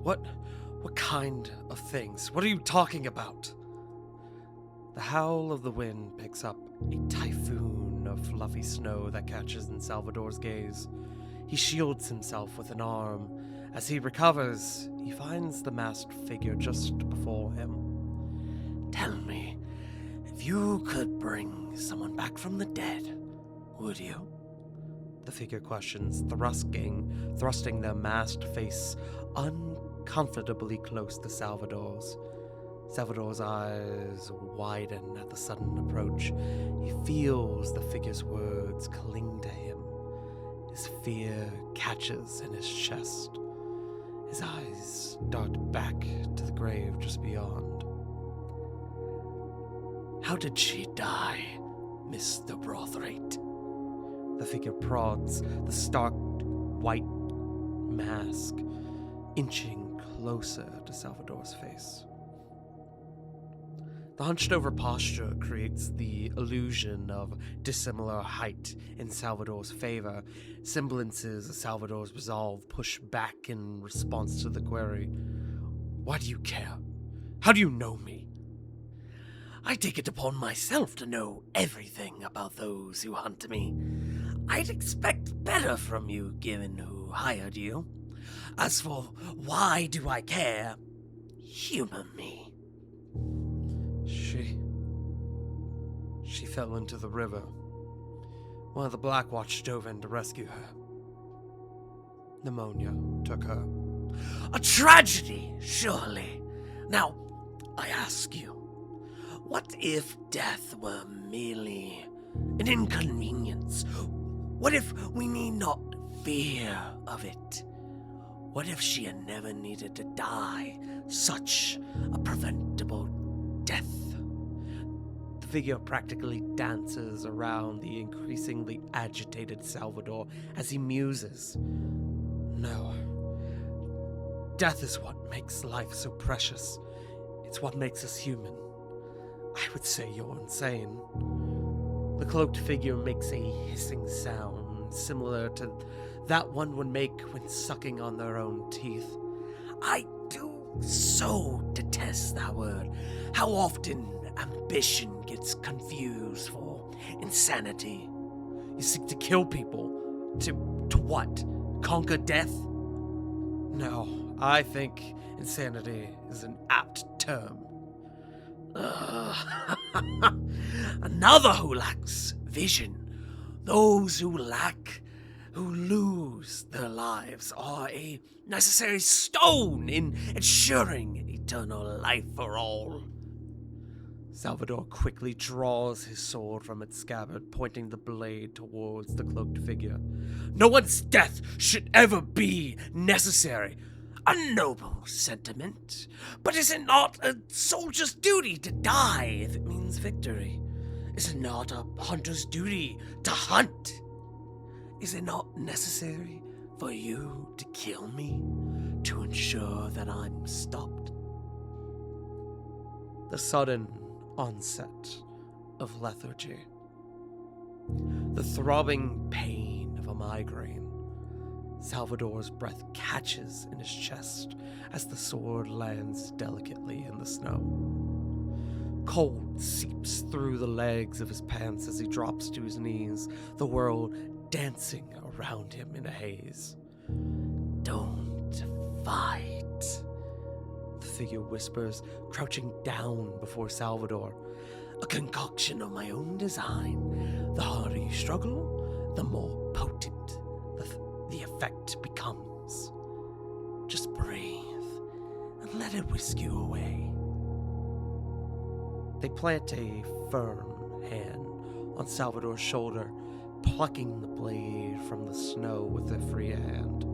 What kind of things? What are you talking about? The howl of the wind picks up a typhoon of fluffy snow that catches in Salvador's gaze. He shields himself with an arm. As he recovers, he finds the masked figure just before him. Tell me, if you could bring someone back from the dead, would you? The figure questions, thrusting their masked face uncomfortably close to Salvador's. Salvador's eyes widen at the sudden approach. He feels the figure's words cling to him. His fear catches in his chest. His eyes dart back to the grave just beyond. How did she die, Mr. Brothwaite? The figure prods the stark white mask, inching closer to Salvador's face. The hunched-over posture creates the illusion of dissimilar height in Salvador's favor. Semblances of Salvador's resolve push back in response to the query. Why do you care? How do you know me? I take it upon myself to know everything about those who hunt me. I'd expect better from you, given who hired you. As for why do I care, humor me. She fell into the river. One of the Black Watch dove in to rescue her. Pneumonia took her. A tragedy, surely. Now, I ask you, what if death were merely an inconvenience? What if we need not fear of it? What if she had never needed to die such a preventable death? The figure practically dances around the increasingly agitated Salvador as he muses. No. Death is what makes life so precious. It's what makes us human. I would say you're insane. The cloaked figure makes a hissing sound, similar to that one would make when sucking on their own teeth. I do so detest that word. How often ambition gets confused for insanity. You seek to kill people. To what? Conquer death? No, I think insanity is an apt term. Another who lacks vision. Those who lose their lives are a necessary stone in ensuring eternal life for all. Salvador quickly draws his sword from its scabbard, pointing the blade towards the cloaked figure. No one's death should ever be necessary. A noble sentiment, but is it not a soldier's duty to die if it means victory? Is it not a hunter's duty to hunt? Is it not necessary for you to kill me to ensure that I'm stopped? The sudden onset of lethargy. The throbbing pain of a migraine. Salvador's breath catches in his chest as the sword lands delicately in the snow. Cold seeps through the legs of his pants as he drops to his knees, the world dancing around him in a haze. Don't fight, the figure whispers, crouching down before Salvador. A concoction of my own design. The harder you struggle, the more potent the effect becomes. Just breathe and let it whisk you away. They plant a firm hand on Salvador's shoulder, plucking the blade from the snow with their free hand.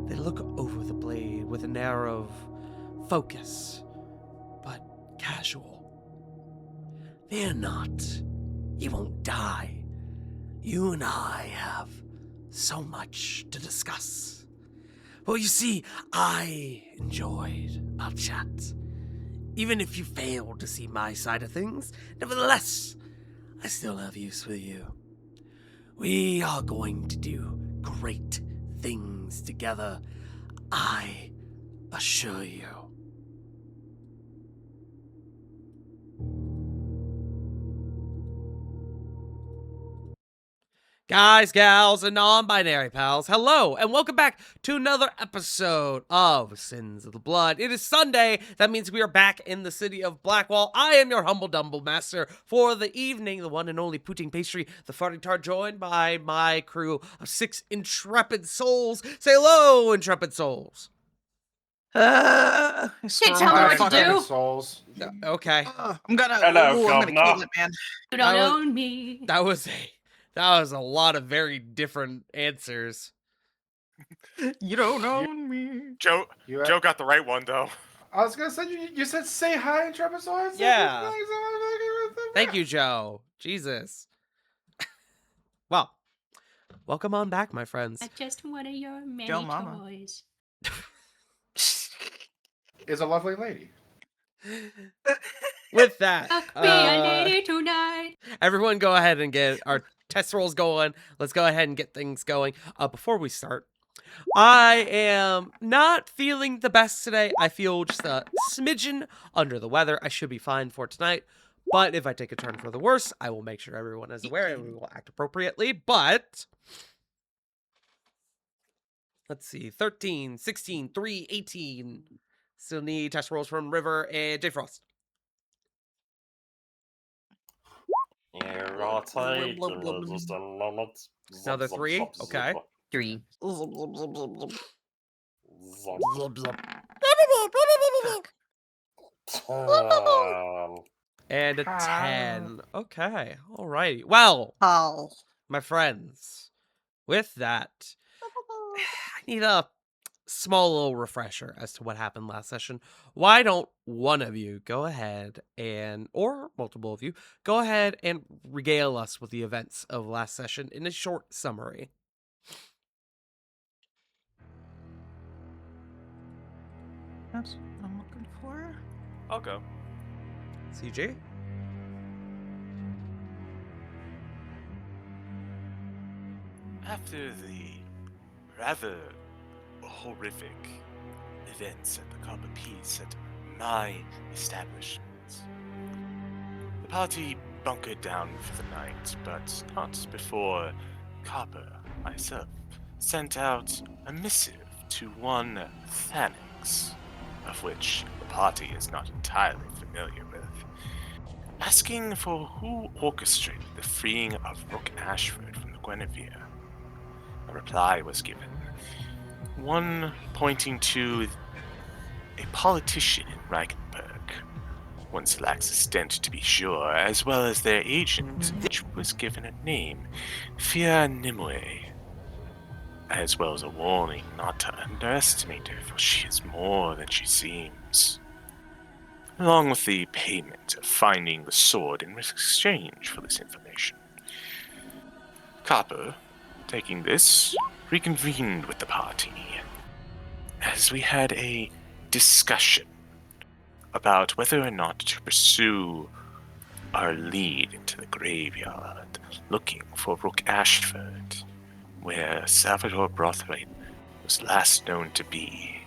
They look over the blade with an air of focus, but casual. Fear not, you won't die. You and I have so much to discuss. Well, you see, I enjoyed our chat. Even if you failed to see my side of things, nevertheless, I still have use for you. We are going to do great things together. I assure you. Guys, gals, and non-binary pals, hello, and welcome back to another episode of Sins of the Blood. It is Sunday. That means we are back in the city of Blackwall. I am your humble dumble master for the evening, the one and only Poutine Pastry, the farting tart, joined by my crew of 6 intrepid souls. Say hello, intrepid souls. Can't tell me what to do. Souls. Okay. I'm gonna Governor. kill it, man. That You don't was- own me. That was a lot of very different answers. You don't own me. Joe got the right one though. I was gonna say you said say hi in Trapezoid. Yeah. Thank you, Joe. Jesus. Well, welcome on back, my friends. I just one of your many Go, mama. toys. Is a lovely lady. With that, Be a lady tonight. everyone go ahead and get our test rolls going. Let's go ahead and get things going. Before we start, I am not feeling the best today. I feel just a smidgen under the weather. I should be fine for tonight. But if I take a turn for the worse, I will make sure everyone is aware and we will act appropriately. But let's see, 13, 16, 3, 18. Still need test rolls from River and J Frost. Yeah, I'll take just a moment. Another 3, okay. 3. And a 10. Okay, alrighty. Well, Oh. my friends, with that, I need a small little refresher as to what happened last session. Why don't one of you go ahead and, or multiple of you, go ahead and regale us with the events of last session in a short summary? That's what I'm looking for. I'll go. CJ? After the rather horrific events at the Copper Peace at my establishment, the party bunkered down for the night, but not before Copper, myself, sent out a missive to one Thanix, of which the party is not entirely familiar with, asking for who orchestrated the freeing of Rook Ashford from the Guinevere. A reply was given, one pointing to a politician in Reichenberg, one Salax's Dent to be sure, as well as their agent, which was given a name, Fia Nimue, as well as a warning not to underestimate her, for she is more than she seems, along with the payment of finding the sword in exchange for this information. Copper, taking this, reconvened with the party, as we had a discussion about whether or not to pursue our lead into the graveyard, looking for Rook Ashford, where Salvador Brothwaite was last known to be.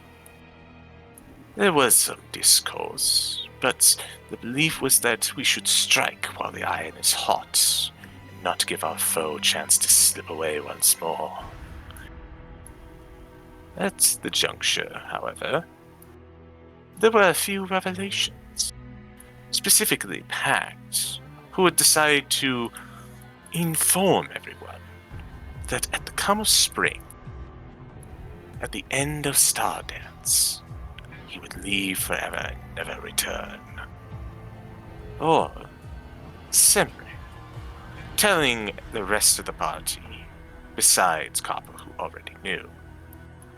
There was some discourse, but the belief was that we should strike while the iron is hot, and not give our foe a chance to slip away once more. At the juncture, however, there were a few revelations, specifically Pact, who had decided to inform everyone that at the come of spring, at the end of Stardance, he would leave forever and never return. Or, simply, telling the rest of the party, besides Copper, who already knew,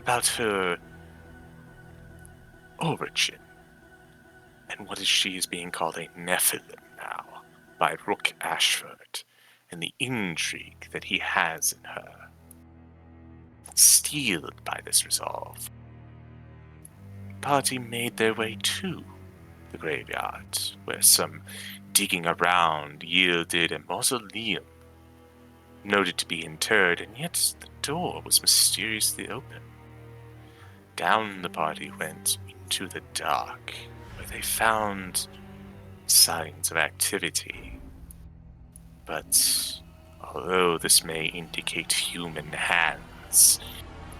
about her origin, and what is she is being called a Nephilim now, by Rook Ashford, and the intrigue that he has in her. Steeled by this resolve, the party made their way to the graveyard, where some digging around yielded a mausoleum, noted to be interred, and yet the door was mysteriously open. down the party went into the dark, where they found signs of activity. But although this may indicate human hands,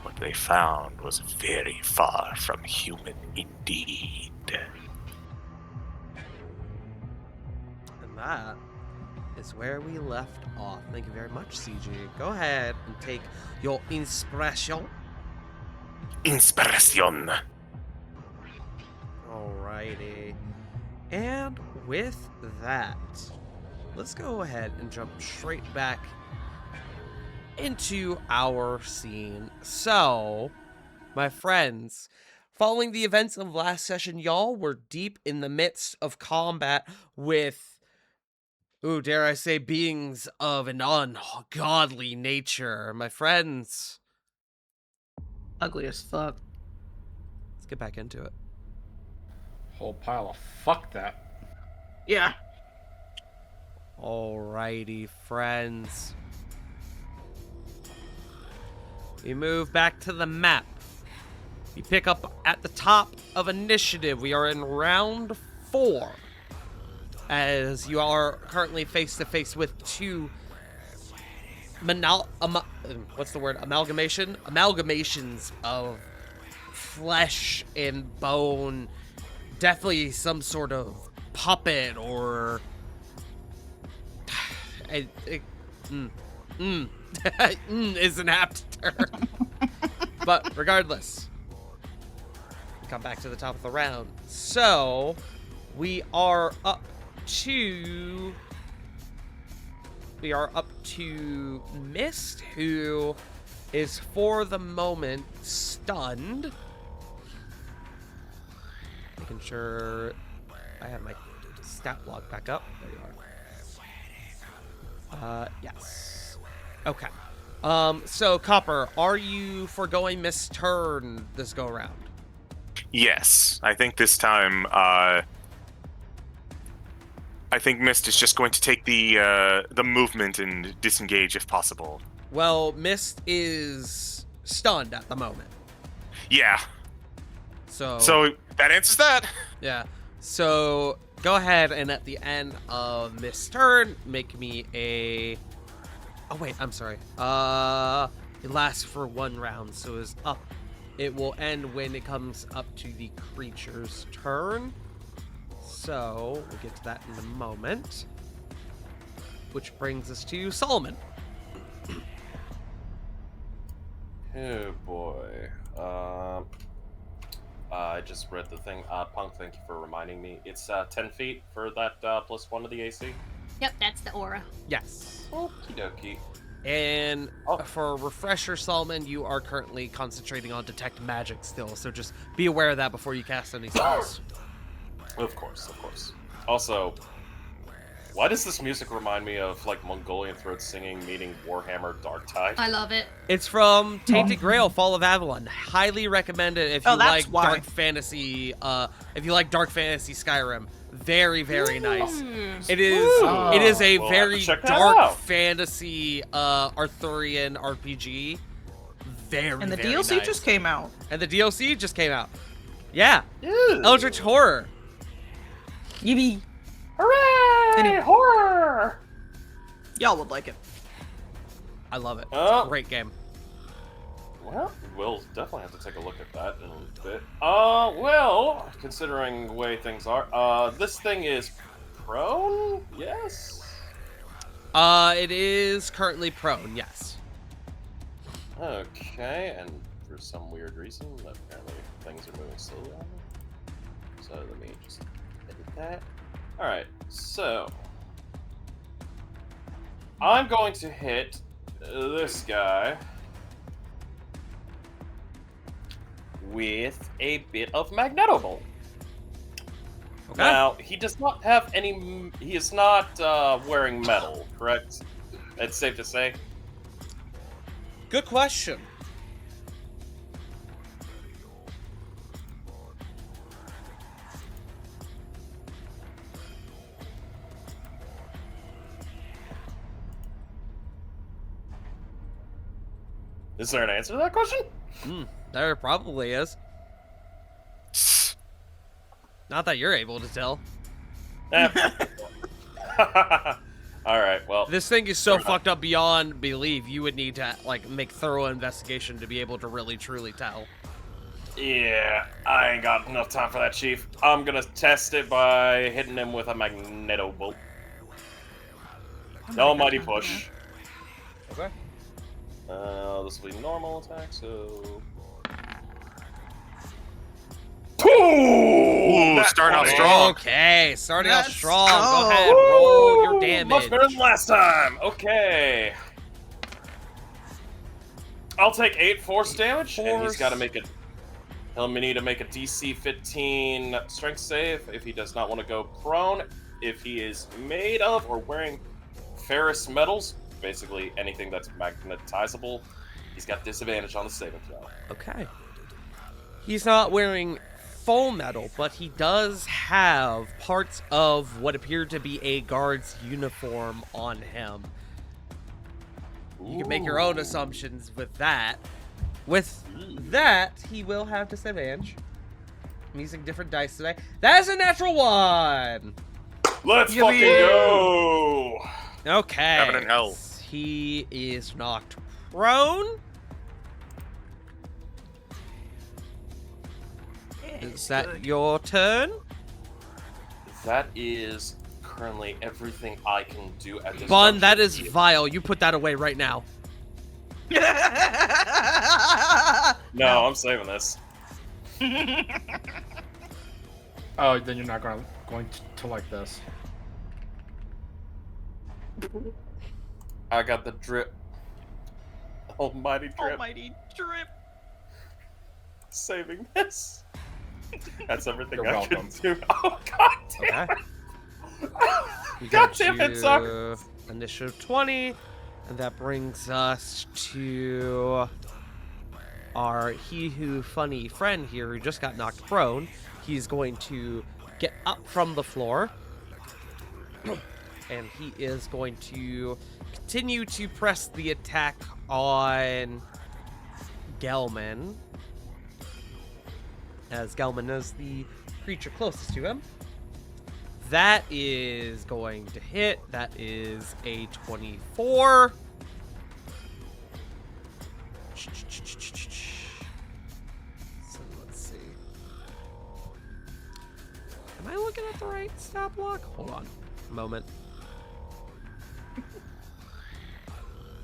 what they found was very far from human indeed. And that is where we left off. Thank you very much, CG. Go ahead and take your inspiration. Inspiration. Alrighty. And with that, let's go ahead and jump straight back into our scene. So, my friends, following the events of last session, y'all were deep in the midst of combat with, dare I say, beings of an ungodly nature. My friends, Ugly as fuck. let's get back into it. Whole pile of fuck that. Yeah. Alrighty, friends. We move back to the map. We pick up at the top of initiative. We are in round 4. As you are currently face to face with two amalgamations of flesh and bone. Definitely some sort of puppet or is an apt term. But regardless, we come back to the top of the round. So we are up to Mist, who is for the moment stunned. Making sure I have my stat block back up. There you are. Yes. Okay. So Copper, are you foregoing Mist's turn this go around? Yes, I think this time, I think Mist is just going to take the movement and disengage if possible. Well, Mist is stunned at the moment. Yeah. So that answers that. yeah. So go ahead and at the end of Mist's turn, make me a. Oh wait, I'm sorry. It lasts for 1 round, so it's up. It will end when it comes up to the creature's turn. So we'll get to that in a moment. Which brings us to Solomon. Oh boy. I just read the thing. Punk, thank you for reminding me. It's 10 feet for that +1 to the AC. Yep, that's the aura. Yes. Okie dokie. And for a refresher, Solomon, you are currently concentrating on detect magic still, so just be aware of that before you cast any spells. Of course, of course. Also, why does this music remind me of like Mongolian throat singing meeting Warhammer Darktide? I love it. It's from Tainted Grail, Fall of Avalon. Highly recommend it if you like dark fantasy. If you like dark fantasy Skyrim, very very nice. It is. It is a We'll very have to check that dark out. fantasy Arthurian RPG. Very. And the very DLC nice. just came out. And the DLC just came out. Yeah. Eldritch Horror. Yippee. Hooray! Anyway. Horror! Y'all would like it. I love it. It's Oh. a great game. Well, we'll definitely have to take a look at that in a little bit. Well, considering the way things are, this thing is prone? Yes? It is currently prone. Yes. Okay, and for some weird reason, apparently things are moving slowly on me. So let me just edit that. Alright, so I'm going to hit this guy with a bit of Magneto Bolt. Okay. Now, he does not have any... He is not wearing metal, correct? It's safe to say? Good question. Is there an answer to that question? There probably is. Not that you're able to tell. Alright, well. This thing is so Fair enough. fucked up beyond belief, you would need to, like, make thorough investigation to be able to really, truly tell. Yeah, I ain't got enough time for that, Chief. I'm gonna test it by hitting him with a magneto bolt. Almighty push. Okay. This will be normal attack, so... Ooh, starting off strong. Okay, starting off Let's strong. go. Go ahead, roll your damage. Much better than last time. Okay. I'll take 8 force damage, and he's got to make it. He'll need to make a DC 15 strength save if he does not want to go prone. If he is made of or wearing ferrous metals, basically anything that's magnetizable, he's got disadvantage on the saving throw. Okay. He's not wearing full metal, but he does have parts of what appear to be a guard's uniform on him. You can make your own assumptions with that. With that, he will have disadvantage. I'm using different dice today. That is a natural 1! Let's fucking go! Okay. Heaven and hell. He is knocked prone. Is that your turn? That is currently everything I can do at this Bun, that juncture. is vile. You put that away right now. No, I'm saving this. Oh, then you're not going to like this. I got the drip. Almighty drip. Almighty drip. Saving this. That's everything You're I welcome. can do. Oh, god damn. Okay. We God got damn it, you sucker. Initiative 20, and that brings us to our he who funny friend here who just got knocked prone. He's going to get up from the floor, and he is going to continue to press the attack on Gelman, as Gelman is the creature closest to him. That is going to hit. That is a 24. So let's see. Am I looking at the right stat block? Hold on a moment.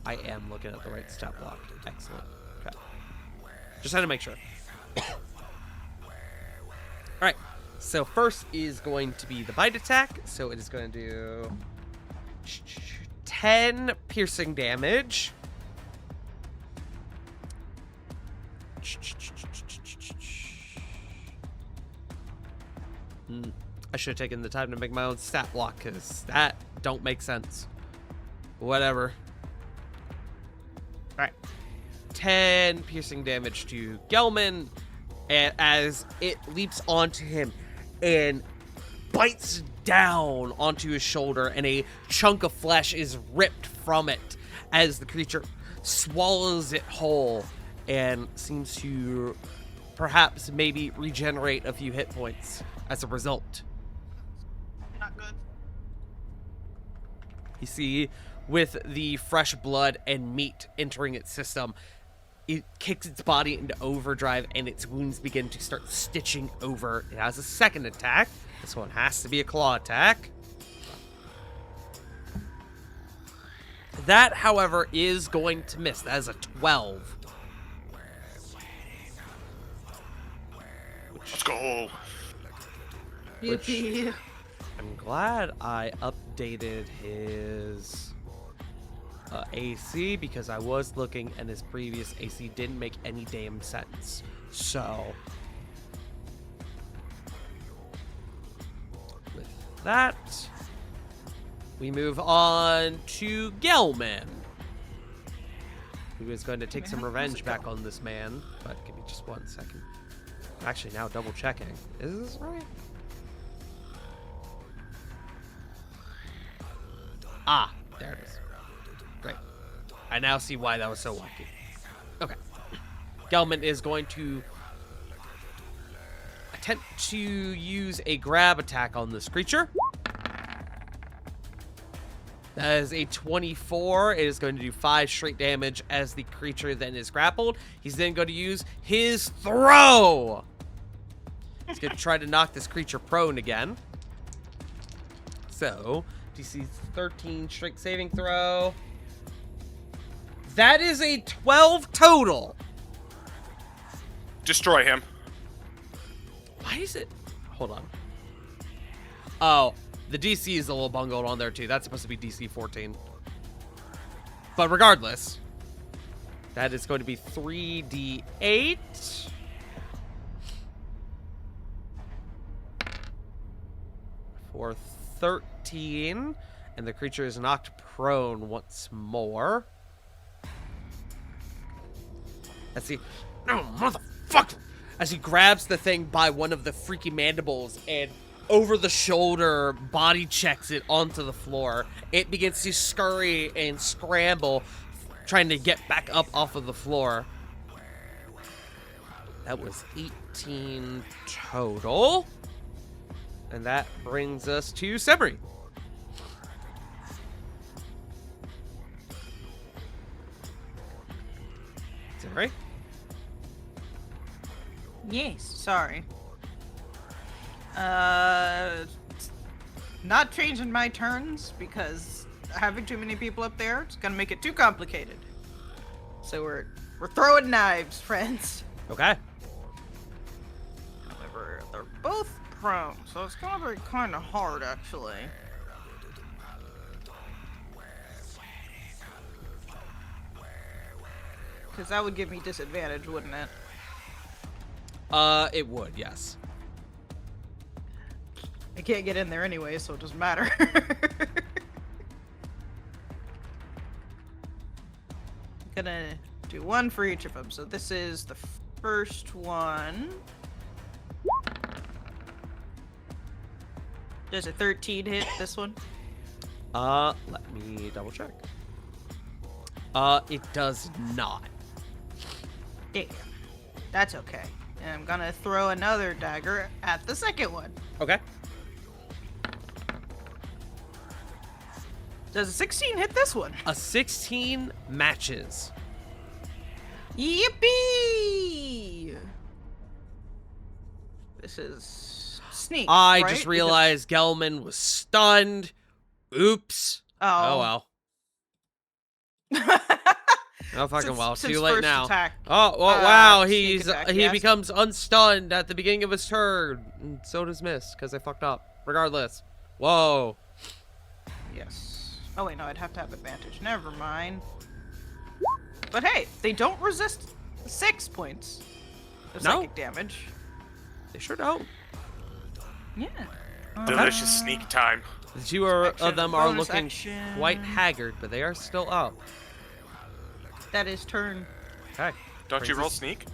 I am looking at the right stat block. Excellent. Okay. Just had to make sure. Alright. So first is going to be the bite attack. So it is going to do 10 piercing damage. I should have taken the time to make my own stat block because that don't make sense. Whatever. Alright. 10 piercing damage to Gelman, and as it leaps onto him and bites down onto his shoulder, and a chunk of flesh is ripped from it as the creature swallows it whole and seems to perhaps maybe regenerate a few hit points as a result. Not good. You see, with the fresh blood and meat entering its system, it kicks its body into overdrive and its wounds begin to start stitching over. It has a second attack. This one has to be a claw attack. That, however, is going to miss. That is a 12. Let's go. Yippee. I'm glad I updated his AC, because I was looking and his previous AC didn't make any damn sense. So, with that, we move on to Gelman, who is going to take some revenge back on this man. But give me just 1 second. I'm actually now double checking. Is this right? Ah, there it is. Great. I now see why that was so wacky. Okay. Gelman is going to attempt to use a grab attack on this creature. That is a 24. It is going to do 5 straight damage as the creature then is grappled. He's then going to use his throw. He's going to try to knock this creature prone again. So, DC 13 strength saving throw. That is a 12 total. Destroy him. Why is it? Hold on. Oh, the DC is a little bungled on there too. That's supposed to be DC 14. But regardless, that is going to be 3d8. For 13. And the creature is knocked prone once more. Let's see. Oh, motherfucker! As he grabs the thing by one of the freaky mandibles and over the shoulder body checks it onto the floor. It begins to scurry and scramble, trying to get back up off of the floor. That was 18 total. And that brings us to Sebri. Sebri? Yes, sorry. Not changing my turns because having too many people up there is gonna make it too complicated. So we're throwing knives, friends. Okay. However, they're both prone, so it's gonna be kind of hard actually. Because that would give me disadvantage, wouldn't it? It would, yes. I can't get in there anyway, so it doesn't matter. Gonna do one for each of them. So this is the first one. Does a 13 hit this one? Let me double check. It does not. Damn. That's okay. And I'm gonna throw another dagger at the second one. Okay. Does a 16 hit this one? A 16 matches. Yippee! This is sneak. I right? just realized Gelman was stunned. Oops. Oh well. Oh fucking well. Since Too late first now. attack, Oh well, wow. sneak attack, He yes. becomes unstunned at the beginning of his turn. And so does Miss, because I fucked up. Regardless. Whoa. Yes. Oh wait, no, I'd have to have advantage. Never mind. But hey, they don't resist 6 points of No. psychic damage. They sure don't. Yeah. Delicious sneak time. The two of Action, them are bonus looking action. quite haggard, but they are still up. That is turn. Okay. Don't you Brings roll us- sneak?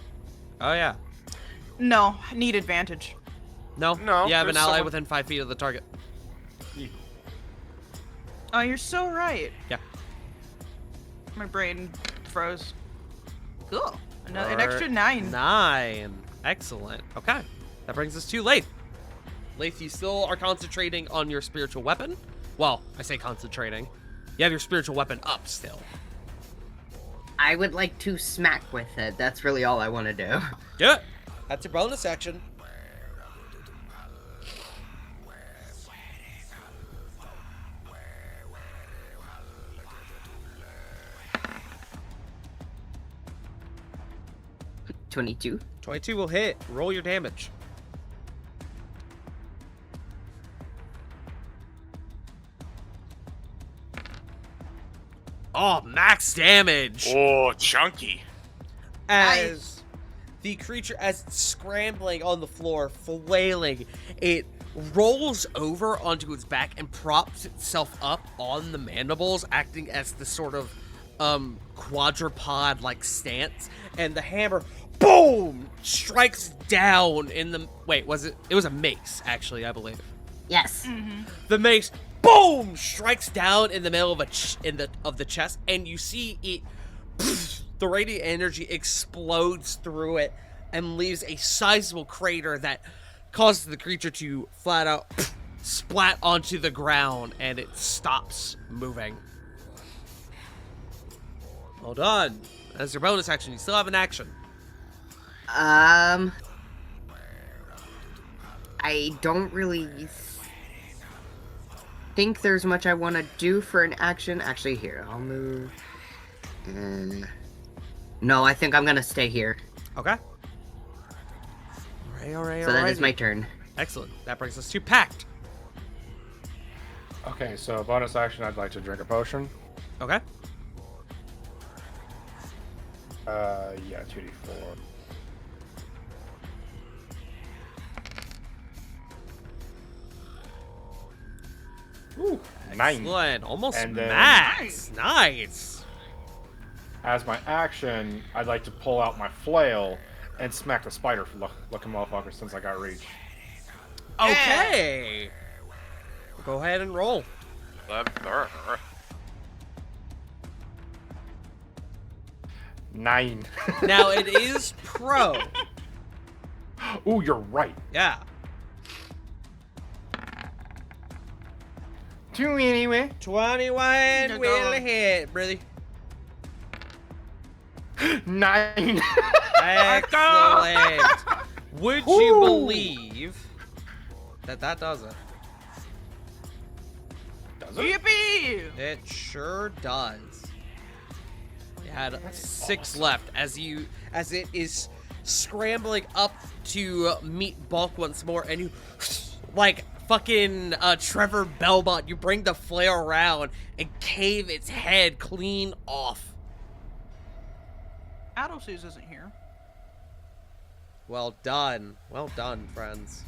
Oh yeah. No, I need advantage. No. No, You have an there's ally someone- within 5 feet of the target. Oh, you're so right. Yeah. My brain froze. Cool. An extra 9. 9. Excellent. Okay. That brings us to Lath. Lath, you still are concentrating on your spiritual weapon. Well, I say concentrating. You have your spiritual weapon up still. I would like to smack with it. That's really all I want to do. Do it. That's your bonus action. $22. 22 will hit. Roll your damage. Oh, max damage. Oh, chunky. As the creature, as it's scrambling on the floor, flailing, it rolls over onto its back and props itself up on the mandibles, acting as the sort of quadrupod-like stance, and the hammer, boom, strikes down in the, wait, was it was a mace, actually, I believe. Yes. The mace, boom, strikes down in the middle of the chest, and you see it, the radiant energy explodes through it and leaves a sizable crater that causes the creature to flat out splat onto the ground, and it stops moving. Well done. As your bonus action, you still have an action. I don't really think there's much I want to do for an action. Actually, here, I'll move. No, I think I'm gonna stay here. Okay. All right. So that is my turn. Excellent. That brings us to Pact. Okay, so bonus action, I'd like to drink a potion. Okay. Yeah, 2d4. Ooh, 9. Excellent. Almost And then- max. Nice. As my action, I'd like to pull out my flail and smack the spider looking motherfucker since I got reach. Okay. Go ahead and roll. 9. Now it is pro. Ooh, you're right. Yeah. 2 anyway. 21 You're will going. hit, brother. 9. Excellent. Would you believe that does it? Does it? Yippee! It sure does. You had 6 left as it is scrambling up to meet Bulk once more, and you like fucking Trevor Belmont, you bring the flail around and cave its head clean off. Addleshoes isn't here. Well done, friends.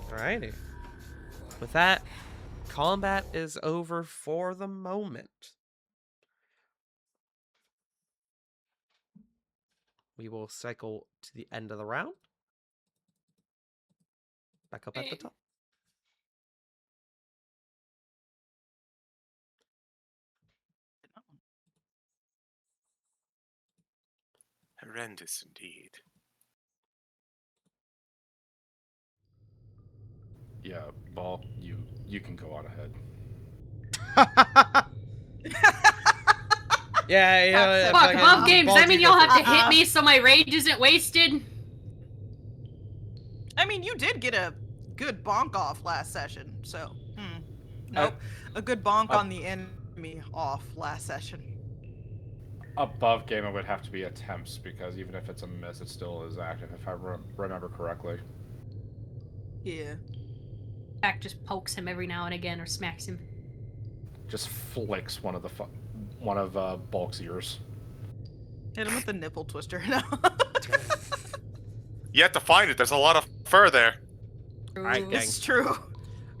Alrighty. With that, combat is over for the moment. We will cycle to the end of the round. Back up at the top. Horrendous indeed. Yeah, Ball, you can go on ahead. Yeah, you know, Fuck, if Fuck, I can- love games. Ball, I mean, you you'll go have to first. hit me so my rage isn't wasted. I mean, you did get a good bonk off last session, so. Nope. A good bonk on the enemy off last session. Above game, it would have to be attempts, because even if it's a miss, it still is active, if I remember correctly. Yeah. Jack just pokes him every now and again or smacks him. Just flicks one of Bulk's ears. Hit him with the nipple twister. No. You have to find it. There's a lot of fur there. Alright, gang. It's true.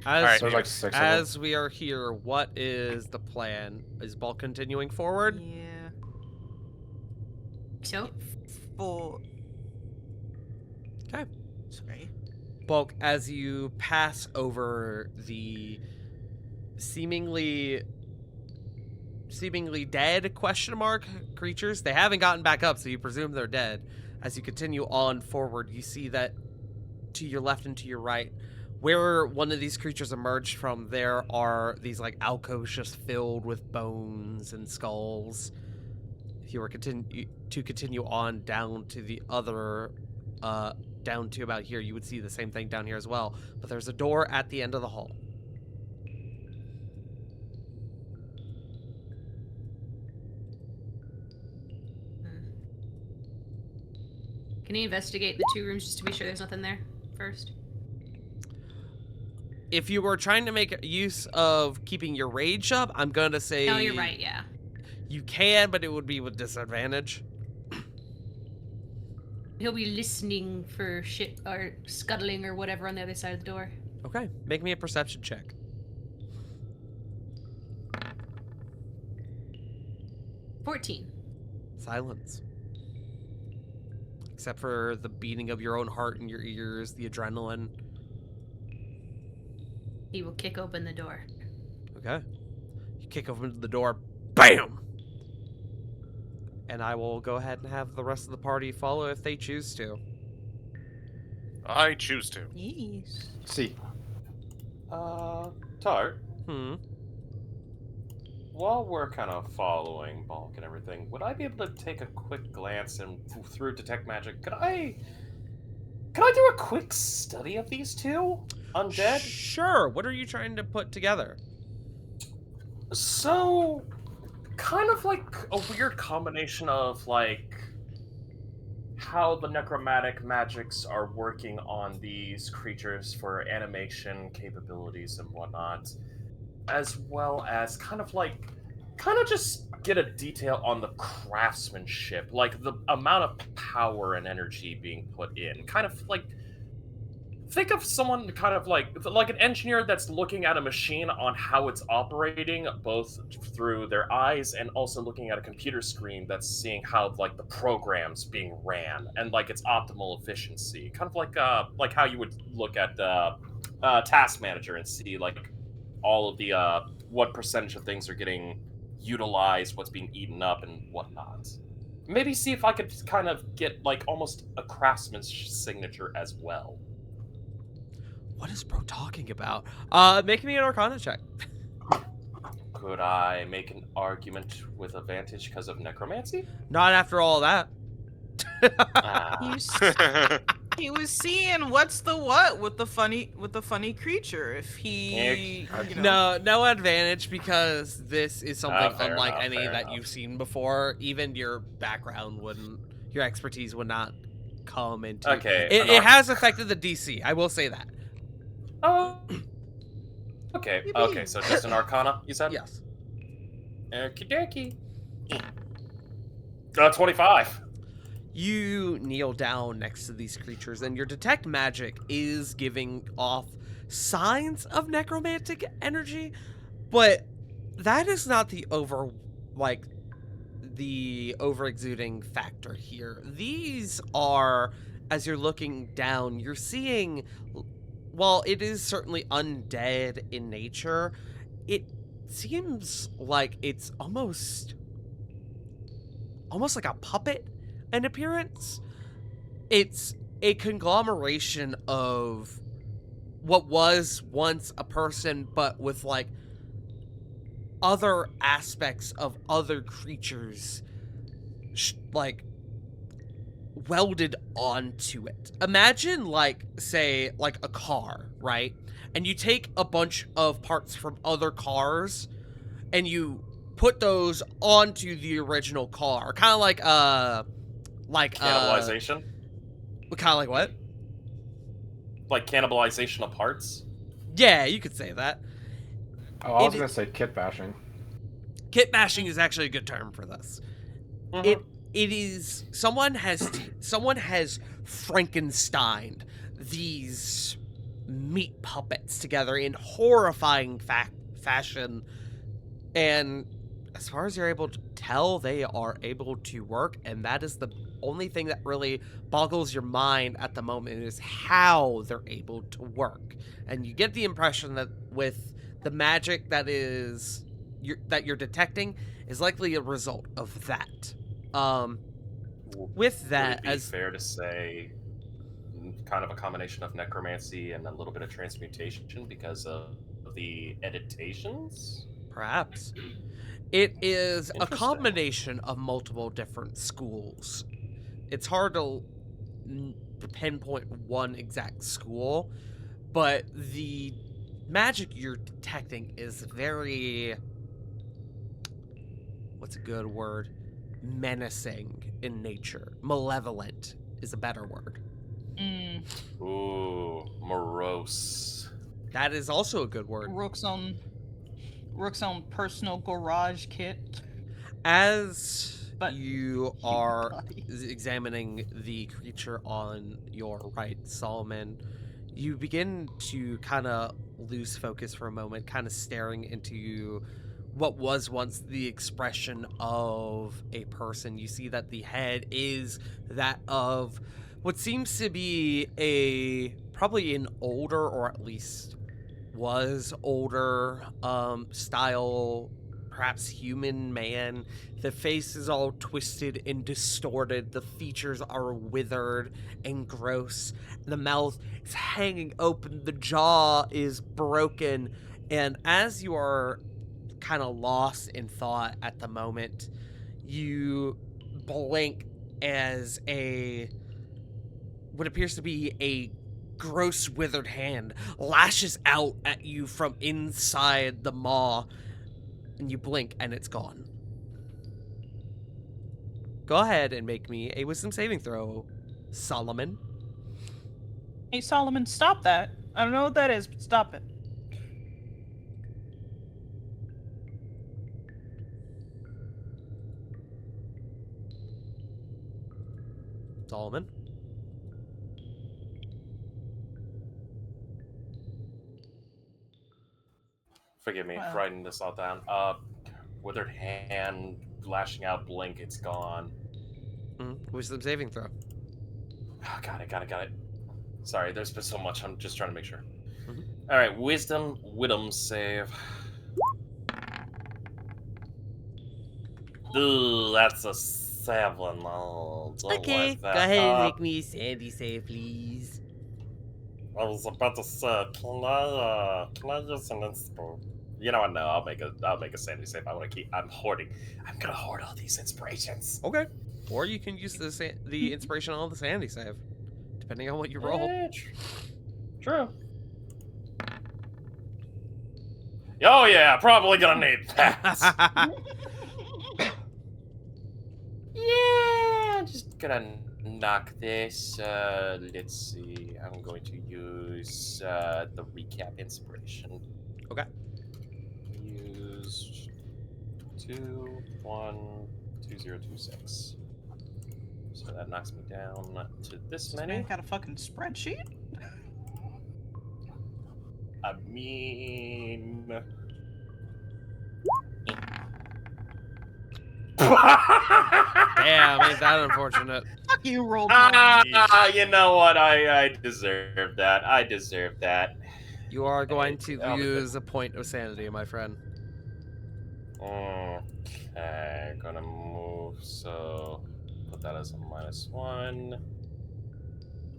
As, There's like 6 of them. as we are here, what is the plan? Is Ball continuing forward? Yeah. So, Full. Okay. Sorry. Bulk, as you pass over the seemingly dead creatures, they haven't gotten back up, so you presume they're dead. As you continue on forward, you see that to your left and to your right, where one of these creatures emerged from, there are these like alcoves just filled with bones and skulls. If you were to continue on down to the other, down to about here, you would see the same thing down here as well. But there's a door at the end of the hall. can you investigate the 2 rooms just to be sure there's nothing there first? If you were trying to make use of keeping your rage up, I'm gonna say No, you're right, yeah. you can, but it would be with disadvantage. He'll be listening for shit or scuttling or whatever on the other side of the door. Okay, make me a perception check. 14. Silence. Except for the beating of your own heart in your ears, the adrenaline. He will kick open the door. Okay. You kick open the door. BAM! And I will go ahead and have the rest of the party follow if they choose to. I choose to. Yes. See. Tart, Hmm. while we're kind of following Bulk and everything, would I be able to take a quick glance and through detect magic? Could I do a quick study of these two undead? Sure. What are you trying to put together? So, kind of like a weird combination of like how the necromantic magics are working on these creatures for animation capabilities and whatnot, as well as kind of just get a detail on the craftsmanship, like the amount of power and energy being put in. Kind of like think of someone kind of like an engineer that's looking at a machine on how it's operating both through their eyes and also looking at a computer screen that's seeing how like the programs being ran and like its optimal efficiency, kind of like how you would look at task manager and see like all of the what percentage of things are getting utilized, what's being eaten up and whatnot. Maybe see if I could kind of get like almost a craftsman's signature as well. What is bro talking about? Make me an Arcana check. Could I make an argument with advantage because of necromancy? Not after all that. He was seeing what's the what with the funny creature. If he, you know. No advantage because this is something Fair unlike enough, any fair that enough. you've seen before. Even your background wouldn't, your expertise would not come into. Okay, It has affected the DC. I will say that. Oh. Okay. Okay. So just an Arcana, you said? Yes. Okie dokie. 25. You kneel down next to these creatures, and your detect magic is giving off signs of necromantic energy, but that is not the over exuding factor here. These are, as you're looking down, you're seeing, while it is certainly undead in nature, it seems like it's almost like a puppet in appearance. It's a conglomeration of what was once a person, but with like other aspects of other creatures like welded onto it. Imagine like, say, like a car, right? And you take a bunch of parts from other cars and you put those onto the original car. Kind of like Cannibalization? Kind of like what? Like cannibalization of parts? Yeah, you could say that. Oh, I was gonna say kit bashing. Kit bashing is actually a good term for this. Mhm. It is someone has Frankensteined these meat puppets together in horrifying fashion, and as far as you're able to tell, they are able to work, and that is the only thing that really boggles your mind at the moment, is how they're able to work. And you get the impression that with the magic that you're detecting is likely a result of that. With that, Would it be fair to say kind of a combination of necromancy and a little bit of transmutation because of the editations? perhaps it is a Interesting. combination of multiple different schools. It's hard to pinpoint one exact school, but the magic you're detecting is very, what's a good word? Menacing in nature. Malevolent is a better word. Ooh, morose. That is also a good word. Rook's own personal garage kit. As But you are body. examining the creature on your right, Solomon, you begin to kind of lose focus for a moment, kind of staring into what was once the expression of a person. You see that the head is that of what seems to be probably an older, or at least was older, style perhaps human man. The face is all twisted and distorted. The features are withered and gross. The mouth is hanging open. The jaw is broken. And as you are kind of lost in thought at the moment, you blink as what appears to be a gross withered hand lashes out at you from inside the maw, and you blink and it's gone. Go ahead and make me a wisdom saving throw, Solomon. Hey, Solomon, stop that. I don't know what that is, but stop it. Solomon. Forgive me for writing this all down. Withered hand, lashing out, blink, it's gone. Wisdom saving throw. Oh, got it. Sorry, there's been so much. I'm just trying to make sure. Mhm. All right, wisdom save. Ooh, that's a 7. Oh, don't Okay, like go that. ahead and make me a sandy save, please. I was about to say, can I use an inspo? You know what? No, I'll make a sanity save. I'm gonna hoard all these inspirations. Okay. Or you can use the inspiration on the sandy save, depending on what you roll. Yeah, true. Oh yeah, probably gonna need that. Yeah, I'm just gonna knock this. Let's see. I'm going to use the recap inspiration. Okay. Use 212026. So that knocks me down to this Man, many. got a fucking spreadsheet? I mean. Damn, ain't that unfortunate. Fuck you, roll. You know what? I deserve that. I deserve that. You are going to I'll be lose a point of sanity, my friend. Okay, gonna move. So put that as a -1.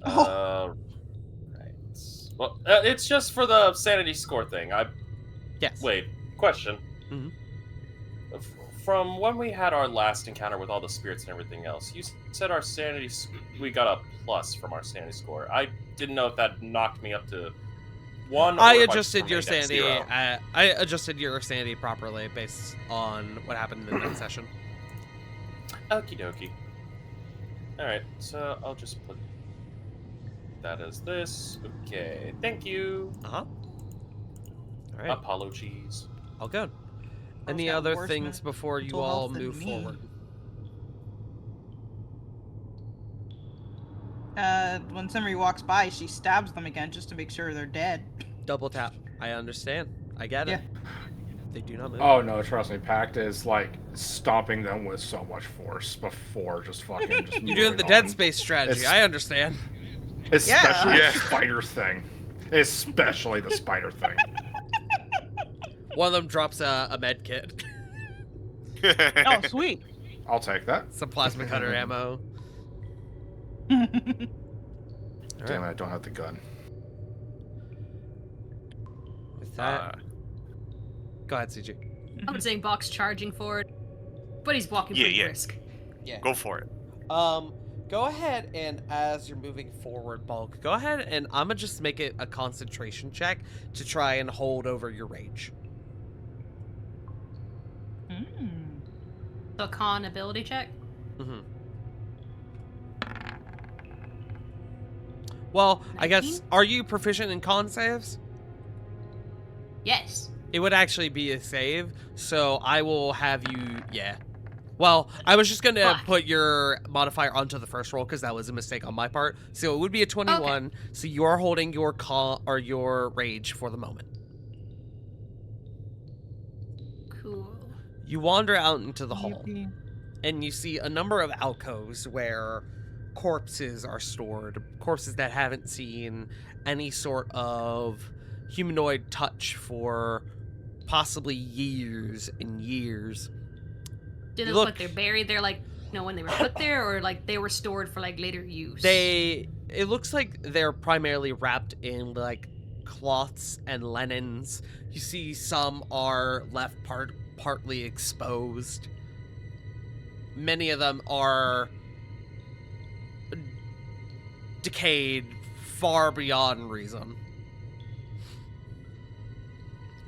Right. Well, it's just for the sanity score thing. Yes. Wait. Question. Mhm. From when we had our last encounter with all the spirits and everything else, you said our sanity, we got a plus from our sanity score. I didn't know if that knocked me up to 1. I or if adjusted your just remained sanity. at 0. I adjusted your sanity properly based on what happened in that session. Okie dokie. Alright, so I'll just put that as this. Okay, thank you. All right. Apologies. All good. I Any was other worse things before you mental all health than move me. forward? When somebody walks by, she stabs them again just to make sure they're dead. Double tap. I understand. I get it. Yeah. They do not move. Oh no, trust me, Pact is like stomping them with so much force before just fucking just You're doing the moving Dead on. Space strategy. It's- I understand. Especially Yeah. the spider thing. Especially the spider thing. One of them drops a med kit. Oh, sweet. I'll take that. Some plasma cutter ammo. Damn it, I don't have the gun. With that, go ahead, CG. I'm saying Box charging forward, but he's walking pretty brisk. Yeah. Go for it. Go ahead and as you're moving forward, Bulk, go ahead and I'm gonna just make it a concentration check to try and hold over your rage. So a con ability check. Mm-hmm. Well, I guess, 19? are you proficient in con saves? Yes. It would actually be a save, so I will have you, yeah. Well, I was just going to Fuck. put your modifier onto the first roll because that was a mistake on my part. So it would be a 21, so you are holding your con or your rage for the moment. Cool. You wander out into the hall, and you see a number of alcoves where corpses are stored, corpses that haven't seen any sort of humanoid touch for possibly years and years. Do they look like they're buried there, like, when they were put there, or like they were stored for like later use? It looks like they're primarily wrapped in like cloths and linens. You see some are left partly exposed. Many of them are decayed far beyond reason.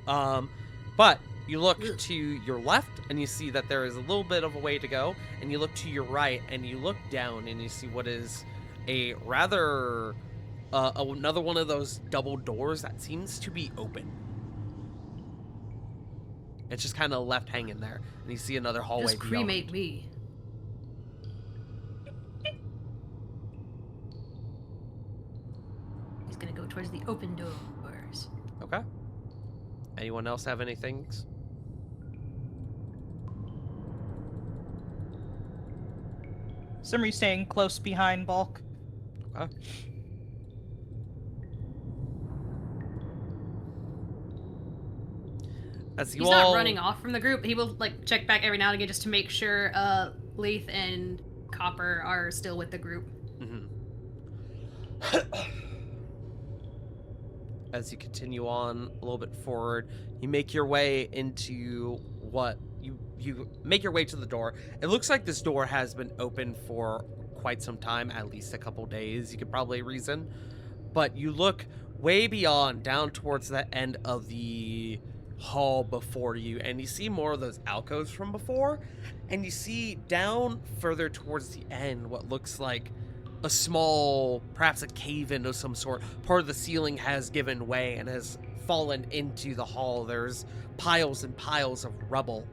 But you look to your left and you see that there is a little bit of a way to go, and you look to your right and you look down and you see what is a rather another one of those double doors that seems to be open. It's just kind of left hanging there, and you see another hallway Just cremate beyond. me. He's gonna go towards the open doors. Okay. Anyone else have any things? Summary staying close behind Bulk. Okay. As you He's all... not running off from the group. He will like check back every now and again just to make sure Leith and Copper are still with the group. As you continue on a little bit forward, you make your way into what you make your way to the door. It looks like this door has been open for quite some time, at least a couple days, you could probably reason. But you look way beyond, down towards the end of the hall before you, and you see more of those alcoves from before, and you see down further towards the end what looks like a small, perhaps a cave-in of some sort. Part of the ceiling has given way and has fallen into the hall. There's piles and piles of rubble.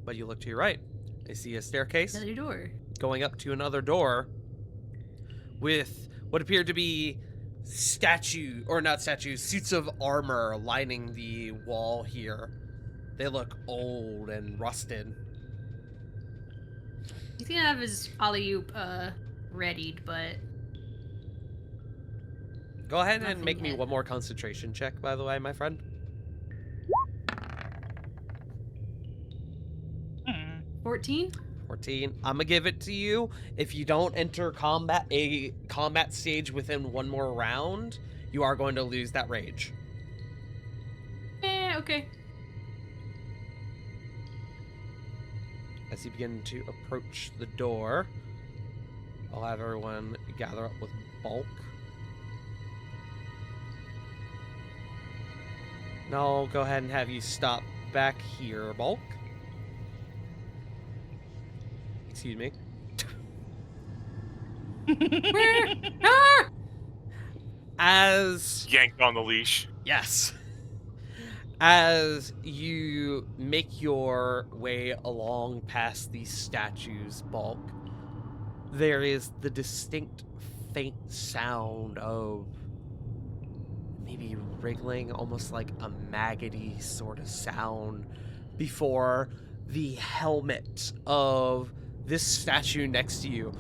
But you look to your right. You see a staircase Another door. going up to another door with what appear to be suits of armor lining the wall here. They look old and rusted. He's gonna have his alley-oop readied, but Go ahead and Nothing make me yet. one more concentration check, by the way, my friend. 14? 14. I'm gonna give it to you. If you don't enter a combat stage within one more round, you are going to lose that rage. Okay. As you begin to approach the door, I'll have everyone gather up with Bulk. Now I'll go ahead and have you stop back here, Bulk. Excuse me. As... Yanked on the leash. Yes. As you make your way along past these statues, Bulk, there is the distinct faint sound of maybe wriggling, almost like a maggoty sort of sound, before the helmet of this statue next to you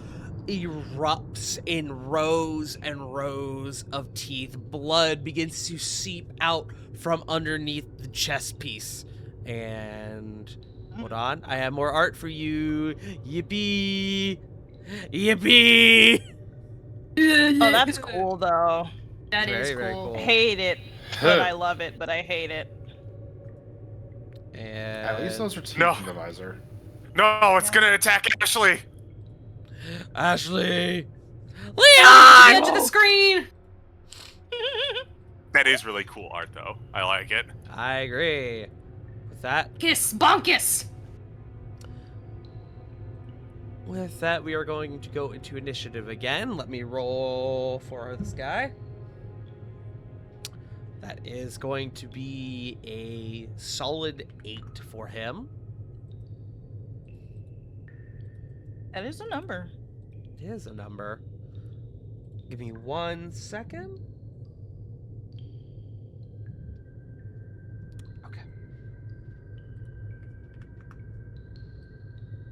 erupts in rows and rows of teeth. Blood begins to seep out from underneath the chest piece. And hold on, I have more art for you. Yippee! Yippee! Oh, that's cool though. That Very, is very cool. cool. Hate it, but I love it. But I hate it. And At least those are teeth No. in the visor. No, it's gonna attack Ashley. Ashley! Ah, Leon! edge of the screen! That is really cool art, though. I like it. I agree. With that, Kiss bonkus! we are going to go into initiative again. Let me roll for this guy. That is going to be a solid 8 for him. That is a number. It is a number. Give me 1 second. Okay.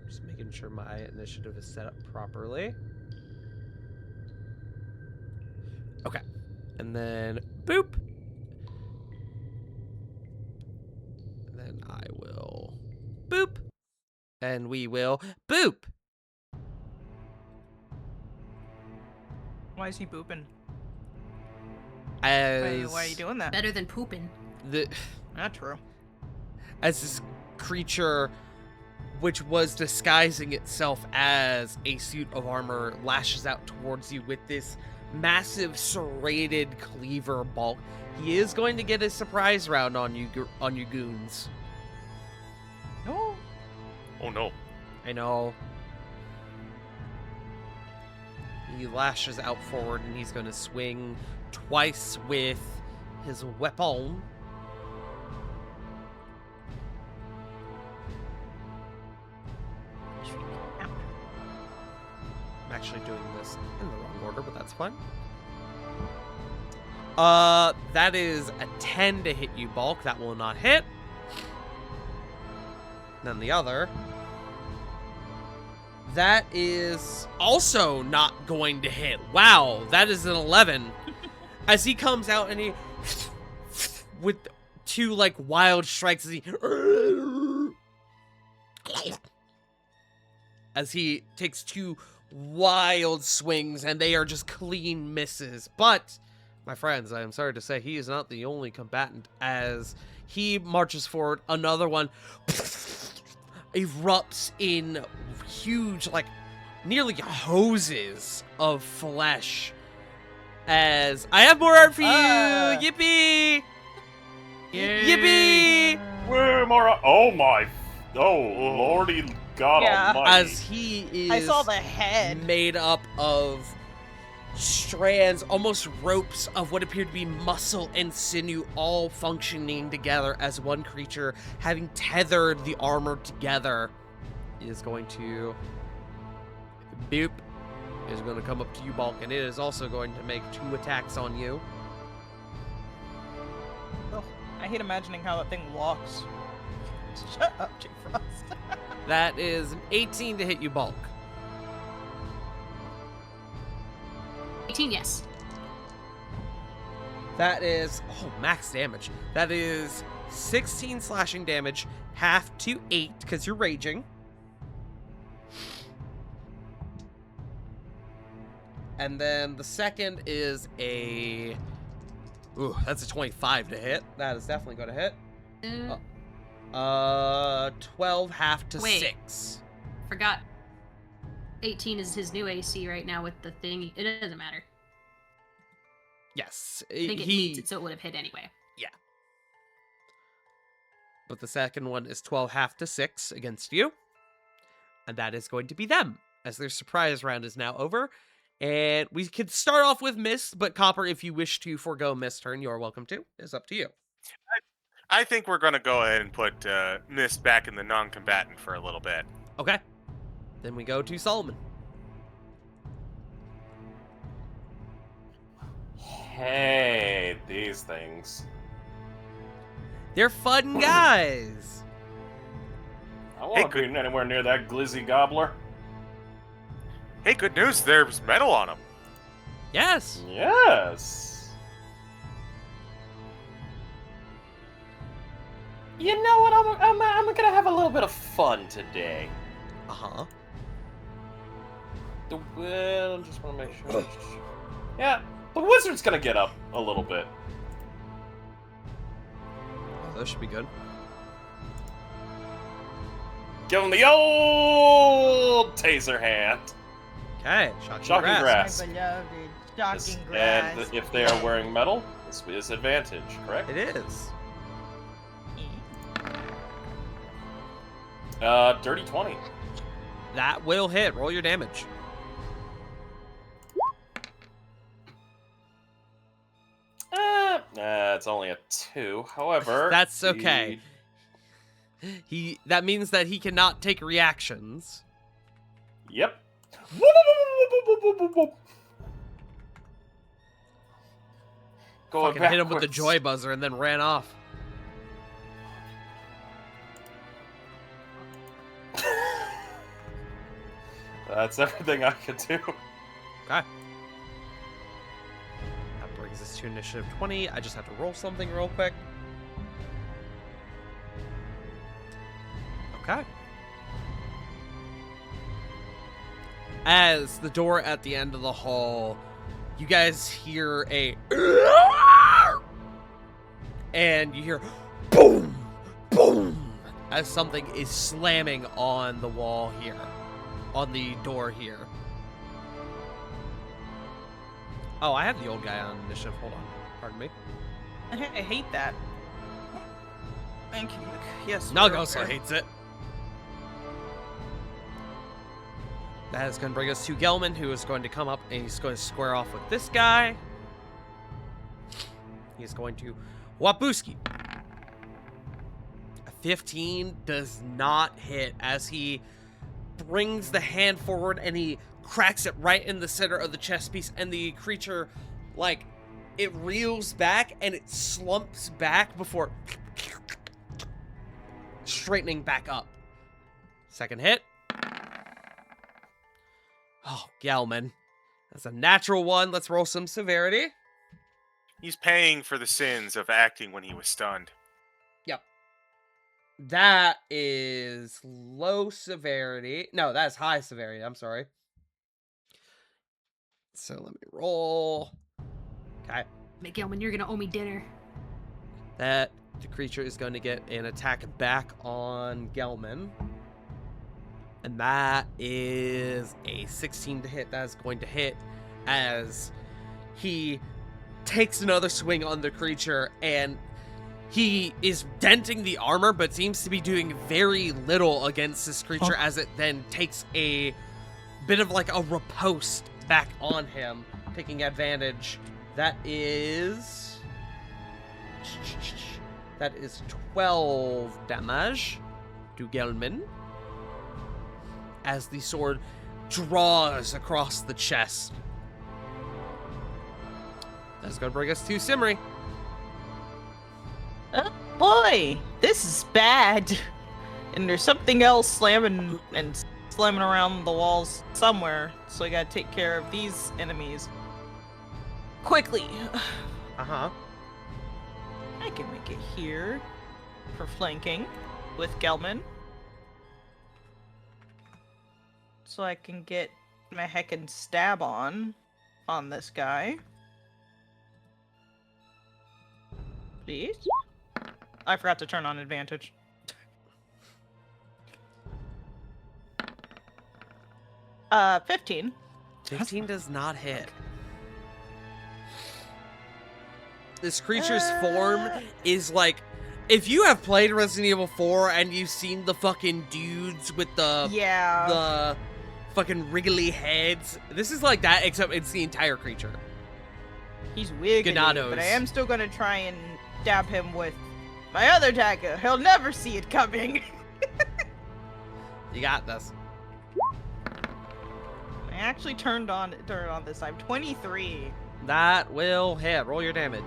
Just making sure my initiative is set up properly. And then boop. And then I will boop. And we will boop. Why is he booping? As Why are you doing that? Better than pooping. Not true. As this creature, which was disguising itself as a suit of armor, lashes out towards you with this massive serrated cleaver bulk, he is going to get a surprise round on you goons. No. Oh no. I know. He lashes out forward and he's going to swing twice with his weapon. I'm actually doing this in the wrong order, but that's fine. That is a 10 to hit you, Bulk. That will not hit. Then the other. That is also not going to hit. Wow, that is an 11. As he comes out and he with two like wild strikes as he takes two wild swings and they are just clean misses. But my friends, I am sorry to say he is not the only combatant. As he marches forward, another one erupts in huge, like, nearly hoses of flesh. As I have more art for you! Yippee! Yippee! Way more. Oh my. Oh, lordy God Yeah. almighty. As he is I saw the head. made up of strands, almost ropes of what appear to be muscle and sinew, all functioning together as one creature, having tethered the armor together, is going to boop, is going to come up to you, Bulk, and it is also going to make 2 attacks on you. Oh, I hate imagining how that thing walks. Shut up, Jake Frost. That is an 18 to hit you, Bulk. 18, yes. That is, oh, max damage. That is 16 slashing damage, half to 8, because you're raging. And then the second is a, ooh, that's a 25 to hit. That is definitely going to hit. 12, half to Wait. 6. Forgot. 18 is his new AC right now with the thing. It doesn't matter. Yes. I think it needs it, so it would have hit anyway. But the second one is 12, half to 6 against you. And that is going to be them, as their surprise round is now over. And we could start off with Mist, but Copper, if you wish to forego Mist turn, you're welcome to. It's up to you. I think we're gonna go ahead and put Mist back in the non-combatant for a little bit. Okay. Then we go to Solomon. Hey, these things. They're fun guys. I won't be anywhere near that glizzy gobbler. Hey, good news. There's metal on them. Yes. Yes. You know what? I'm gonna have a little bit of fun today. Uh-huh. Well, just want to make sure. Yeah, the wizard's gonna get up a little bit. Oh, that should be good. Give him the old taser hand. Okay. Shocking grass. My beloved shocking And grass. if they are wearing metal, this is advantage, correct? It is. Dirty 20. That will hit. Roll your damage. It's only a 2. However, That's okay. That means that he cannot take reactions. Yep. Going Fucking hit him with the backwards. joy buzzer and then ran off. That's everything I could do. Okay. That brings us us to initiative 20. I just have to roll something real quick. Okay. As the door at the end of the hall, you guys hear a and you hear boom, boom, as something is slamming on the wall here, on the door here. Oh, I have the old guy on initiative. Hold on. Pardon me. I hate that. Thank you. Yes. Nug we're also okay. hates it. That is going to bring us to Gelman, who is going to come up and he's going to square off with this guy. He's going to Wabuski. A 15 does not hit as he brings the hand forward and he cracks it right in the center of the chest piece, and the creature, like, it reels back and it slumps back before straightening back up. Second hit. Oh, Gelman. That's a natural one. Let's roll some severity. He's paying for the sins of acting when he was stunned. Yep. That is low severity. No, that's high severity. I'm sorry. So let me roll. Okay. Gelman, you're gonna owe me dinner. That the creature is going to get an attack back on Gelman. And that is a 16 to hit. That is going to hit as he takes another swing on the creature, and he is denting the armor, but seems to be doing very little against this creature as it then takes a bit of like a riposte back on him, taking advantage. That is 12 damage to Gelman as the sword draws across the chest. That's gonna bring us to Simri. Oh boy, this is bad. And there's something else slamming around the walls somewhere, so I gotta take care of these enemies quickly. Uh-huh. I can make it here for flanking with Gelman, so I can get my heckin' stab on this guy. Please? I forgot to turn on advantage. Uh, 15. 15 does not hit. This creature's form is like, if you have played Resident Evil 4 and you've seen the fucking dudes with the fucking wriggly heads, this is like that, except it's the entire creature. He's wiggly, Ganados. but I am still gonna try and stab him with my other dagger. He'll never see it coming. You got this. I actually turned on this time. 23. That will hit. Roll your damage.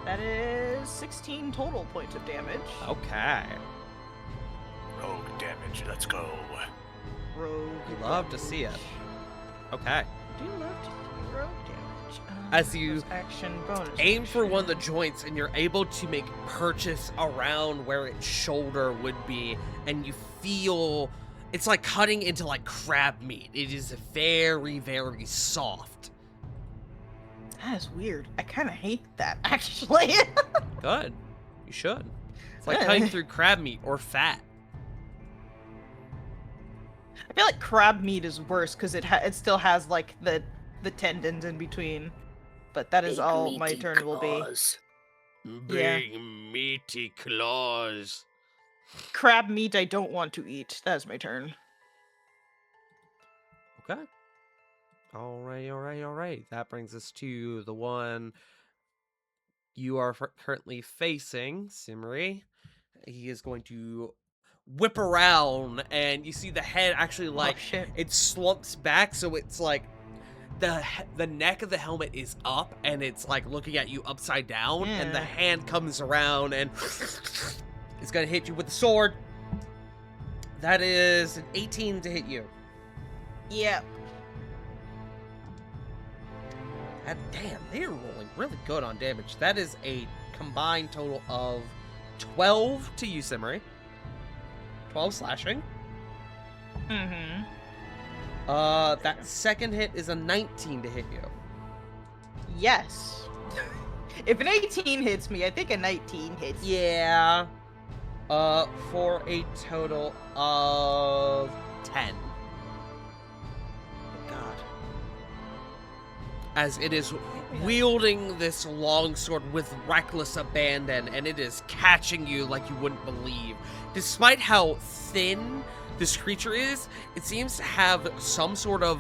That is 16 total points of damage. Okay. Rogue damage, let's go. Rogue. Love to see it. Okay. I do love to see rogue damage. As you those action bonus aim for action. one of the joints and you're able to make purchase around where its shoulder would be, and you feel it's like cutting into like crab meat. It is very, very soft. That is weird. I kind of hate that, actually. Good. You should. It's like cutting through crab meat or fat. I feel like crab meat is worse because it still has like the tendons in between. But that is Big all my meaty turn will be. claws. Yeah. Big meaty claws. Crab meat I don't want to eat. That is my turn. Okay. Alright. That brings us to the one you are currently facing, Simri. He is going to whip around, and you see the head actually like shit. it slumps back, so it's like the neck of the helmet is up, and it's like looking at you upside down, and the Yeah. hand comes around and it's gonna hit you with the sword. That is an 18 to hit you. Yep. God damn, they are rolling really good on damage. That is a combined total of 12 to you, Simmery. 12 slashing. Mm-hmm. That second hit is a 19 to hit you. Yes. If an 18 hits me, I think a 19 hits. Yeah. For a total of 10. God. As it is wielding this longsword with reckless abandon, and it is catching you like you wouldn't believe. Despite how thin this creature is, it seems to have some sort of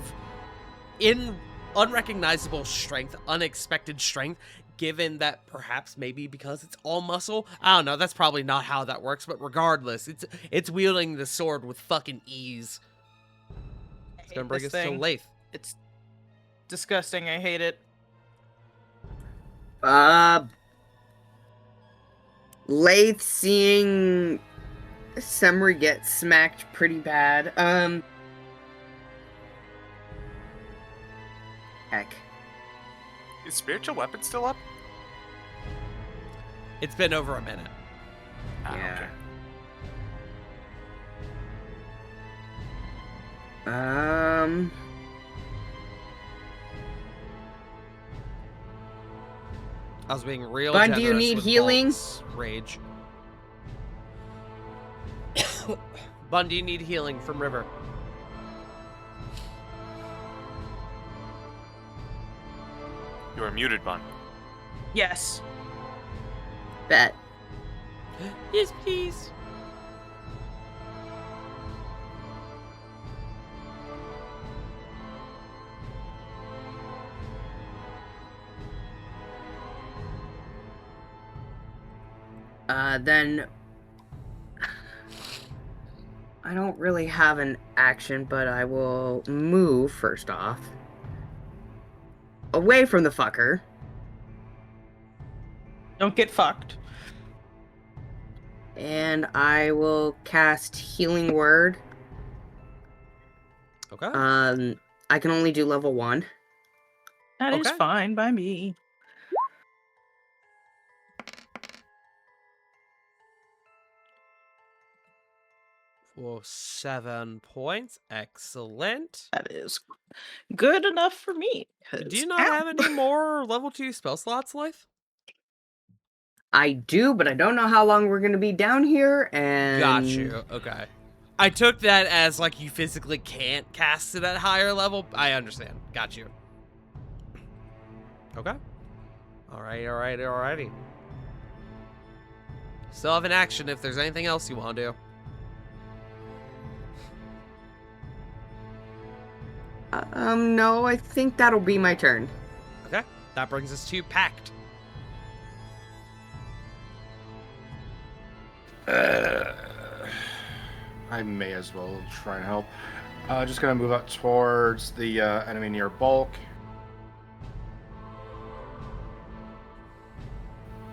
unrecognizable strength, unexpected strength, given that perhaps maybe because it's all muscle. I don't know, that's probably not how that works, but regardless, it's wielding the sword with fucking ease. It's gonna bring us to Lath. It's disgusting. I hate it. Lath seeing Semri get smacked pretty bad. Heck. Is spiritual weapon still up? It's been over a minute. Yeah. I was being real Bud, generous do you need with healing? Bulk's rage. Bun, do you need healing from River? You are muted, Bun. Yes. Bet. Yes, please. Then I don't really have an action, but I will move first off. Away from the fucker. Don't get fucked. And I will cast Healing Word. Okay. I can only do level 1. That is Okay. fine by me. For 7 points. Excellent. That is good enough for me. Do you not have any more level 2 spell slots, Life? I do, but I don't know how long we're going to be down here, and... Got you. Okay. I took that as, like, you physically can't cast it at higher level. I understand. Got you. Okay. Alrighty. Still have an action if there's anything else you want to do. No, I think that'll be my turn. Okay. That brings us to Pact. I may as well try and help. Just gonna move up towards the enemy near bulk.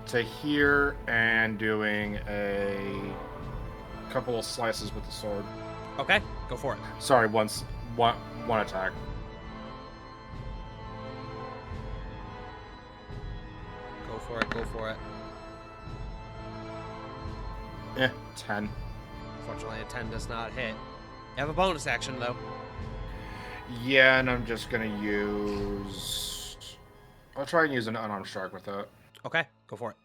To here and doing a couple of slices with the sword. Okay. Go for it. Sorry, one attack. Go for it. 10. Unfortunately, a 10 does not hit. You have a bonus action, though. Yeah, and I'm just gonna use... I'll try and use an unarmed strike with that. Okay. Go for it.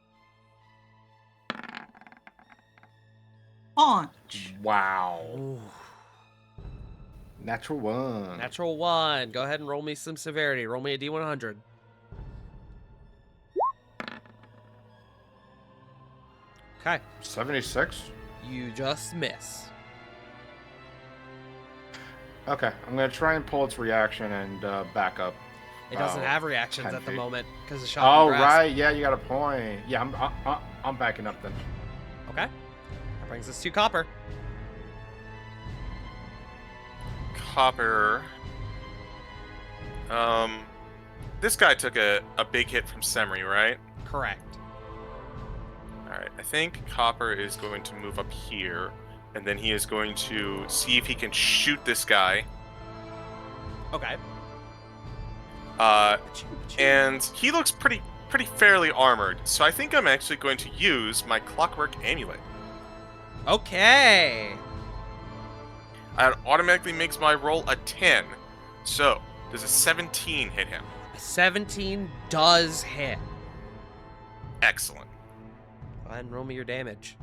Launch. Wow. Ooh. Natural 1. Natural 1. Go ahead and roll me some severity. Roll me a D100. Okay. 76? You just miss. Okay, I'm gonna try and pull its reaction and back up. It doesn't Oh, have reactions 10 at the feet. moment because of shock. Oh, and grasp. right. Yeah, you got a point. Yeah, I'm backing up then. Okay. That brings us to Copper. Copper. This guy took a big hit from Semri, right? Correct. Alright, I think Copper is going to move up here, and then he is going to see if he can shoot this guy. Okay. And he looks pretty fairly armored. So I think I'm actually going to use my clockwork amulet. Okay. That automatically makes my roll a 10. So, does a 17 hit him? A 17 does hit. Excellent. Go ahead and roll me your damage.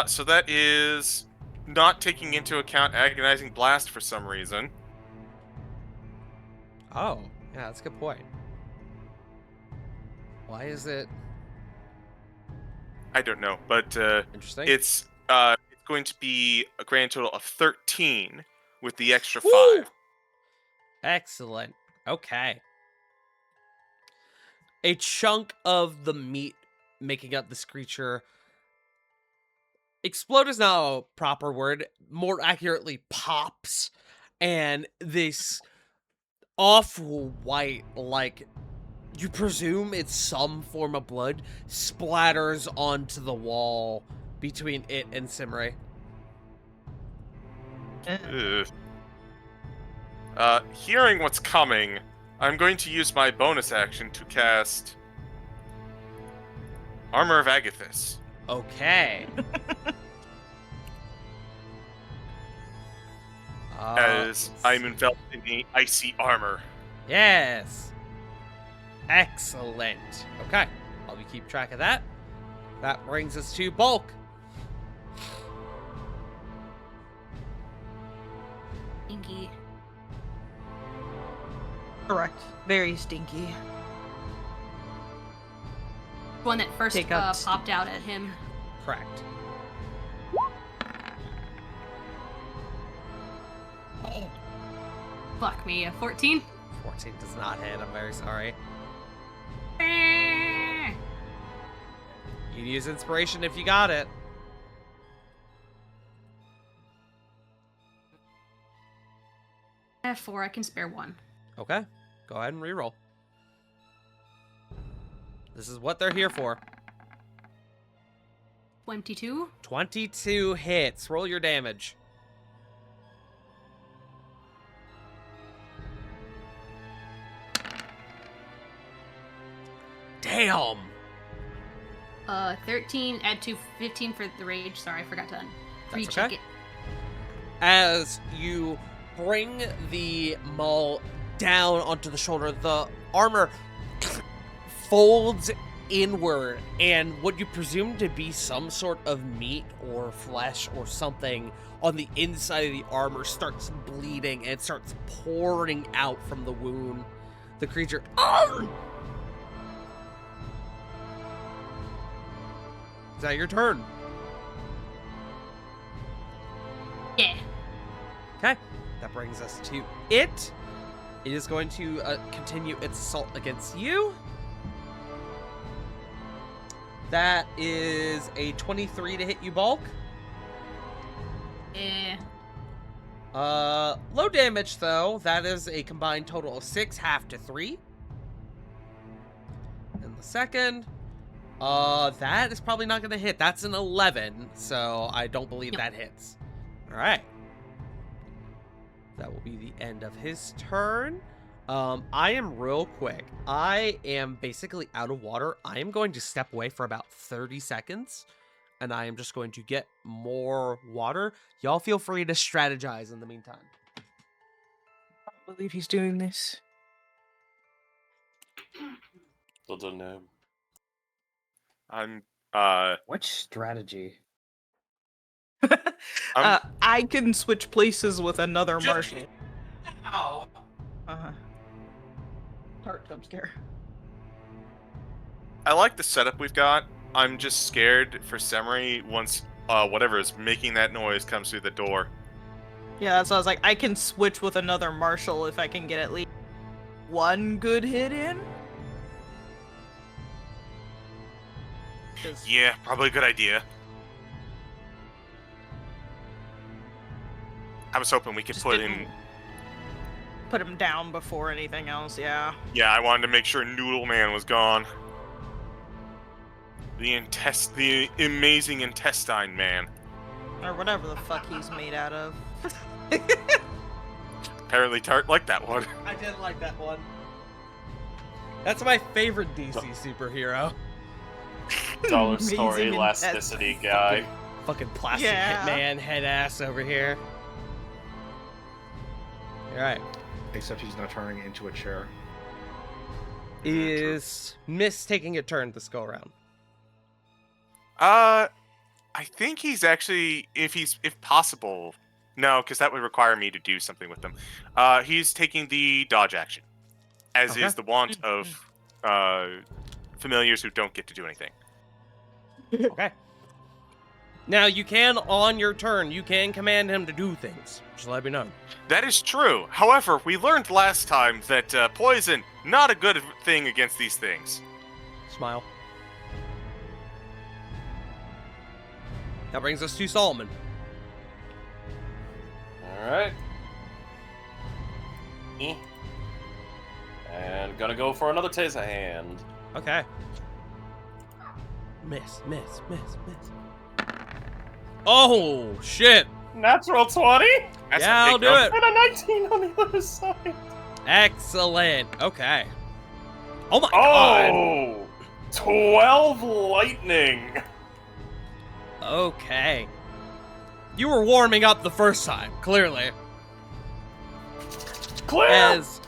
So that is not taking into account agonizing blast for some reason. Oh, yeah, that's a good point. Why is it I don't know, but interesting? it's going to be a grand total of 13 with the extra Woo! 5. Excellent. Okay. A chunk of the meat making up this creature. Explode is not a proper word. More accurately, pops. And this awful white, like, you presume it's some form of blood, splatters onto the wall between it and Simray. Hearing what's coming, I'm going to use my bonus action to cast Armor of Agathis. Okay. As I'm enveloped in the icy armor. Yes. Excellent. Okay. I'll be keep track of that. That brings us to Bulk. Stinky. Correct. Very stinky. One that first Take out popped out at him. Correct. Fuck me, a 14? 14 does not hit. I'm very sorry. You can use inspiration if you got it. I have 4, I can spare 1. Okay. Go ahead and reroll. This is what they're here for. 22? 22 hits. Roll your damage. Damn. 13, add to 15 for the rage. Sorry, I forgot to That's recheck okay. it. As you bring the maul down onto the shoulder, the armor folds inward, and what you presume to be some sort of meat or flesh or something on the inside of the armor starts bleeding and it starts pouring out from the wound. The creature... Is that your turn? Yeah. Okay, that brings us to it. It is going to continue its assault against you. That is a 23 to hit you, Bulk. Yeah. Low damage, though. That is a combined total of 6, half to 3. And the second... that is probably not going to hit. That's an 11, so I don't believe that hits. All right. That will be the end of his turn. I am real quick. I am basically out of water. I am going to step away for about 30 seconds, and I am just going to get more water. Y'all feel free to strategize in the meantime. I don't believe he's doing this. I don't know. I'm, What strategy? I can switch places with another marshal. Ow. Heart jump scare. I like the setup we've got. I'm just scared for Semri once whatever is making that noise comes through the door. Yeah, that's why I was like, I can switch with another marshal if I can get at least one good hit in. Yeah, probably a good idea. I was hoping we could Just put didn't- in... Put him down before anything else, yeah. Yeah, I wanted to make sure Noodle Man was gone. The amazing intestine man. Or whatever the fuck he's made out of. Apparently Tart liked that one. I did like that one. That's my favorite DC superhero. Dollar Amazing story and elasticity guy. Fucking plastic Yeah. hitman head ass over here. Alright. Except he's not turning into a chair. Is Miss taking a turn this go around? I think he's actually, if possible, no, because that would require me to do something with them. He's taking the dodge action, as Okay. is the want of familiars who don't get to do anything. Okay. Now you can, on your turn, you can command him to do things. Just let me know. That is true. However, we learned last time that poison, not a good thing against these things. Smile. That brings us to Solomon. Alright. And gonna go for another taser hand. Okay. Miss. Oh, shit. Natural 20? That's Yeah, a I'll big do number. it. And a 19 on the other side. Excellent. Okay. Oh my god. Oh! 12 lightning. Okay. You were warming up the first time, clearly. Clear! As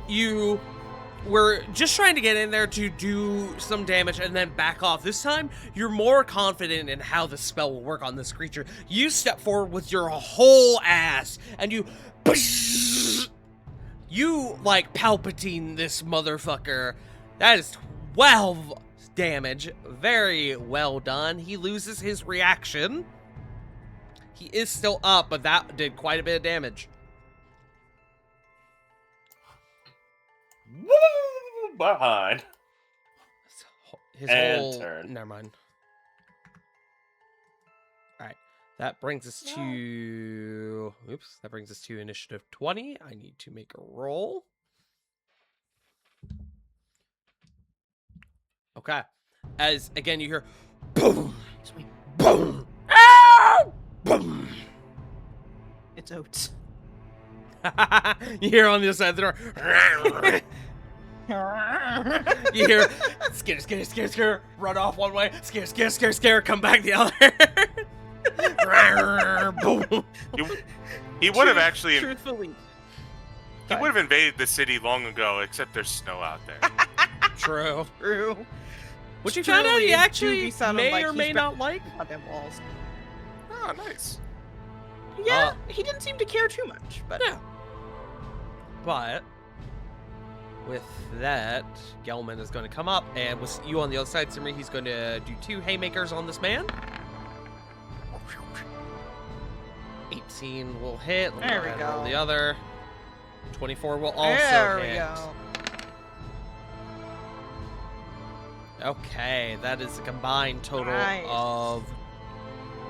you were just trying to get in there to do some damage and then back off. This time, you're more confident in how the spell will work on this creature. You step forward with your whole ass, and you like Palpatine this motherfucker. That is 12 damage. Very well done. He loses his reaction. He is still up, but that did quite a bit of damage. Woo! Behind. His And whole turn. Never mind. Alright. That brings us to oops, that brings us to initiative 20. I need to make a roll. Okay. As again you hear boom, boom, ow, boom. It's oats. You hear on the other side of the door. You hear scare, run off one way, scare, come back the other. Boom. He would have actually, Truthfully. he would have invaded the city long ago, except there's snow out there. True. True. Which you found out he Truly, it do actually be sounding may like or he's may back not like. on them walls. Oh, nice. Yeah, he didn't seem to care too much, but Yeah. But with that, Gelman is going to come up, and with you on the other side, Simri, he's going to do 2 haymakers on this man. 18 will hit. Let me There go we ahead and roll go. the other. 24 will also there hit. we go. Okay, that is a combined total Nice. of,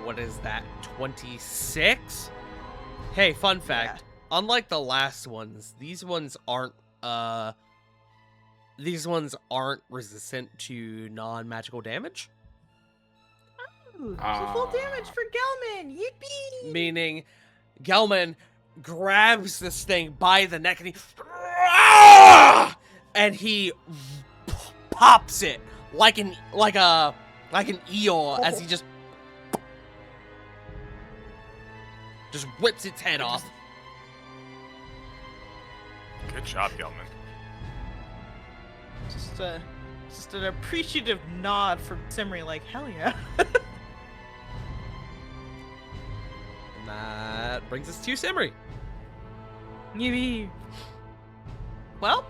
what is that, 26? Hey, fun fact. Unlike the last ones, these ones aren't resistant to non-magical damage. Ooh, so full damage for Gelman. Yippee! Meaning, Gelman grabs this thing by the neck and he pops it like an eel as he just whips its head off. Good job, Gelman. Just an appreciative nod from Simri, like, hell yeah. And that brings us to Simri. Yippee. Well,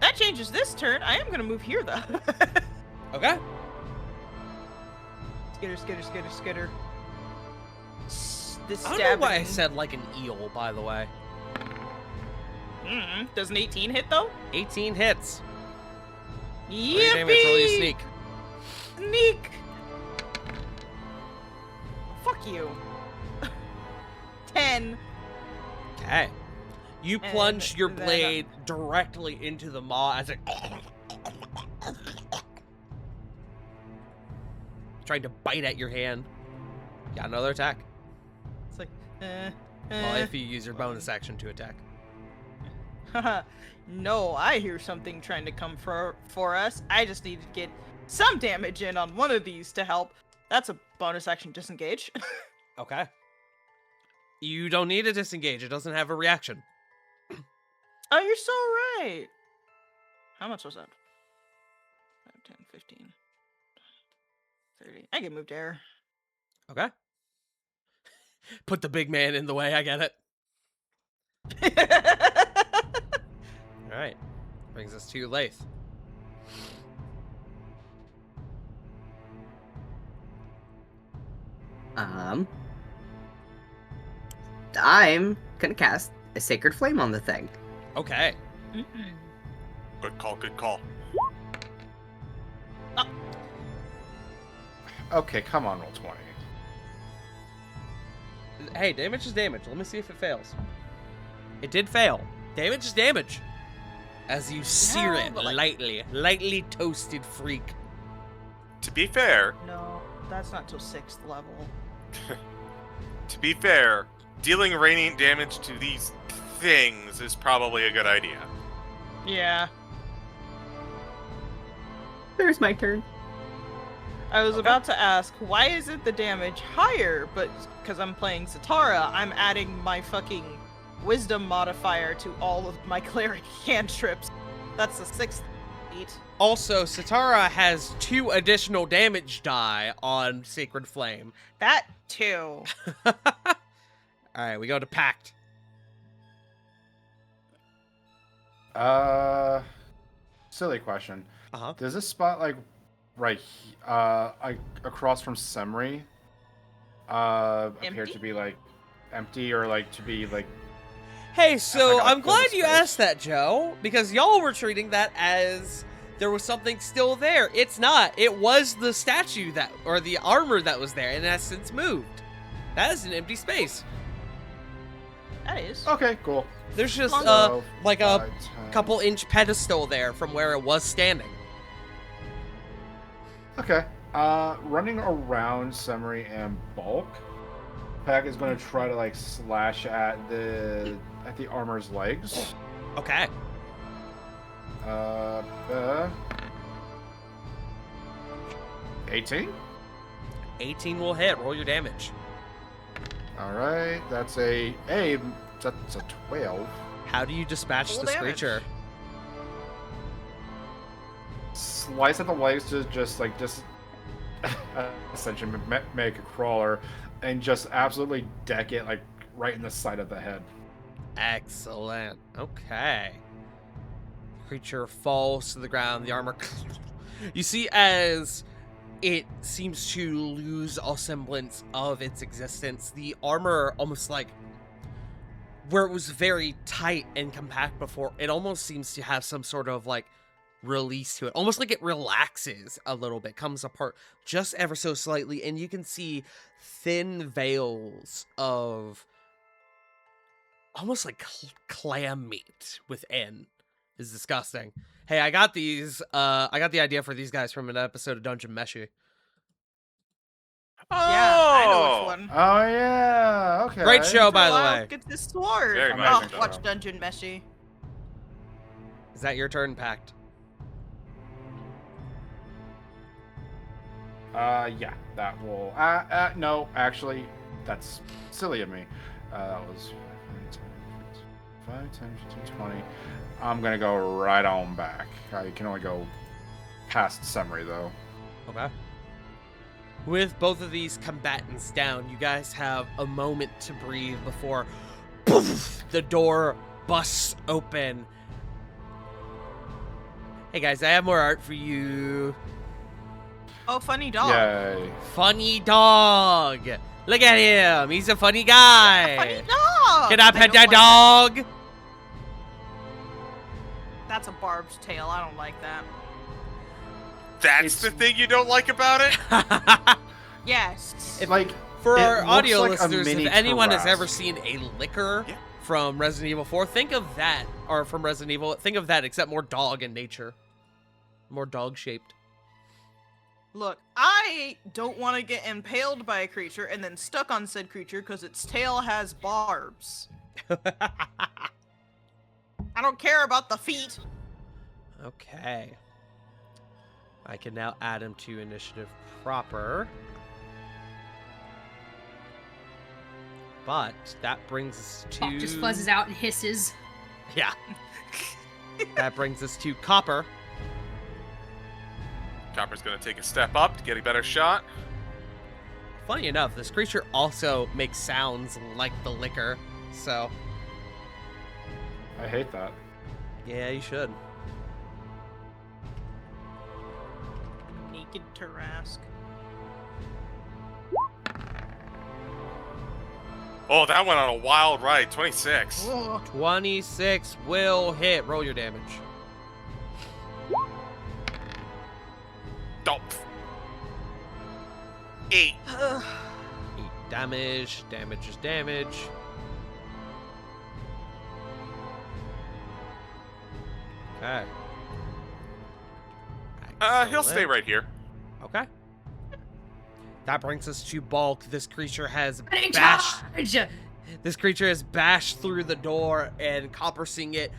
that changes this turn. I am gonna move here, though. Okay. Skitter. This I don't know why I stabbing- said like an eel, by the way. Does an 18 hit, though? 18 hits. Yippee! Roll your damage, roll your sneak. Sneak! Fuck you. 10. Okay. You And plunge your then, blade directly into the maw as it trying to bite at your hand. Got another attack. It's like, Well, if you use your bonus action to attack. No, I hear something trying to come for us. I just need to get some damage in on one of these to help. That's a bonus action disengage. Okay. You don't need to disengage. It doesn't have a reaction. Oh, you're so right. How much was that? 5, 10, 15, 30. I can move there. Okay. Put the big man in the way. I get it. All right. Brings us to Lath. I'm gonna cast a Sacred Flame on the thing. Okay. Good call, good call. Okay, come on, roll 20. Hey, damage is damage. Let me see if it fails. It did fail. Damage is damage. As you sear Yeah, it but, like- lightly toasted freak. To be fair, No, that's not till 6th level. dealing radiant damage to these things is probably a good idea. Yeah. There's my turn. I was about to ask, why isn't the damage higher? But because I'm playing Satara, I'm adding my fucking wisdom modifier to all of my cleric cantrips. That's the 6th feat. Also, Satara has 2 additional damage die on Sacred Flame. That too. Alright, we go to Pact. Silly question. Uh-huh. Does this spot like across from Semri appear Empty? to be like empty or like to be like Hey, so I got I'm glad full you space. asked that, Joe, because y'all were treating that as there was something still there. It's not. It was the statue that, or the armor that was there, and it has since moved. That is an empty space. That is. okay, cool. There's just So, like a 5, 10. couple inch pedestal there from where it was standing. Okay. Running around Semri and Bulk, Pack is going to try to like slash at the armor's legs. Okay. 18. 18 will hit. Roll your damage. All right, that's a 12. How do you dispatch Full this damage. creature? Slice at the legs to just essentially make a crawler, and just absolutely deck it like right in the side of the head. Excellent. Okay. Creature falls to the ground. The armor. You see, as it seems to lose all semblance of its existence, the armor almost like where it was very tight and compact before, it almost seems to have some sort of like release to it. Almost like it relaxes a little bit, comes apart just ever so slightly, and you can see thin veils of almost like clam meat within. Is disgusting. Hey, I got these. I got the idea for these guys from an episode of Dungeon Meshi. Oh, Yeah, I know which one. Oh yeah, okay. Great show, by the Wow, way. Get this sword. Very much Oh, so. watch Dungeon Meshi. Is that your turn, Pact? Yeah, that will. No, actually, that's silly of me. That was 5, 10, 15, 20. I'm gonna go right on back. I can only go past Semri though. Okay. With both of these combatants down, you guys have a moment to breathe before poof, the door busts open. Hey guys, I have more art for you. Oh, funny dog. Yay! Funny dog. Look at him. He's a funny guy. Funny dog. Can I They pet don't that like dog? That's a barbed tail. I don't like that. That's the thing you don't like about it? Yes. Like For it our looks audio like a listeners, if mini anyone has Taras. ever seen a liquor Yeah. from Resident Evil 4, think of that, or from Resident Evil, think of that, except more dog in nature. More dog-shaped. Look, I don't want to get impaled by a creature and then stuck on said creature because its tail has barbs. I don't care about the feet. Okay. I can now add him to initiative proper. But that brings us to... Bach just fuzzes out and hisses. Yeah. That brings us to Copper. Copper's gonna take a step up to get a better shot. Funny enough, this creature also makes sounds like the liquor, so... I hate that. Yeah, you should. Naked Tarask. Oh, that went on a wild ride. 26. Ugh. 26 will hit. Roll your damage. Dump. 8. 8 damage. Damage is damage. Okay. He'll stay right here. Okay. That brings us to Bulk. This creature has Running bashed. charge! This creature has bashed through the door, and Copper, seeing it,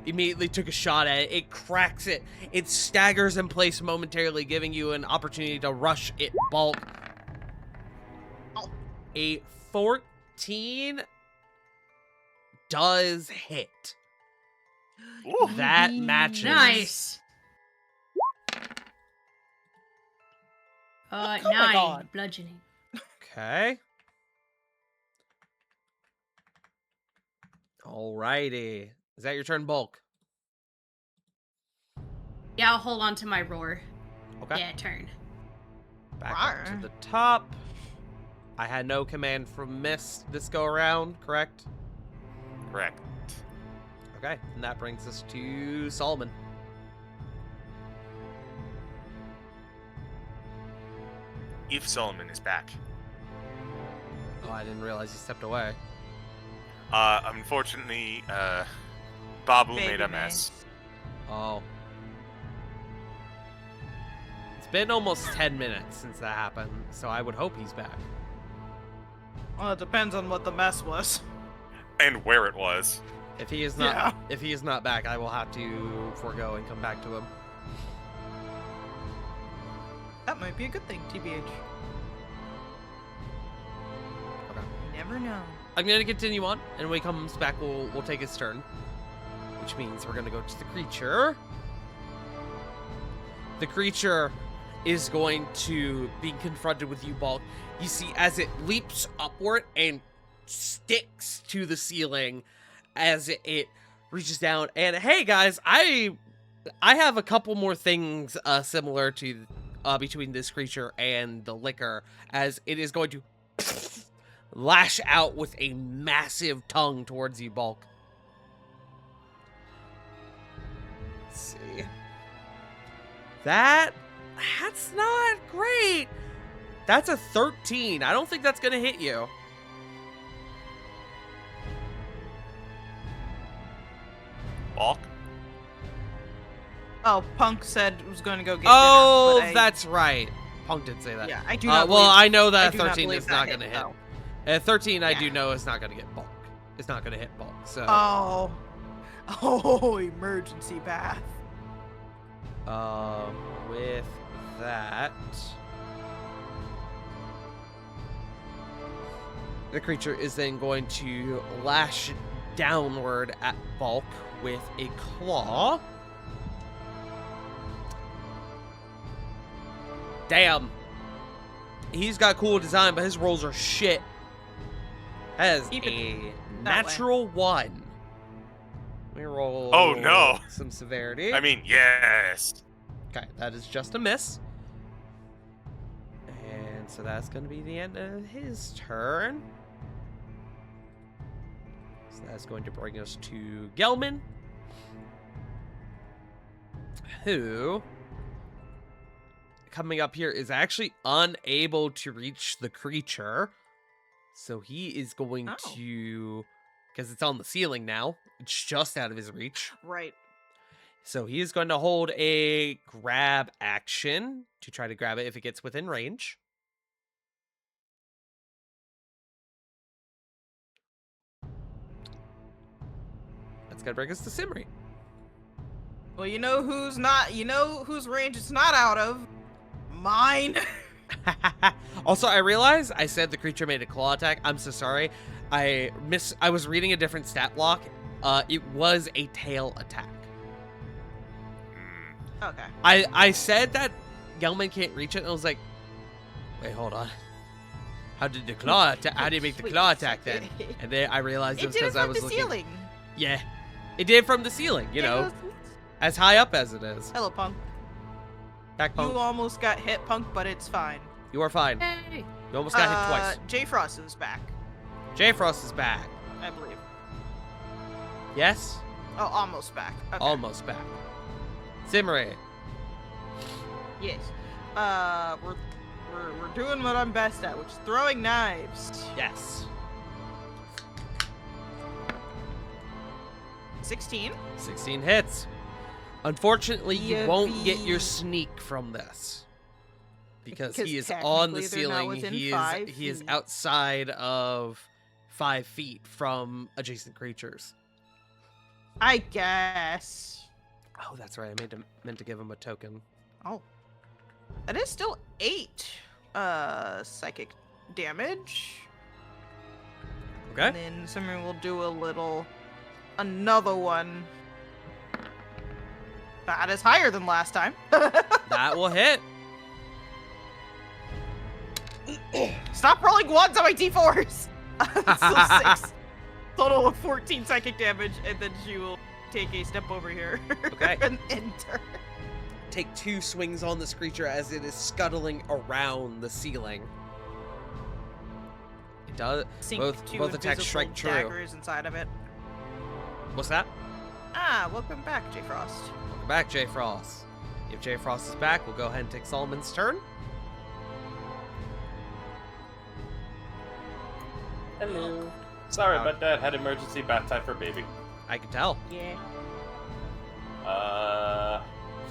immediately took a shot at it. It cracks it. It staggers in place momentarily, giving you an opportunity to rush it, Bulk. A 14 does hit. Ooh. That matches. Nice. Oh my 9 God. bludgeoning. Okay. Alrighty. Is that your turn, Bulk? Yeah, I'll hold on to my roar. Okay. Yeah, turn. Back up to the top. I had no command from Mist this go around, correct? Correct. Okay, and that brings us to Solomon. If Solomon is back. Oh, I didn't realize he stepped away. Unfortunately, Babu Baby made a man. mess. Oh. It's been almost 10 minutes since that happened, so I would hope he's back. Well, it depends on what the mess was. And where it was. If he is not Yeah. if he is not back, I will have to forego and come back to him. That might be a good thing, TBH. Okay. You never know. I'm gonna continue on, and when he comes back, we'll take his turn. Which means we're gonna go to the creature. The creature is going to be confronted with you, Bulk. You see, as it leaps upward and sticks to the ceiling, as it reaches down. And hey, guys, I have a couple more things similar to between this creature and the liquor, as it is going to lash out with a massive tongue towards you, Bulk. Let's see. That's not great. That's a 13. I don't think that's gonna hit you. Balk? Oh, Punk said it was going to go get Oh, dinner, but that's right. Punk did say that. Yeah, I do not well, believe- I know I that do not 13 believe is that not hit, going to hit. though. 13, I Yeah. do know is not going to get Bulk. It's not going to hit Bulk. So, Oh, emergency bath. with that, the creature is then going to lash downward at Bulk with a claw. Damn. He's got cool design, but his rolls are shit. That is Keep it a that natural 1. Let me roll. Oh, no. Some severity. I mean, yes. Okay, that is just a miss. And so that's going to be the end of his turn. So that's going to bring us to Gelman, who, coming up here, is actually unable to reach the creature. So he is going to, because it's on the ceiling now, it's just out of his reach. Right. So he is going to hold a grab action to try to grab it if it gets within range. That's going to bring us to Simri. Well, you know who's not. You know whose range it's not out of. Mine. Also, I realized I said the creature made a claw attack. I'm so sorry. I was reading a different stat block. It was a tail attack. Okay. I said that Gelman can't reach it, and I was like, wait, hold on. How did the claw attack? How did he make the Wait claw a attack then? second. And then I realized it It was did it because I from was the looking. ceiling. Yeah, it did from the ceiling. You know, as high up as it is. Hello, Punk. Back You punk. almost got hit, Punk, but it's fine. You are fine. Hey. You almost got hit twice. J Frost is back, J Frost is back. I believe. Yes, Oh, almost back. Okay. almost back. Simri. Yes. We're doing what I'm best at, which is throwing knives. Yes. 16. 16 hits. Unfortunately, you won't get your Yippee. sneak from this. Because Because he is on the technically they're not ceiling. within He 5 is feet. outside of 5 feet from adjacent creatures. I guess. Oh, that's right. I meant to give him a token. Oh. That is still 8 psychic damage. Okay. And then Simmer will do another one. That is higher than last time. That will hit. Stop rolling ones on my d4s! It's still 6. Total of 14 psychic damage, and then she will take a step over here. Okay. And enter. Take 2 swings on this creature as it is scuttling around the ceiling. It does. Sink Both 2 attacks invisible strike true. daggers inside of it. What's that? Ah, welcome back, J Frost. Welcome back, J Frost. If J Frost is back, we'll go ahead and take Solomon's turn. Hello. Sorry about that. Had emergency bath time for baby. I can tell. Yeah.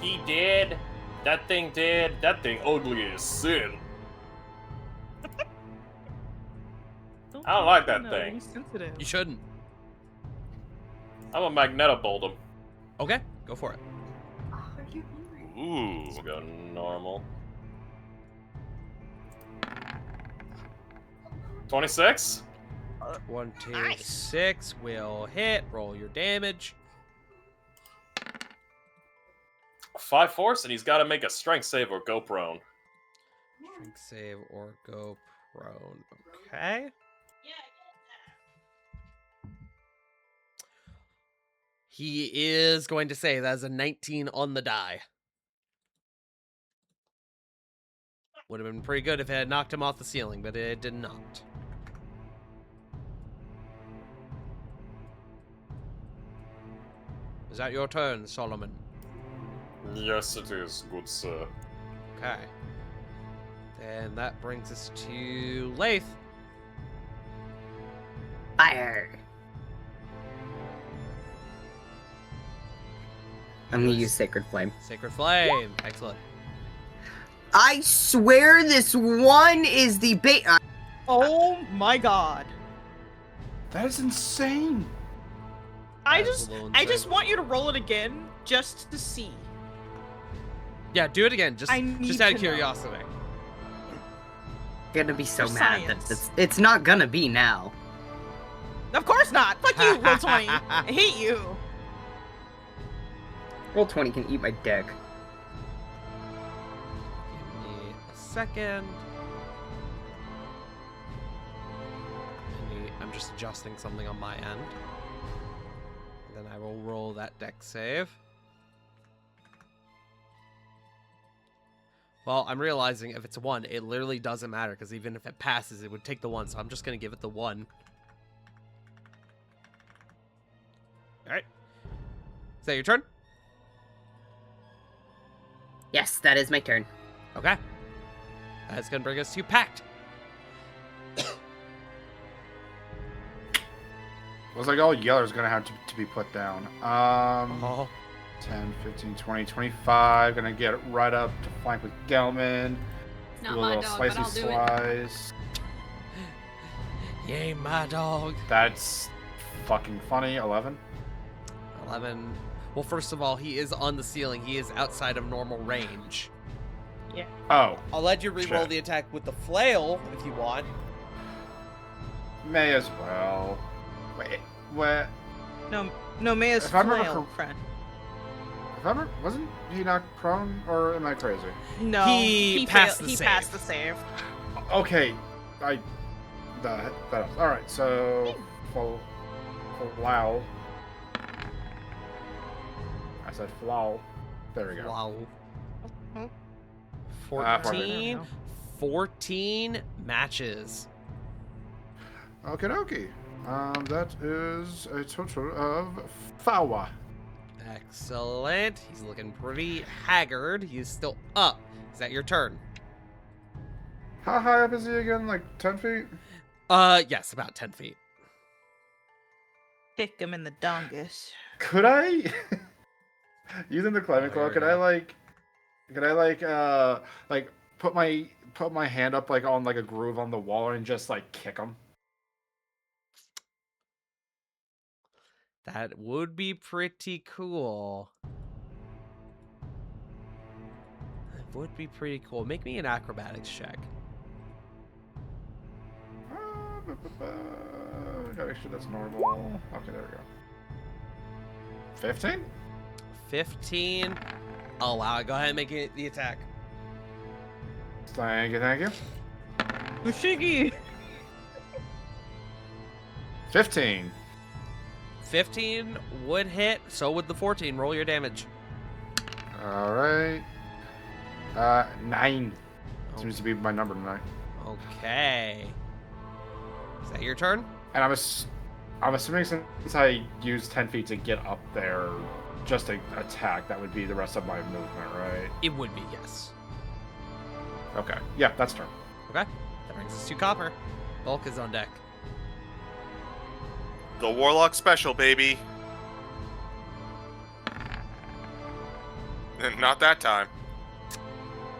He did. That thing did. That thing ugly as sin. I don't like that thing. He's sensitive. You shouldn't. I'm a Magneto-bolt him. Okay, go for it. Ooh. Let's go normal. 26? 1, 2, Nice. 6 will hit. Roll your damage. 5 force, and he's got to make a strength save or go prone. Strength save or go prone. Okay. He is going to save. That is a 19 on the die. Would have been pretty good if it had knocked him off the ceiling, but it did not. Is that your turn, Solomon? Yes, it is, good sir. Okay. Then that brings us to Lath. Fire. I'm gonna use Sacred Flame. Sacred Flame. Excellent. I swear this one is the bait. Oh my god. That is insane. I That is just a little I insane. just want you to roll it again just to see. Yeah, do it again. Just I need out of to know. curiosity. Gonna be so For mad that science. it's not gonna be now. Of course not. Fuck you, roll 20. I hate you. Roll 20 can eat my dick. Give me a second. I'm just adjusting something on my end. Then I will roll that deck save. Well, I'm realizing if it's a 1, it literally doesn't matter, because even if it passes, it would take the 1, so I'm just going to give it the 1. Alright. Is that your turn? Yes, that is my turn. Okay. That's going to bring us to Pact. Looks like all Yeller's gonna have to be put down. Oh. 10, 15, 20, 25. Gonna get right up to flank with Gelman. It's Do not a my little dog, but slicey I'll do it. slice. Yay, my dog. That's fucking funny. 11. 11. Well, first of all, he is on the ceiling. He is outside of normal range. Oh, I'll let you reroll Shit. the attack with the flail if you want. may as well. Wait, what? No, Maya's If I remember flail, friend. If I remember, wasn't he knocked prone, or am I crazy? No, He passed the he save. passed the save. Okay, that all right. So, flow. I said flow. There we go. Wow. Mhm. 14. 14 matches. Okie dokie. That is a total of 4. Excellent. He's looking pretty haggard. He's still up. Is that your turn? How high up is he again? Like 10 feet? Yes, about 10 feet. Kick him in the dongus. Could I, using the climbing Oh, claw, here could we I like put my hand up like on like a groove on the wall and just like kick him? That would be pretty cool. That would be pretty cool. Make me an acrobatics check. Gotta make sure that's normal. Okay, there we go. 15? 15. Oh, wow. Go ahead and make it the attack. Thank you. Mushigi! 15. 15 would hit. So would the 14. Roll your damage. All right. 9. Seems to be my number tonight. Okay. Is that your turn? And I'm assuming since I used 10 feet to get up there just to attack, that would be the rest of my movement, right? It would be, yes. Okay. Yeah, that's turn. Okay. That brings us to Copper. Bulk is on deck. The Warlock special, baby. Not that time.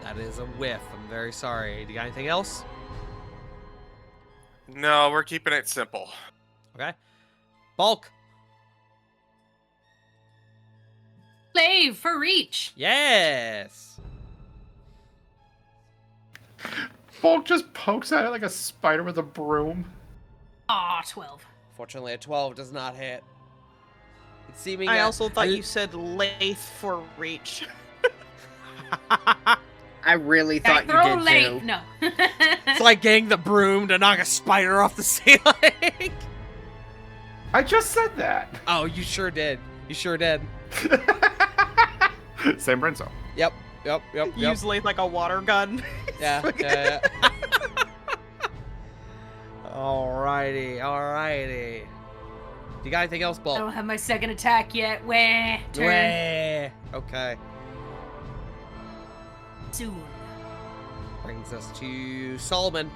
That is a whiff. I'm very sorry. Do you got anything else? No, we're keeping it simple. Okay. Bulk. Slave for reach. Yes. Bulk just pokes at it like a spider with a broom. Aw, 12. Fortunately, a 12 does not hit. It's seeming. I also thought you said lathe for reach. I really thought you Throw did late. too. No. It's like getting the broom to knock a spider off the ceiling. I just said that. Oh, you sure did. You sure did. Same brain cell. Yep. Use lathe like a water gun. Yeah. Alrighty. You got anything else, I Bulk? don't have my second attack yet. Wah. Turn. Wah. Okay. Soon. Brings us to Solomon.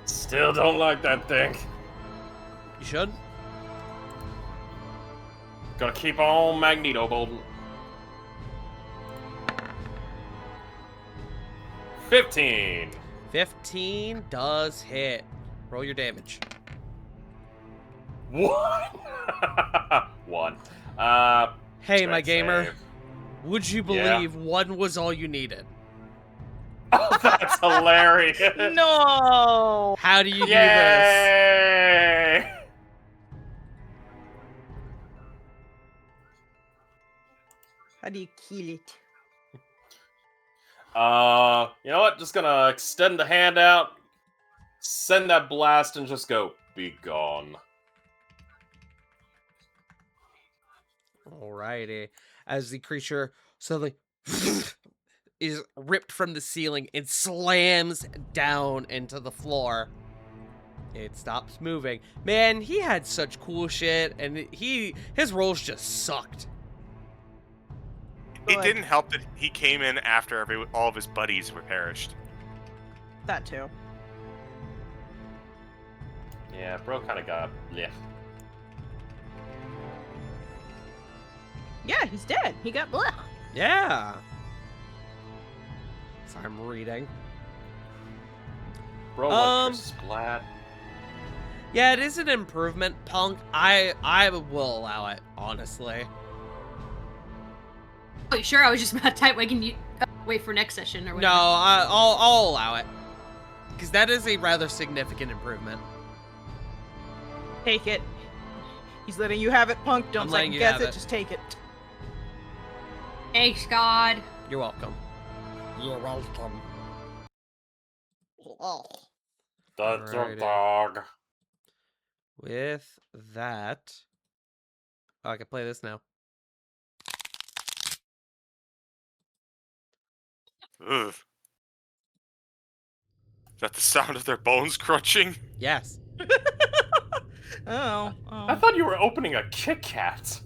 Still don't like that thing. You should. Gonna keep on Magneto bolting. 15. 15 does hit. Roll your damage. 1. 1. Hey, my strength gamer. save. Would you Yeah. believe one was all you needed? Oh, that's hilarious. No! How do you do this? Yay! How do you kill it? You know what? Just gonna extend the hand out, send that blast, and just go, be gone. Alrighty. As the creature suddenly is ripped from the ceiling and slams down into the floor. It stops moving. Man, he had such cool shit, and his rolls just sucked. It Good. didn't help that he came in after all of his buddies were perished. That too. Yeah, bro kind of got, yeah. Yeah, he's dead. He got blah. Yeah. So I'm reading. Bro, like Chris is glad. Yeah, it is an improvement, Punk. I will allow it, honestly. Oh, sure. I was just about to type. Can you wait for next session or No, whatever? I'll allow it. Because that is a rather significant improvement. Take it. He's letting you have it, Punk. Don't I'm letting second you guess have it. it. Just take it. Thanks, God. You're welcome. You're welcome. That's your Alrighty. dog. With that... Oh, I can play this now. Ugh. Is that the sound of their bones crunching? Yes. Oh. I thought you were opening a Kit Kat.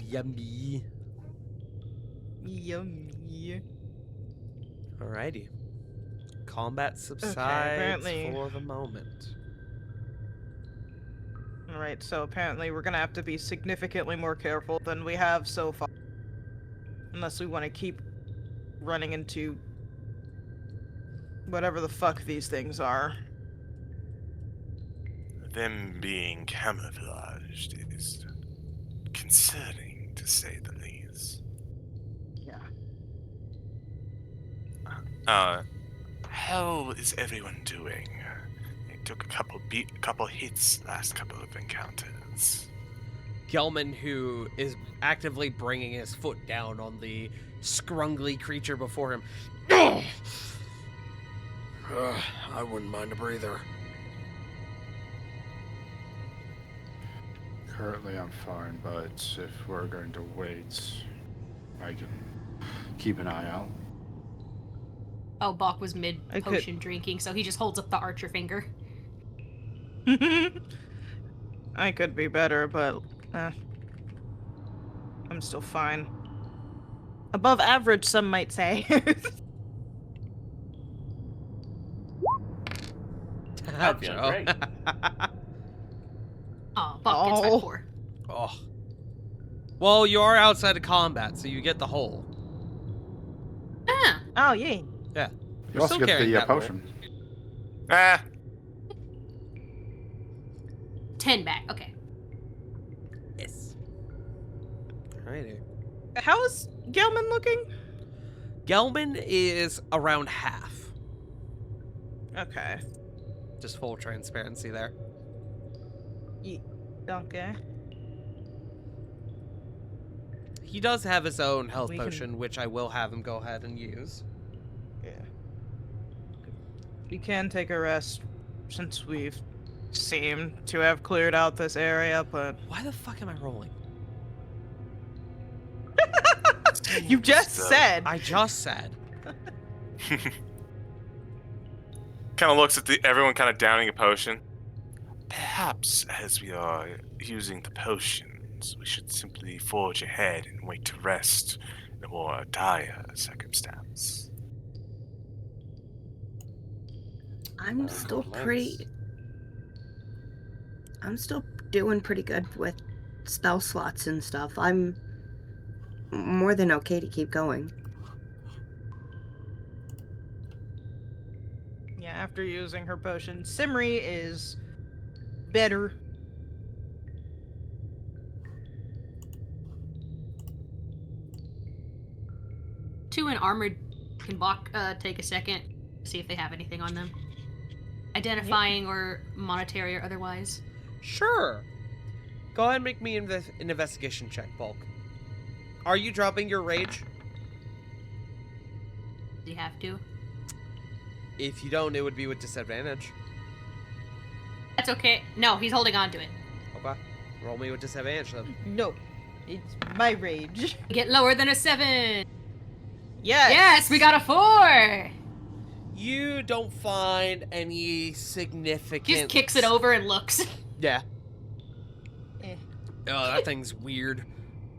Yummy. Yummy. Alrighty. Combat subsides apparently- for the moment. Alright, so apparently we're gonna have to be significantly more careful than we have so far. Unless we want to keep running into whatever the fuck these things are. Them being camouflaged is concerning, to say the least. Yeah. How is everyone doing? They took a couple hits last couple of encounters. Gelman, who is actively bringing his foot down on the scrungly creature before him. I wouldn't mind a breather. Currently, I'm fine, but if we're going to wait, I can keep an eye out. Oh, Bach was mid I could- potion drinking, so he just holds up the archer finger. I could be better, but I'm still fine. Above average, some might say. I'm feeling great. Oh, Bach gets Oh. my 4. Oh. Well, you are outside of combat, so you get the whole. Ah, Oh, yay. Yeah. You You're also still get carrying the that roll. potion. Ah, 10 back. Okay. Yes. Alrighty. How is Gelman looking? Gelman is around half. Okay. Just full transparency there. Okay. He does have his own health We can- potion, which I will have him go ahead and use. Yeah. We can take a rest since we've seemed to have cleared out this area, but Why the fuck am I rolling? you just So- said. I just said. kind of looks at everyone kind of downing a potion. Perhaps as we are using the potions, we should simply forge ahead and wait to rest in a more dire circumstance. I'm still doing pretty good with spell slots and stuff. I'm more than okay to keep going. Yeah, after using her potion, Simri is better. Two and armored. Can Bach take a second, see if they have anything on them? Identifying or monetary or otherwise. Sure. Go ahead and make me an investigation check, Bulk. Are you dropping your rage? Do you have to? If you don't, it would be with disadvantage. That's okay. No, he's holding on to it. Okay. Roll me with disadvantage then. No, it's my rage. Get lower than a 7. Yes. Yes, we got a 4. You don't find any significant... Just kicks it over and looks. Yeah. Eh. Oh, that thing's weird.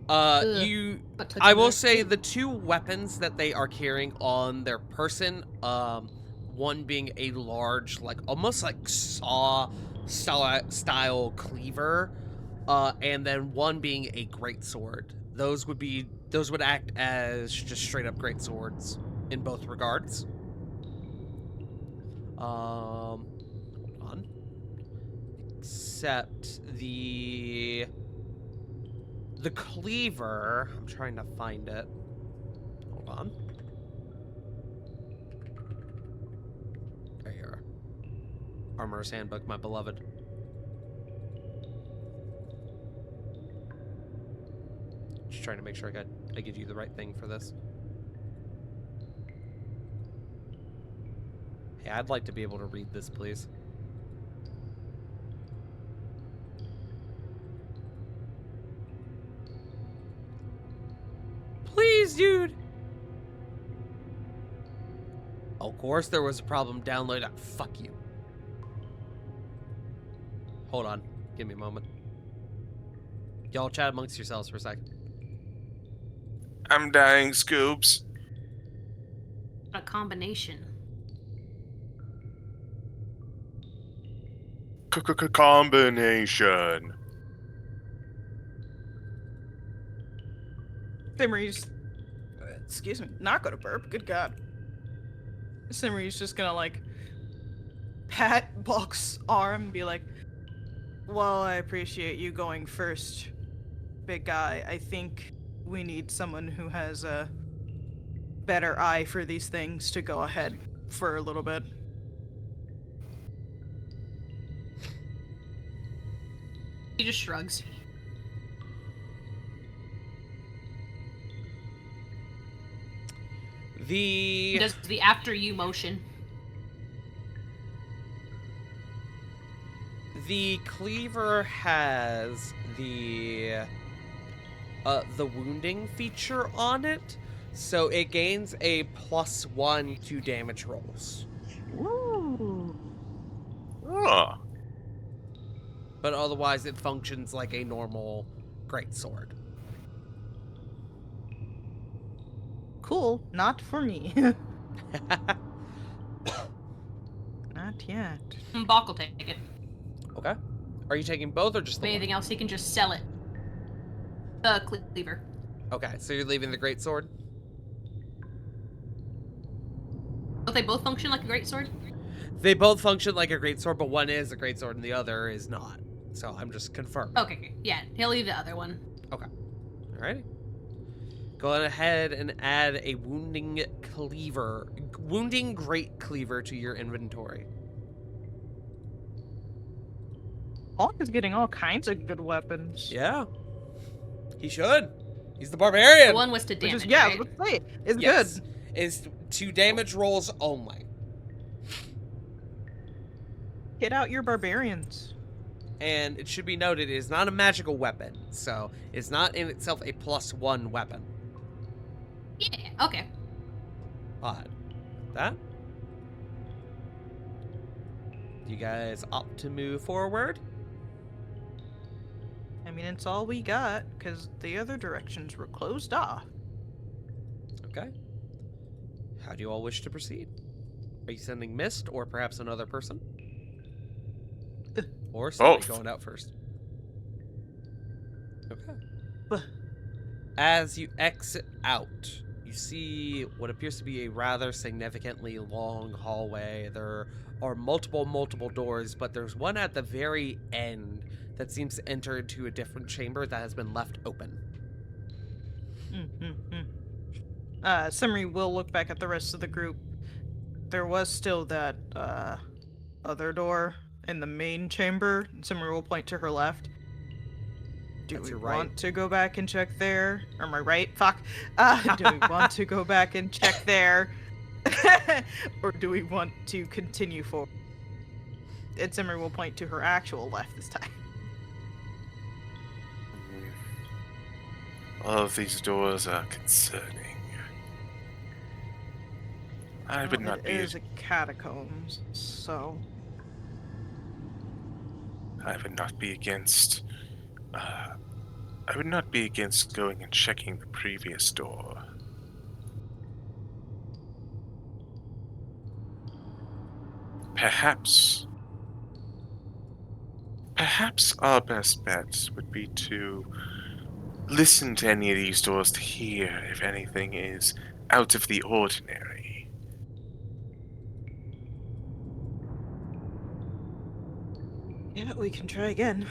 Ugh. You... But I will say the two weapons that they are carrying on their person, one being a large, like, almost like saw style cleaver, and then one being a great sword. Those would act as just straight up great swords in both regards. Hold on. Except the cleaver, I'm trying to find it. Hold on. There you are. Armorer's Handbook, my beloved. Just trying to make sure I give you the right thing for this. Hey, I'd like to be able to read this, please. Please, dude! Of course there was a problem downloading. Fuck you. Hold on. Give me a moment. Y'all chat amongst yourselves for a second. I'm dying, Scoops. A combination. Combination. Simri's, excuse me, not gonna burp. Good God. Simri's just gonna like pat Bulk's arm and be like, "Well, I appreciate you going first, big guy. I think we need someone who has a better eye for these things to go ahead for a little bit." He just shrugs. He does the after you motion. The cleaver has the wounding feature on it, so it gains a +1 to damage rolls. Ooh. Oh. But otherwise, it functions like a normal greatsword. Cool. Not for me. Not yet. Bach will take it. Okay. Are you taking both or just If the anything one? else, he can just sell it. The cleaver. Okay, so you're leaving the greatsword? Don't they both function like a great sword? They both function like a greatsword, but one is a greatsword and the other is not. So I'm just confirming. Okay, yeah, he'll leave the other one. Okay. Alrighty. Go ahead and add a wounding great cleaver to your inventory. Bulk is getting all kinds of good weapons. Yeah. He should. He's the barbarian. The one was to Which damage, is, yeah, right? let's say, it's Yes. good. Is to damage rolls only. Get out your barbarians. And it should be noted, it is not a magical weapon, so it's not in itself a +1 weapon. Yeah, okay. Odd. That. You guys opt to move forward? I mean, it's all we got, because the other directions were closed off. Okay. How do you all wish to proceed? Are you sending Mist, or perhaps another person? Or somebody Both. going out first? Okay. As you exit out, you see what appears to be a rather significantly long hallway. There are multiple doors, but there's one at the very end that seems to enter into a different chamber that has been left open. Simri will look back at the rest of the group. There was still that other door in the main chamber. Simri will point to her left. Do That's we your right. want to go back and check there? Or my right? Fuck. Do we want to go back and check there? Or do we want to continue forward? And Simri will point to her actual left this time. All of these doors are concerning. I would not It be. is a catacombs, so I would not be against. I would not be against going and checking the previous door. Perhaps our best bet would be to listen to any of these doors to hear if anything is out of the ordinary. Yeah, we can try again.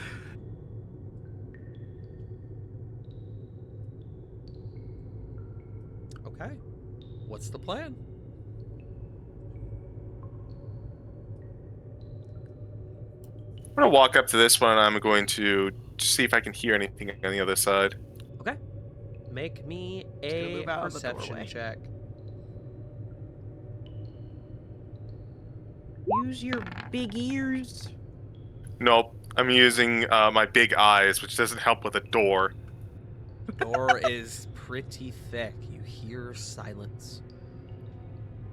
Okay. What's the plan? I'm gonna walk up to this one and I'm going to see if I can hear anything on the other side. Okay. Make me gonna a move out of the perception doorway. check. Use your big ears. Nope. I'm using my big eyes, which doesn't help with a door. Door is pretty thick. You hear silence.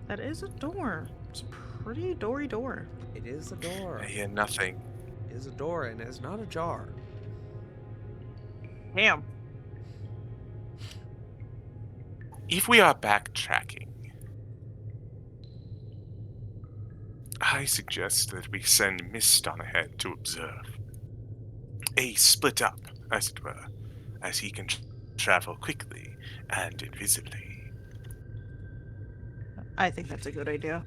That is a door. It's a pretty doory door. It is a door. I hear nothing. It is a door and it is not ajar. Damn. If we are backtracking, I suggest that we send Mist on ahead to observe. A split up, as it were, as he can travel quickly and invisibly. I think that's a good idea.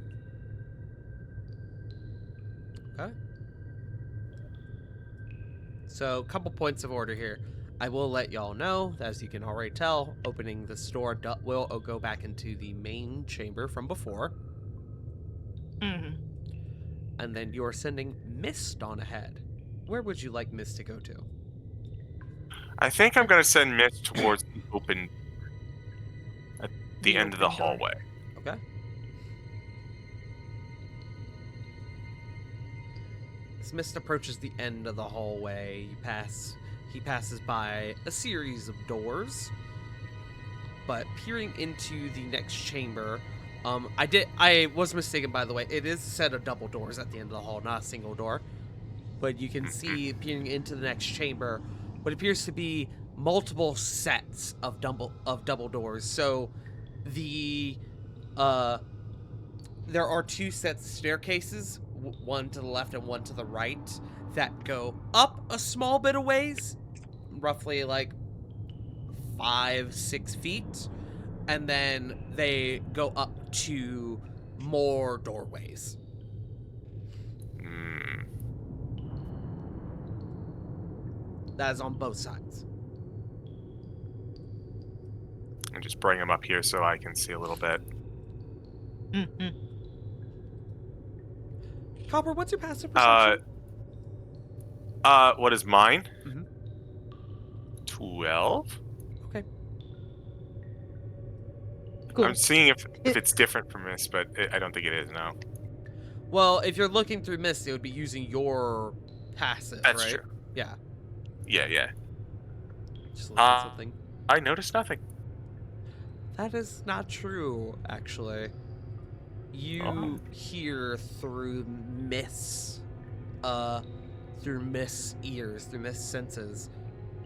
Okay. So, couple points of order here. I will let y'all know, as you can already tell, opening this door will go back into the main chamber from before. Mm-hmm. And then you're sending Mist on ahead. Where would you like Mist to go to? I think I'm going to send Mist towards the open at the end of the open door. hallway. Okay. As Mist approaches the end of the hallway, he passes by a series of doors. But peering into the next chamber, I was mistaken, by the way. It is a set of double doors at the end of the hall, not a single door. But you can see, peering into the next chamber, what appears to be multiple sets of double doors. So, there are two sets of staircases, one to the left and one to the right, that go up a small bit of ways, roughly like 5-6 feet, and then they go up to more doorways. That is on both sides. And just bring him up here so I can see a little bit. Mm-hmm. Copper, what's your passive perception? What is mine? Mhm. 12? Okay. Cool. I'm seeing if it's different from this, but I don't think it is, no. Well, if you're looking through Mist, it would be using your passive, That's right? true. Yeah. Yeah. Just look at something. I noticed nothing. That is not true, actually. You hear through Mist's ears, through Mist's senses,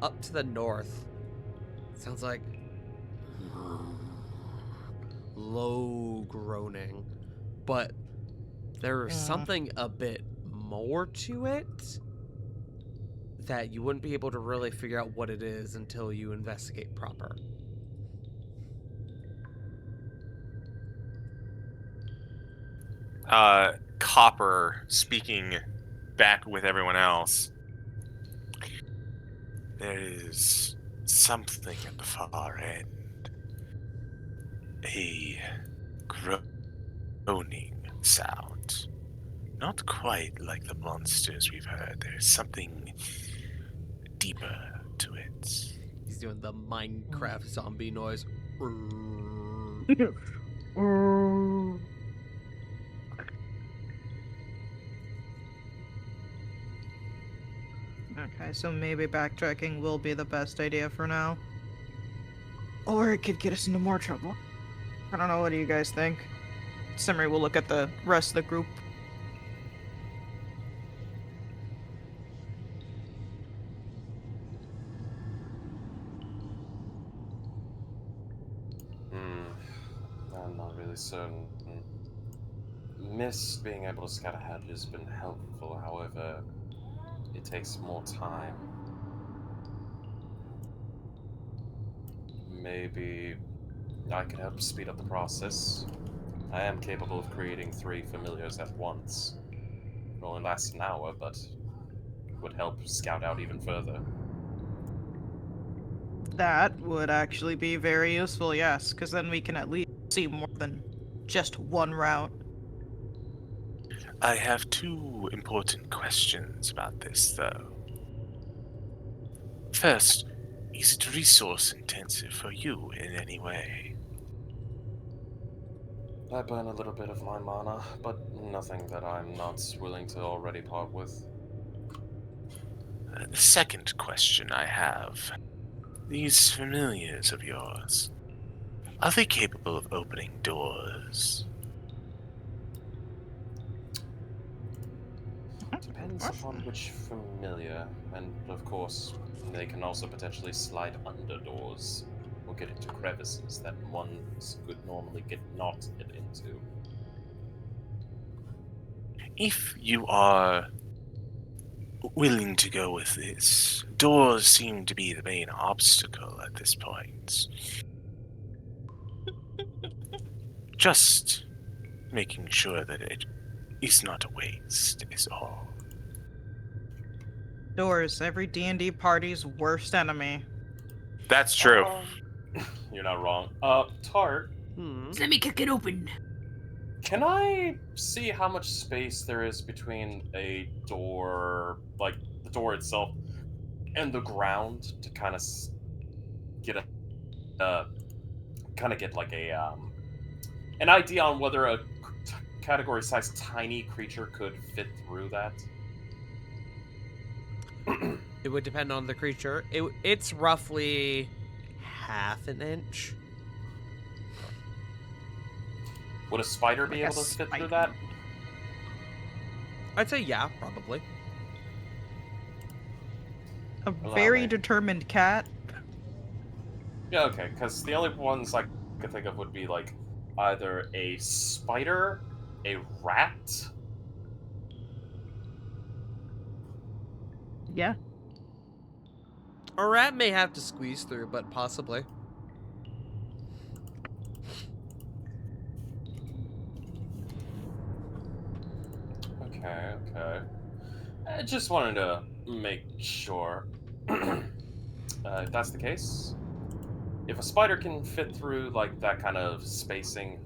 up to the north. Sounds like low groaning, but there's something a bit more to it that you wouldn't be able to really figure out what it is until you investigate proper. Copper speaking back with everyone else. There is something at the far end. A groaning sound. Not quite like the monsters we've heard. There's something deeper to it. He's doing the Minecraft zombie noise. Okay, so maybe backtracking will be the best idea for now. Or it could get us into more trouble. I don't know, what do you guys think? Simri will look at the rest of the group. I'm not really certain. Mist being able to scout ahead has been helpful, however, it takes more time. Maybe I can help speed up the process. I am capable of creating 3 familiars at once. It only lasts an hour, but would help scout out even further. That would actually be very useful, yes, because then we can at least see more than just one route. I have 2 important questions about this, though. First, is it resource intensive for you in any way? I burn a little bit of my mana, but nothing that I'm not willing to already part with. The second question I have. These familiars of yours, are they capable of opening doors? Depends upon which familiar, and of course, they can also potentially slide under doors or get into crevices that ones could normally get not get into. If you are willing to go with this, doors seem to be the main obstacle at this point. Just making sure that it is not a waste is all. Doors, every D&D party's worst enemy. That's true. You're not wrong. Tart, Let me kick it open. can I see how much space there is between a door, like the door itself, and the ground to kind of get like an idea on whether a category-sized tiny creature could fit through that? It would depend on the creature. It's roughly half an inch. Would a spider be Like able a to fit spider. through that? I'd say yeah, probably. A Allow very me. determined cat. Yeah, okay, because the only ones I could think of would be like either a spider, a rat. Yeah. A rat may have to squeeze through, but possibly. Okay. I just wanted to make sure. If that's the case, if a spider can fit through like that kind of spacing,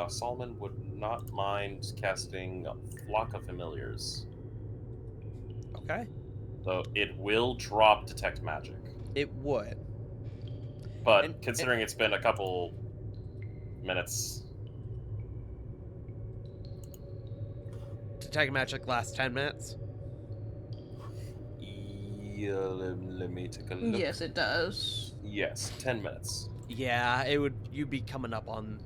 Solomon would not mind casting a flock of familiars. Okay. Though it will drop detect magic. It would. But considering it's been a couple minutes, Detect magic lasts 10 minutes. yeah, let me take a look. Yes, it does. Yes, 10 minutes. Yeah, you'd be coming up on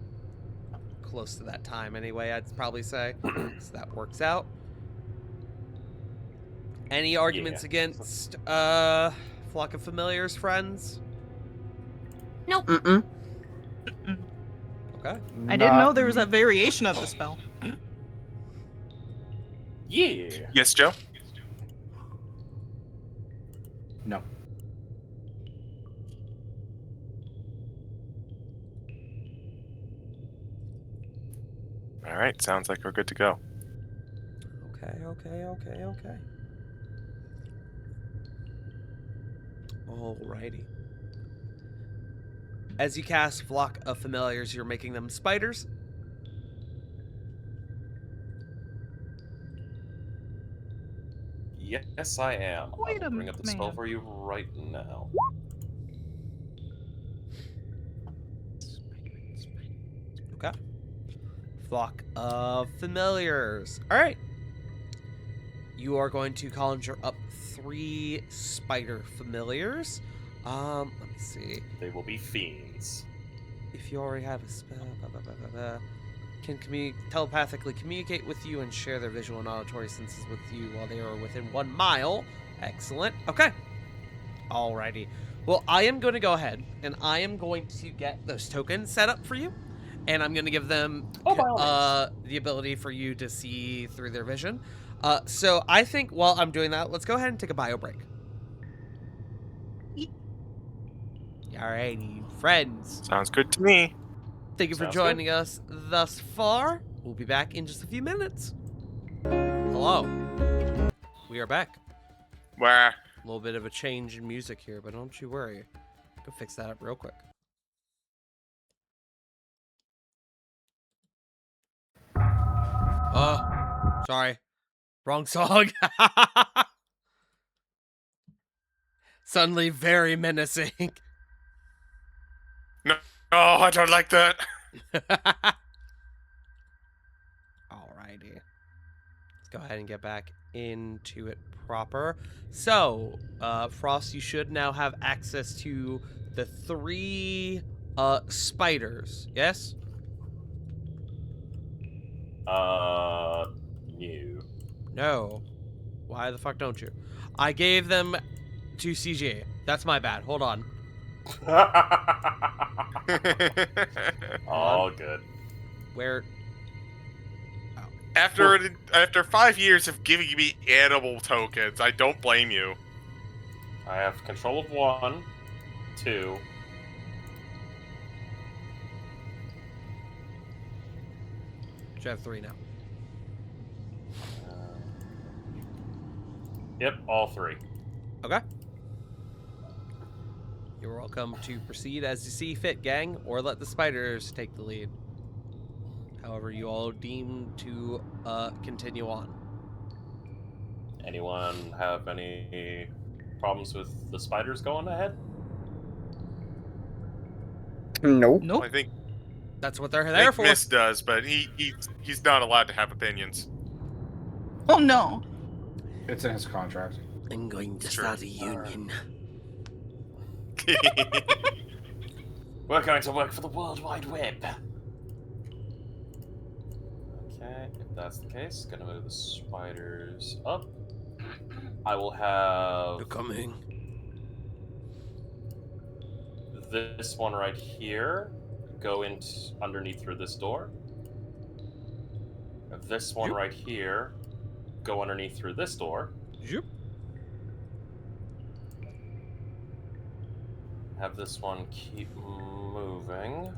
close to that time anyway, I'd probably say. So that works out. Any arguments Yeah. against Flock of Familiars, friends? Nope. Mm-mm. Okay. I didn't know there was a variation of the spell. Yeah. Yes, Joe? No. All right, sounds like we're good to go. Okay. Alrighty. As you cast Flock of Familiars, you're making them spiders. Yes, I am. Wait I'll a bring up the spell minute. for you right now. Okay. Flock of Familiars. Alright. You are going to conjure up 3 spider familiars. Let me see. They will be fiends. If you already have a spell, can telepathically communicate with you and share their visual and auditory senses with you while they are within 1 mile. Excellent. Okay. Alrighty. Well, I am going to go ahead and I am going to get those tokens set up for you. And I'm going to give them Oh, by all means. the ability for you to see through their vision. So I think while I'm doing that, let's go ahead and take a bio break. Alrighty, friends. Sounds good to me. Thank you for Sounds joining us thus far. We'll be back in just a few minutes. Hello. We are back. Where? A little bit of a change in music here, but don't you worry. Go fix that up real quick. Oh, sorry. Wrong song. Suddenly very menacing. No, I don't like that. Alrighty. Let's go ahead and get back into it proper. So, Frost, you should now have access to the 3 spiders, yes? New. No. Why the fuck don't you? I gave them to CJ. That's my bad. Hold on. All good. Where? After 5 years of giving me animal tokens, I don't blame you. I have control of 1, 2. You have 3 now. Yep, all 3. Okay. You're welcome to proceed as you see fit, gang, or let the spiders take the lead. However you all deem to continue on. Anyone have any problems with the spiders going ahead? Nope. Nope. I think That's what they're there for. Miss does, but he's not allowed to have opinions. Oh no. It's in his contract. I'm going to Sure. start a union. We're going to work for the World Wide Web. Okay, if that's the case, gonna move the spiders up. I will have You're coming. this one right here go in underneath through this door. This one right here go underneath through this door. Yep. Have this one keep moving.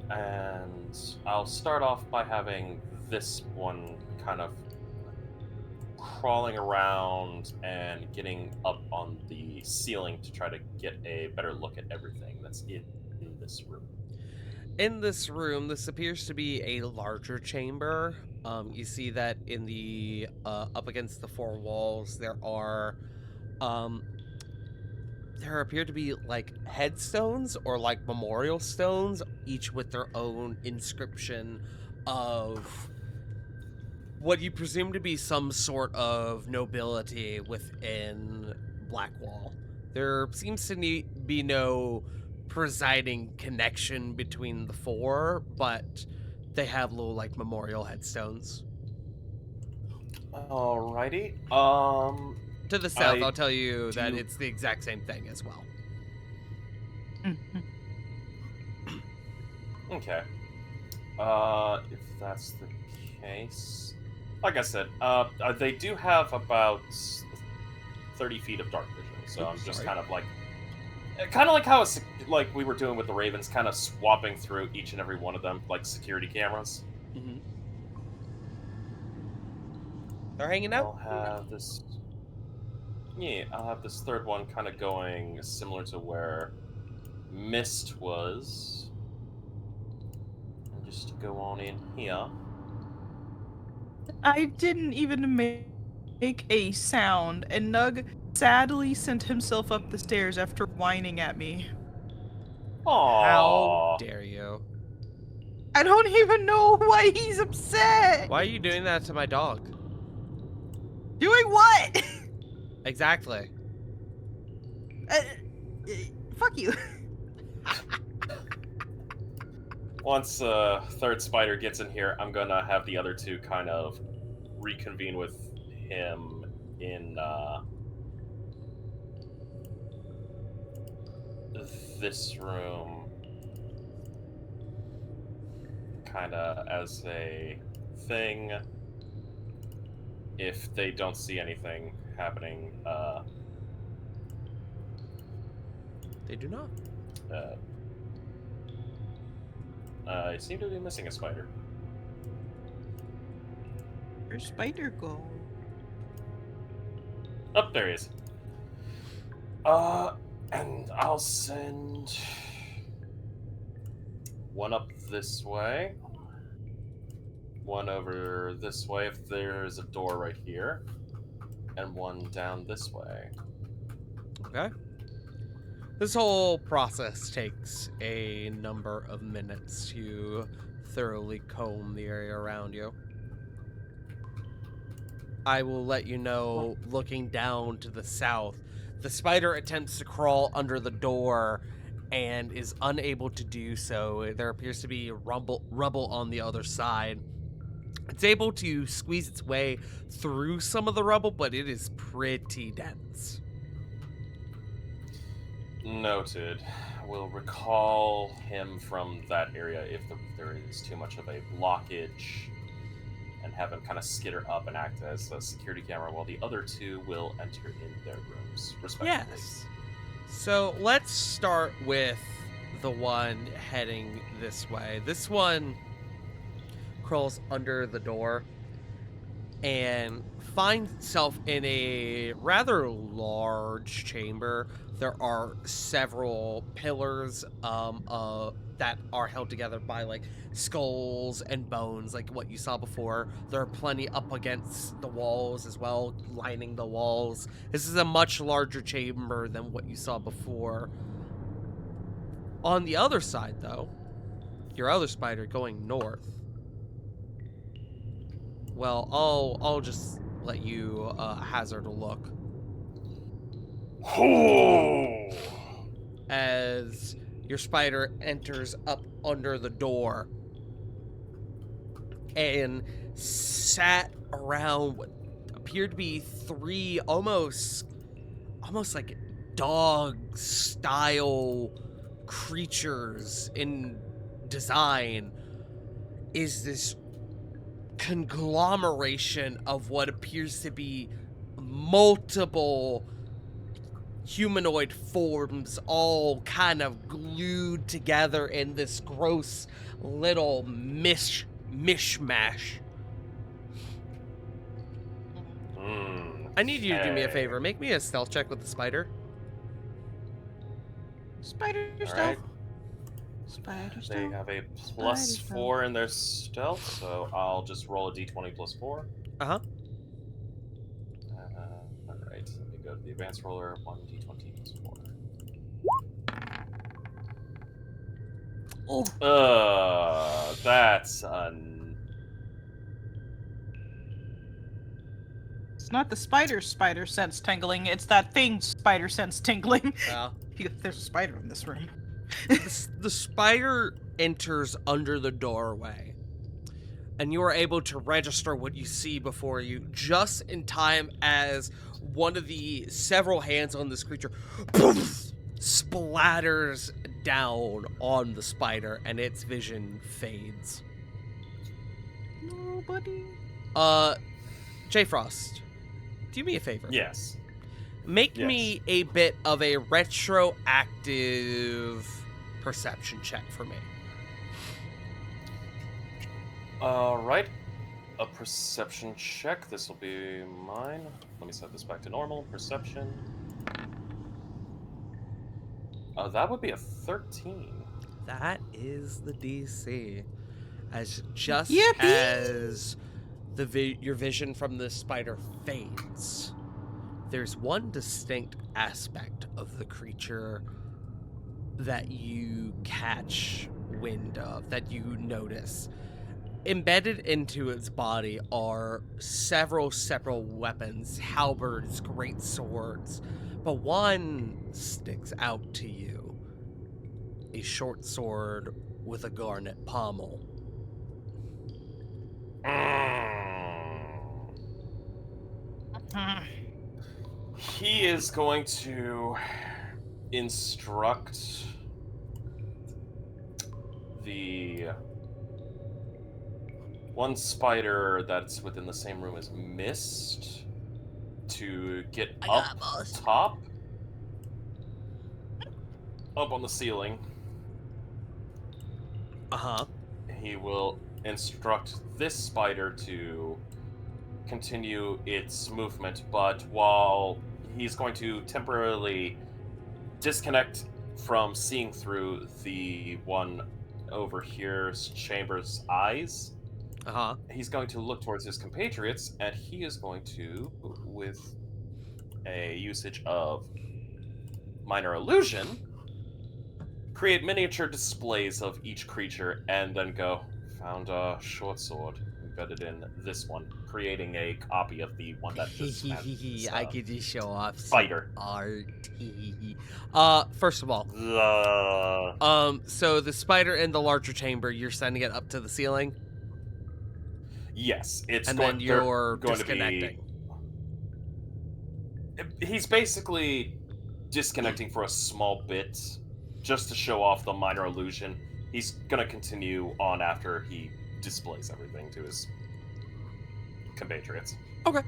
And I'll start off by having this one kind of crawling around and getting up on the ceiling to try to get a better look at everything that's in this room. In this room, this appears to be a larger chamber. You see that in the up against the 4 walls, there appear to be like headstones or like memorial stones, each with their own inscription of what you presume to be some sort of nobility within Blackwall. There seems to be no presiding connection between the 4, but they have little like memorial headstones. Alrighty. To the south, I I'll tell you that do- it's the exact same thing as well. Okay. If that's the case, like I said, they do have about 30 feet of dark vision, so I'm just kind of like how like we were doing with the Ravens, kind of swapping through each and every one of them like security cameras. Mm-hmm. They're hanging out. I'll have this. Yeah, I'll have this third one kind of going similar to where Mist was. And just to go on in here. I didn't even make a sound, and Nug sadly sent himself up the stairs after whining at me. Aww. How dare you? I don't even know why he's upset. Why are you doing that to my dog? Doing what? Exactly. Fuck you. Once third spider gets in here, I'm gonna have the other 2 kind of reconvene with him in this room. kind of as a thing. If they don't see anything happening, They do not. I seem to be missing a spider. Where's Spider go? Oh, there he is. And I'll send one up this way, one over this way if there's a door right here, and one down this way. Okay. This whole process takes a number of minutes to thoroughly comb the area around you. I will let you know, looking down to the south, the spider attempts to crawl under the door and is unable to do so. There appears to be rubble on the other side. It's able to squeeze its way through some of the rubble, but it is pretty dense. Noted. We'll recall him from that area if there is too much of a blockage, and have him kind of skitter up and act as a security camera, while the other two will enter in their rooms, respectively. Yes. So let's start with the one heading this way. This one crawls under the door and finds itself in a rather large chamber. There are several pillars that are held together by like skulls and bones, like what you saw before. There are plenty up against the walls as well, lining the walls. This is a much larger chamber than what you saw before. On the other side, though, your other spider going north. Well, I'll just let you hazard a look. Oh! As your spider enters up under the door and sat around what appeared to be three almost like dog-style creatures in design, is this conglomeration of what appears to be multiple humanoid forms, all kind of glued together in this gross little mishmash. I need you to do me a favor. Make me a stealth check with the spider. Spider All stealth. right. Spider They stealth. have a Spider +4 in their stealth, so I'll just roll a d20 +4. Uh-huh. Alright, let me go to the advanced roller, 1d20 +4. Oh. That's It's not the spider sense tingling, it's that thing spider sense tingling. Well, There's a spider in this room. the spider enters under the doorway, and you are able to register what you see before you just in time as one of the several hands on this creature poof, splatters down on the spider, and its vision fades. Nobody. J Frost, do me a favor. yes. Make Yes. me a bit of a retroactive perception check for me. Alright. A perception check. This will be mine. Let me set this back to normal. Perception. That would be a 13. That is the DC. As just Yippee! as your vision from the spider fades, there's one distinct aspect of the creature that you catch wind of, that you notice. Embedded into its body are several weapons, halberds, great swords, but one sticks out to you. A short sword with a garnet pommel. He is going to instruct the one spider that's within the same room as Mist to get up top, up on the ceiling. Uh-huh. He will instruct this spider to continue its movement, but while he's going to temporarily disconnect from seeing through the one over here's chamber's eyes, Uh-huh. he's going to look towards his compatriots, and he is going to, with a usage of minor illusion, create miniature displays of each creature, and then go, found a short sword embedded in this one, creating a copy of the one that just I could just show off some spider. art. First of all, The... so the spider in the larger chamber, you're sending it up to the ceiling, Yes, it's and going, then they're you're going disconnecting. to be... He's basically disconnecting for a small bit, just to show off the minor illusion. He's gonna continue on after he displays everything to his compatriots. Okay.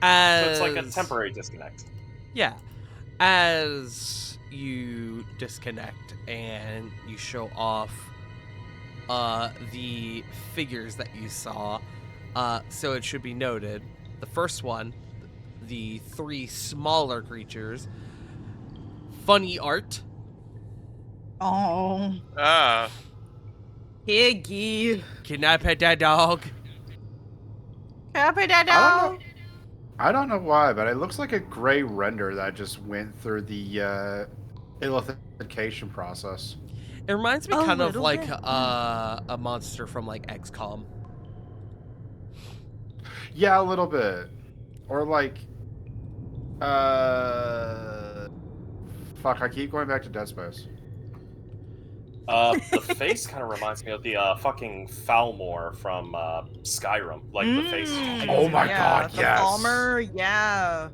So it's like a temporary disconnect. Yeah. As you disconnect and you show off the figures that you saw, so it should be noted, the first one, the 3 smaller creatures, funny art. Oh, Ah. Piggy. Can I pet that dog? Happy that I don't know why, but it looks like a gray render that just went through the illithification process. It reminds me A kind of little like bit, a monster from like XCOM. Yeah, a little bit. Or like, fuck, I keep going back to Dead Space. The face kind of reminds me of the fucking Falmor from Skyrim. Like the face. Oh my god, the yes. Falmer, yeah.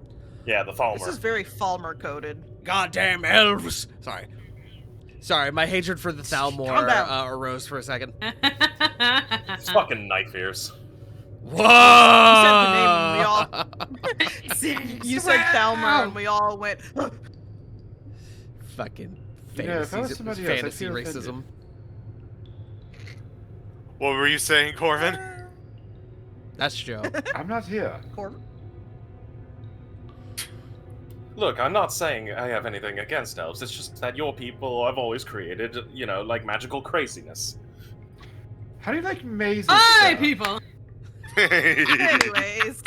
Yeah, the Falmor. This is very Falmer coded. Goddamn elves! Sorry, my hatred for the Thalmor Calm down. arose for a second. It's fucking knife ears. Whoa! You said Thalmer, and we all went. Fucking Yeah, if I was fantasy, somebody else, I'd fantasy feel racism. What were you saying, Corvin? That's Joe. I'm not here. Look, I'm not saying I have anything against elves. It's just that your people have always created, you know, like magical craziness. How do you like mazes? Hi, Sarah? people. Anyways.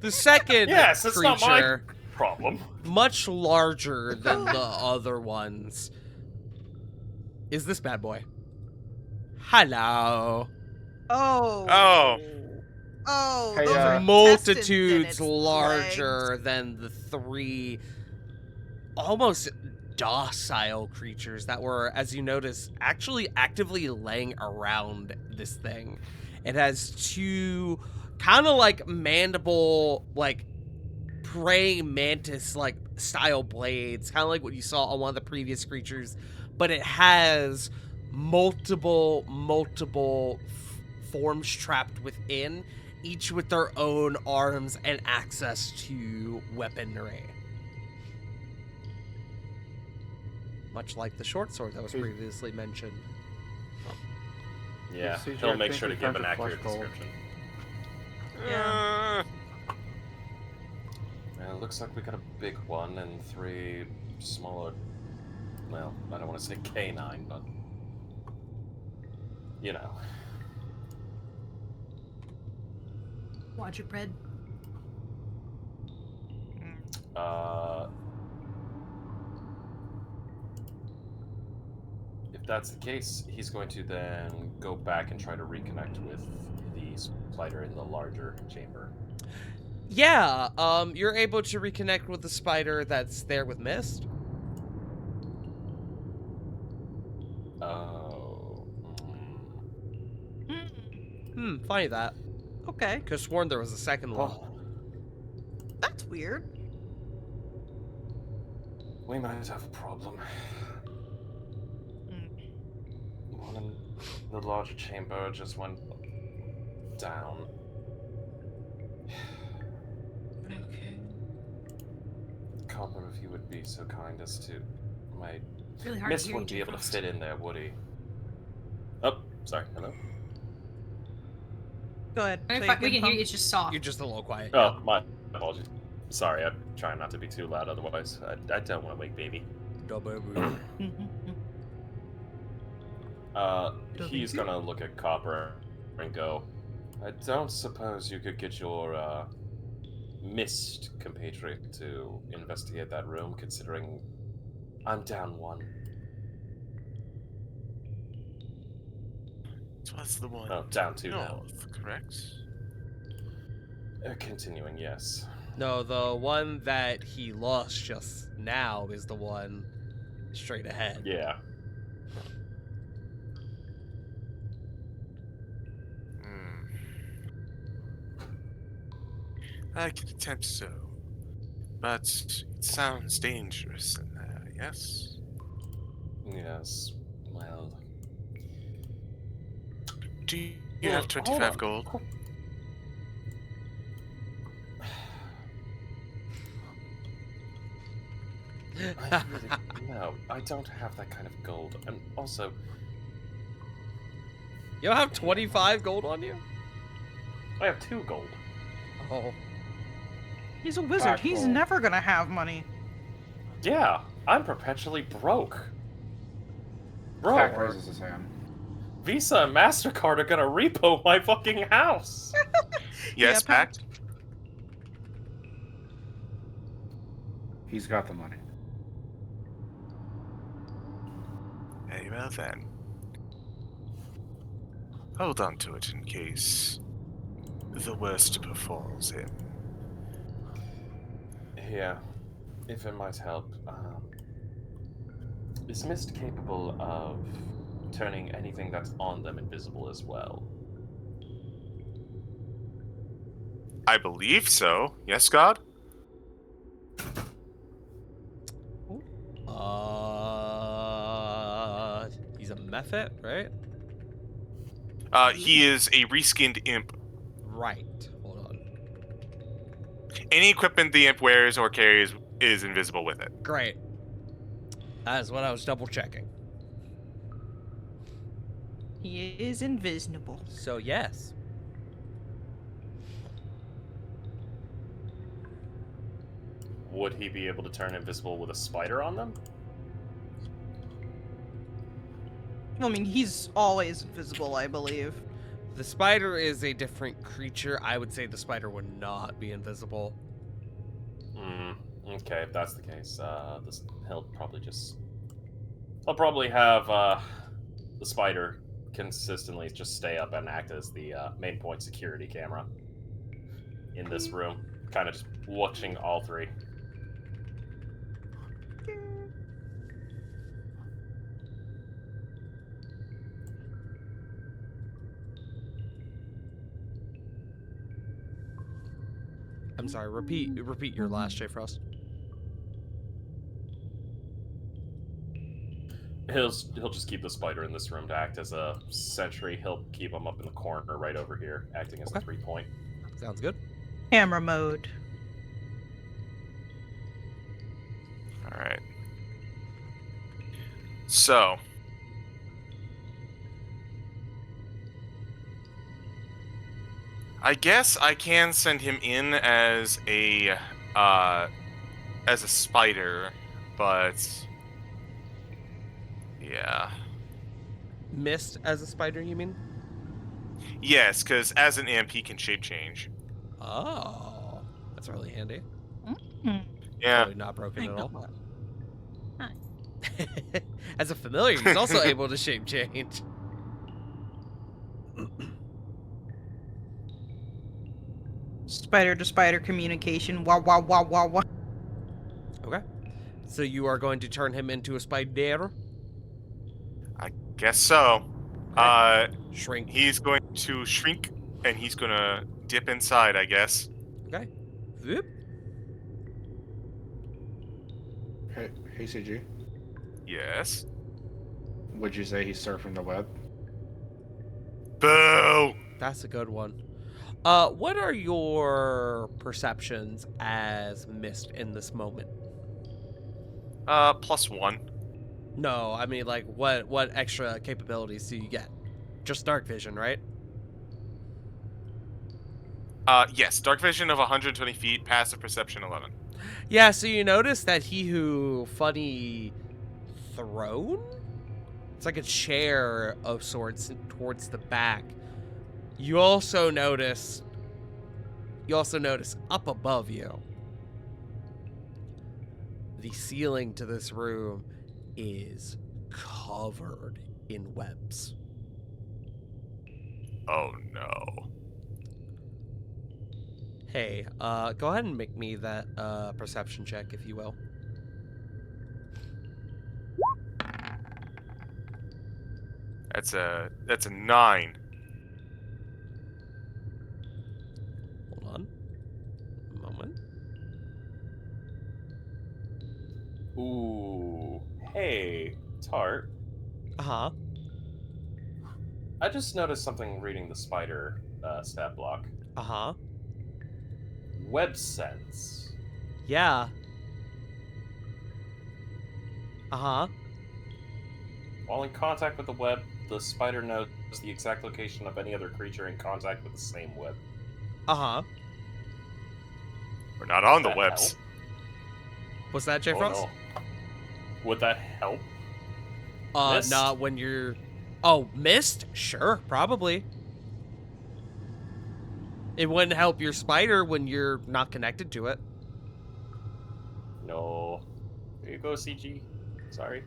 The second Yes, it's not my creature, problem. much larger than the other ones, is this bad boy. Hello. Oh. Oh. Oh. Hey, those are Multitudes intestines in its larger than the 3 almost docile creatures that were, as you notice, actually actively laying around this thing. It has 2 kind of like mandible, like praying mantis like style blades, kind of like what you saw on one of the previous creatures, but it has multiple forms trapped within, each with their own arms and access to weaponry. Much like the short sword that was previously mentioned. Yeah, CJ, he'll I make think sure we to give found an your accurate flesh gold. description. Yeah. It looks like we got a big one and 3 smaller. Well, I don't want to say canine, but you know. Quadruped. If that's the case, he's going to then go back and try to reconnect with the spider in the larger chamber. Yeah, you're able to reconnect with the spider that's there with Mist. Oh. Funny that. Okay. Could've sworn there was a second one. Well, That's weird. we might have a problem. Want to the larger chamber just went down. Okay. Copper, if you would be so kind as to... My Really hard to Mist hear you, wouldn't be able to Frost. fit in there, would he? Oh, sorry. Hello? Go ahead. I mean, say we again, can hear Punk. you. It's just soft. You're just a little quiet. Oh, my apologies. Sorry, I'm trying not to be too loud otherwise. I don't want to wake baby. He's gonna look at Copper and go, I don't suppose you could get your, Mist compatriot to investigate that room, considering I'm down one. So that's the one Oh, down two now. north, correct? Continuing, yes. No, the one that he lost just now is the one straight ahead. Yeah. Hmm. I could attempt so, but it sounds dangerous in there, yes? Yes. Well... Do you Well, have hold 25 on. gold? No, I don't have that kind of gold. And also, You don't have 25 gold on you? I have 2 gold. Oh. He's a wizard. He's Blackwall. never gonna have money. Yeah, I'm perpetually broke. Pack Bro, raises his hand. Visa and MasterCard are gonna repo my fucking house. Yes, Yeah, Pact? He's got the money. Very well then. Hold on to it in case the worst befalls him. Yeah, if it might help. Is Mist capable of turning anything that's on them invisible as well? I believe so. Yes, God? He's a mephit, right? He is a reskinned imp. Right. Hold on. Any equipment the imp wears or carries is invisible with it. Great. That's what I was double checking. He is invisible. So yes. Would he be able to turn invisible with a spider on them? I mean, he's always invisible, I believe. The spider is a different creature. I would say the spider would not be invisible. Okay, if that's the case, he'll probably have the spider consistently just stay up and act as the main point security camera in this room, kind of just watching all three. I'm sorry. Repeat your last, J Frost. He'll just keep the spider in this room to act as a sentry. He'll keep him up in the corner right over here, acting as a Okay. 3-point. Sounds good. Camera mode. Alright. So. I guess I can send him in as a spider, but yeah. Mist as a spider, you mean? Yes, because as an imp he can shape change. Oh, that's really handy. Yeah. Totally not broken I at know all. that. As a familiar, he's also able to shape change. Spider to spider communication. Wah wah wah wah wah. Okay. So you are going to turn him into a spider? I guess so. Shrink. He's going to shrink and he's gonna dip inside, I guess. Okay. Whoop. Hey, CG. Yes. Would you say he's surfing the web? That's a good one. What are your perceptions as Mist in this moment? +1. No, I mean, like, what extra capabilities do you get? Just dark vision, right? Yes, dark vision of 120 feet, passive perception 11. Yeah, so you notice that he who funny throne? It's like a chair of sorts towards the back. You also notice up above you, the ceiling to this room is covered in webs. Oh no. Hey, go ahead and make me that perception check, if you will. That's a 9. Hold on. A moment. Ooh. Hey, Tart. Uh-huh. I just noticed something reading the spider stat block. Uh-huh. Web sense. Yeah. Uh-huh. While in contact with the web, the spider knows the exact location of any other creature in contact with the same web. Uh-huh. We're not on the That webs. help? What's that, J. Oh Frost? no. Would that help? Mist? Not when you're... Oh, Mist? Sure, probably. It wouldn't help your spider when you're not connected to it. No. Here you go, CG. Sorry.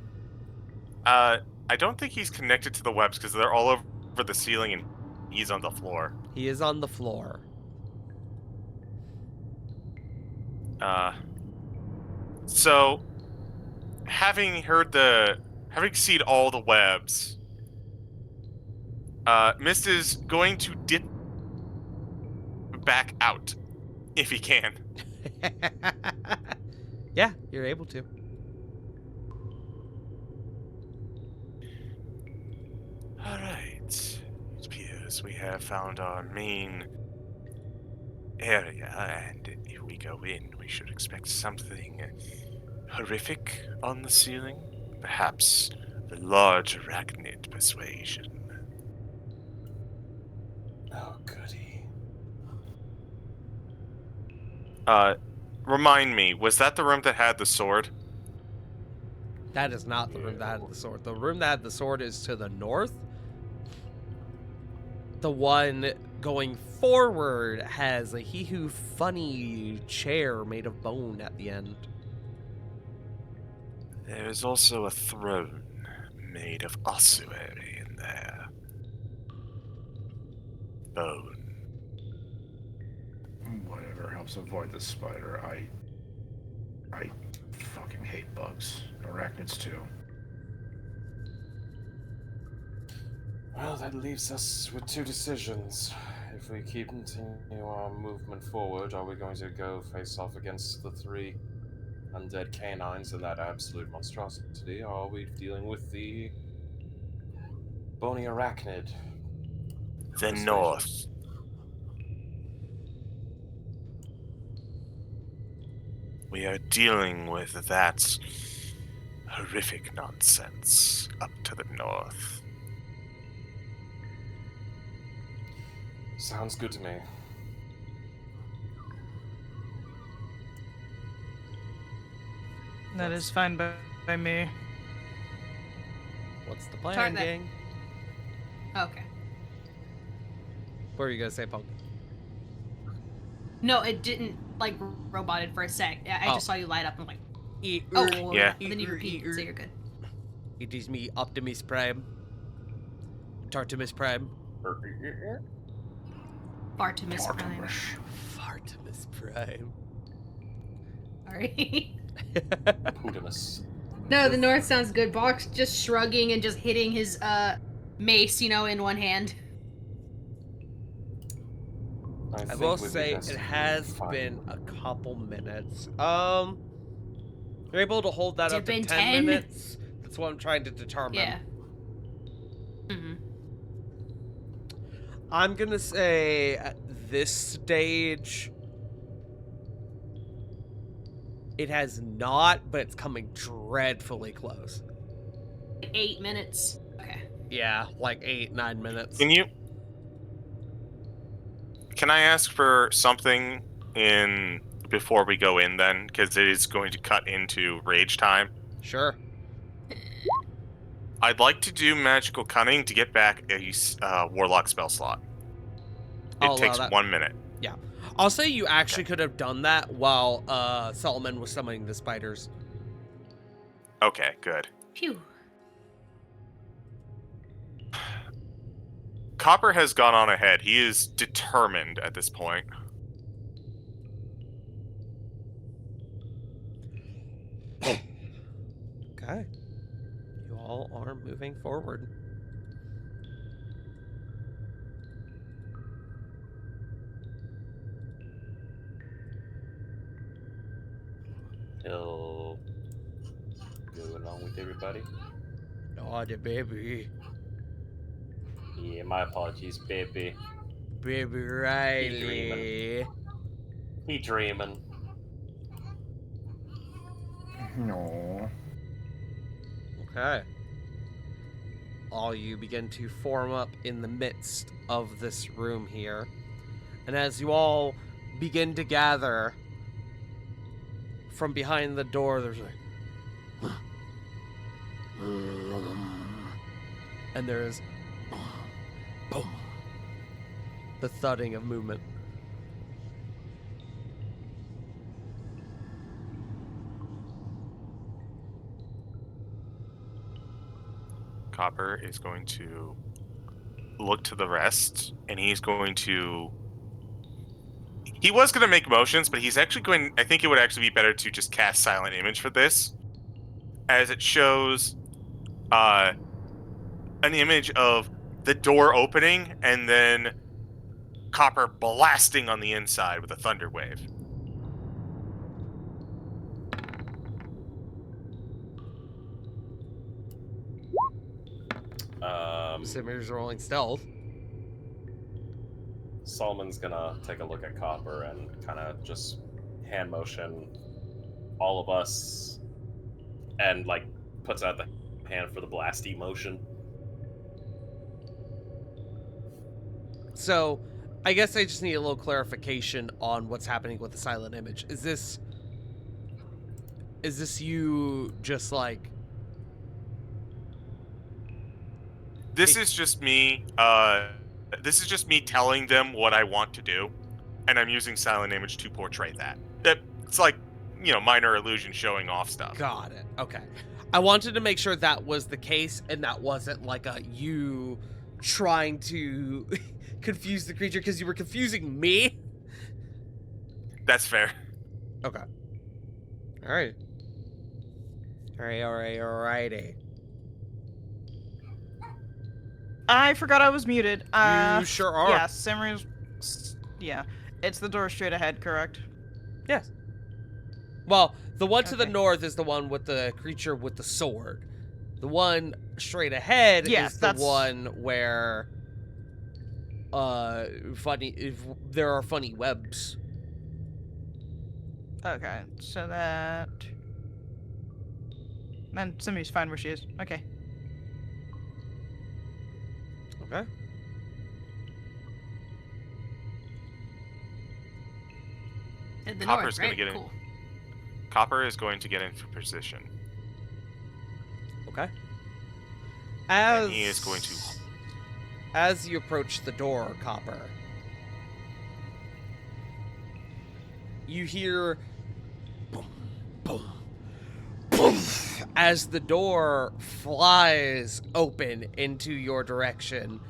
I don't think he's connected to the webs because they're all over the ceiling and he's on the floor. He is on the floor. So, having seen all the webs, Mist is going to dip back out if he can. Yeah, you're able to. Alright. It appears we have found our main area, and if we go in, we should expect something horrific on the ceiling. Perhaps the large arachnid persuasion. Oh, goody. Remind me, was that the room that had the sword? That is not the room that had the sword. The room that had the sword is to the north. The one going forward has a he who funny chair made of bone at the end. There is also a throne made of ossuary in there. Bone. Whatever helps avoid the spider. I fucking hate bugs. Arachnids too. Well, that leaves us with two decisions. If we continue our movement forward, are we going to go face off against the 3 undead canines and that absolute monstrosity, or are we dealing with the bony arachnid? The north. We are dealing with that horrific nonsense up to the north. Sounds good to me. That is fine by me. What's the plan, Try that. gang? Okay. What were you gonna say, Punk? No, it didn't like roboted for a sec. I Oh. just saw you light up and like, Yeah. oh, Yeah. And then you repeat, so you're good. It is me, Optimus Prime. Tartimus Prime. Bartimus Prime. Fartimus Prime. Sorry. Pootimus. No, the north sounds good. Box just shrugging and just hitting his mace, in one hand. I will say it has been a couple minutes. You're able to hold that Has up it to been 10 10? minutes. That's what I'm trying to determine. Yeah. Mm-hmm. I'm gonna say at this stage, it has not, but it's coming dreadfully close. 8 minutes. Okay. Yeah, like 8-9 minutes. Can I ask for something in before we go in then? Because it is going to cut into rage time. Sure. I'd like to do magical cunning to get back a warlock spell slot. I'll It allow takes that. 1 minute. Yeah. I'll say you actually could have done that while Solomon was summoning the spiders. Okay, good. Phew. Copper has gone on ahead. He is determined at this point. Okay. You all are moving forward. He'll go along with everybody. Oh, the baby. Yeah, my apologies, baby. Baby Riley. He dreaming. No. Okay. All you begin to form up in the midst of this room here. And as you all begin to gather, from behind the door, there's like... And there's... Boom. The thudding of movement. Copper is going to look to the rest, and he's going to... He was going to make motions, but he's actually going... I think it would actually be better to just cast Silent Image for this, as it shows an image of the door opening, and then Copper blasting on the inside with a thunder wave. Simir's rolling stealth. Solomon's gonna take a look at Copper and kind of just hand motion all of us, and like puts out the hand for the blasty motion. So, I guess I just need a little clarification on what's happening with the silent image. Is this you just like... This is just me. This is just me telling them what I want to do, and I'm using Silent Image to portray that. It's like, minor illusion showing off stuff. Got it. Okay. I wanted to make sure that was the case, and that wasn't like you trying to confuse the creature because you were confusing me. That's fair. Okay. All right. Alrighty. I forgot I was muted. You sure are. Yeah, Simmer's... Yeah. It's the door straight ahead, correct? Yes. Well, the one to the Okay. north is the one with the creature with the sword. The one straight ahead Yes, is the that's- one where there are funny webs. Okay, so that... Then Simmer's fine where she is. Okay. Okay. In the Copper's north, gonna right? get in. Cool. Copper is going to get into position. Okay. And he is going to... As you approach the door, Copper, you hear boom, boom, boom, as the door flies open into your direction.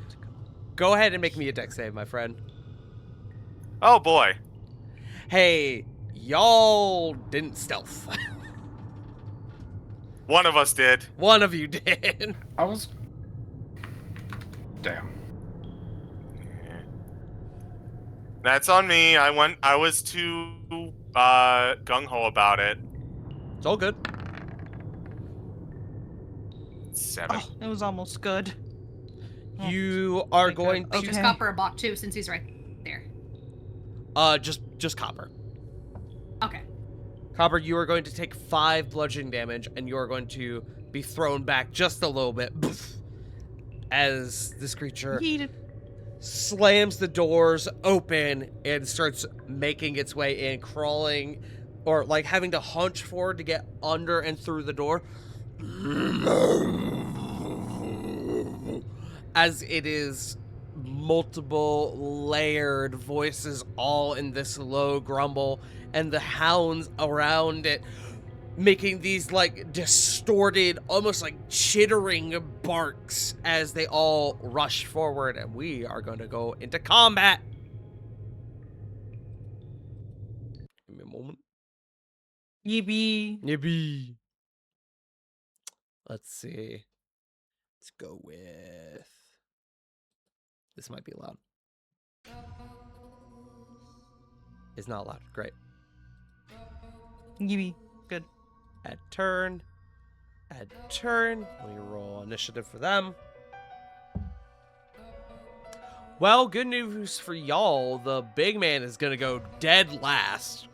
Go ahead and make me a dex save, my friend. Oh boy. Hey, y'all didn't stealth. One of us did. One of you did. I was. Damn. That's on me. I was too gung-ho about it. It's all good. 7. Oh, it was almost good. You are Thank God. going to Make Okay. Copper a bot too, since he's right there. just Copper. Okay. Copper, you are going to take 5 bludgeoning damage, and you are going to be thrown back just a little bit as this creature Yeeted. slams the doors open and starts making its way in, crawling, or like having to hunch forward to get under and through the door. As it is multiple layered voices all in this low grumble, and the hounds around it making these like distorted, almost like chittering barks as they all rush forward, and we are going to go into combat. Give me a moment. Yippee. Yippee. Let's see. Let's go with... This might be loud. It's not loud. Great. Yippee. Good. Add turn. Add turn. Let me roll initiative for them. Well, good news for y'all. The big man is going to go dead last.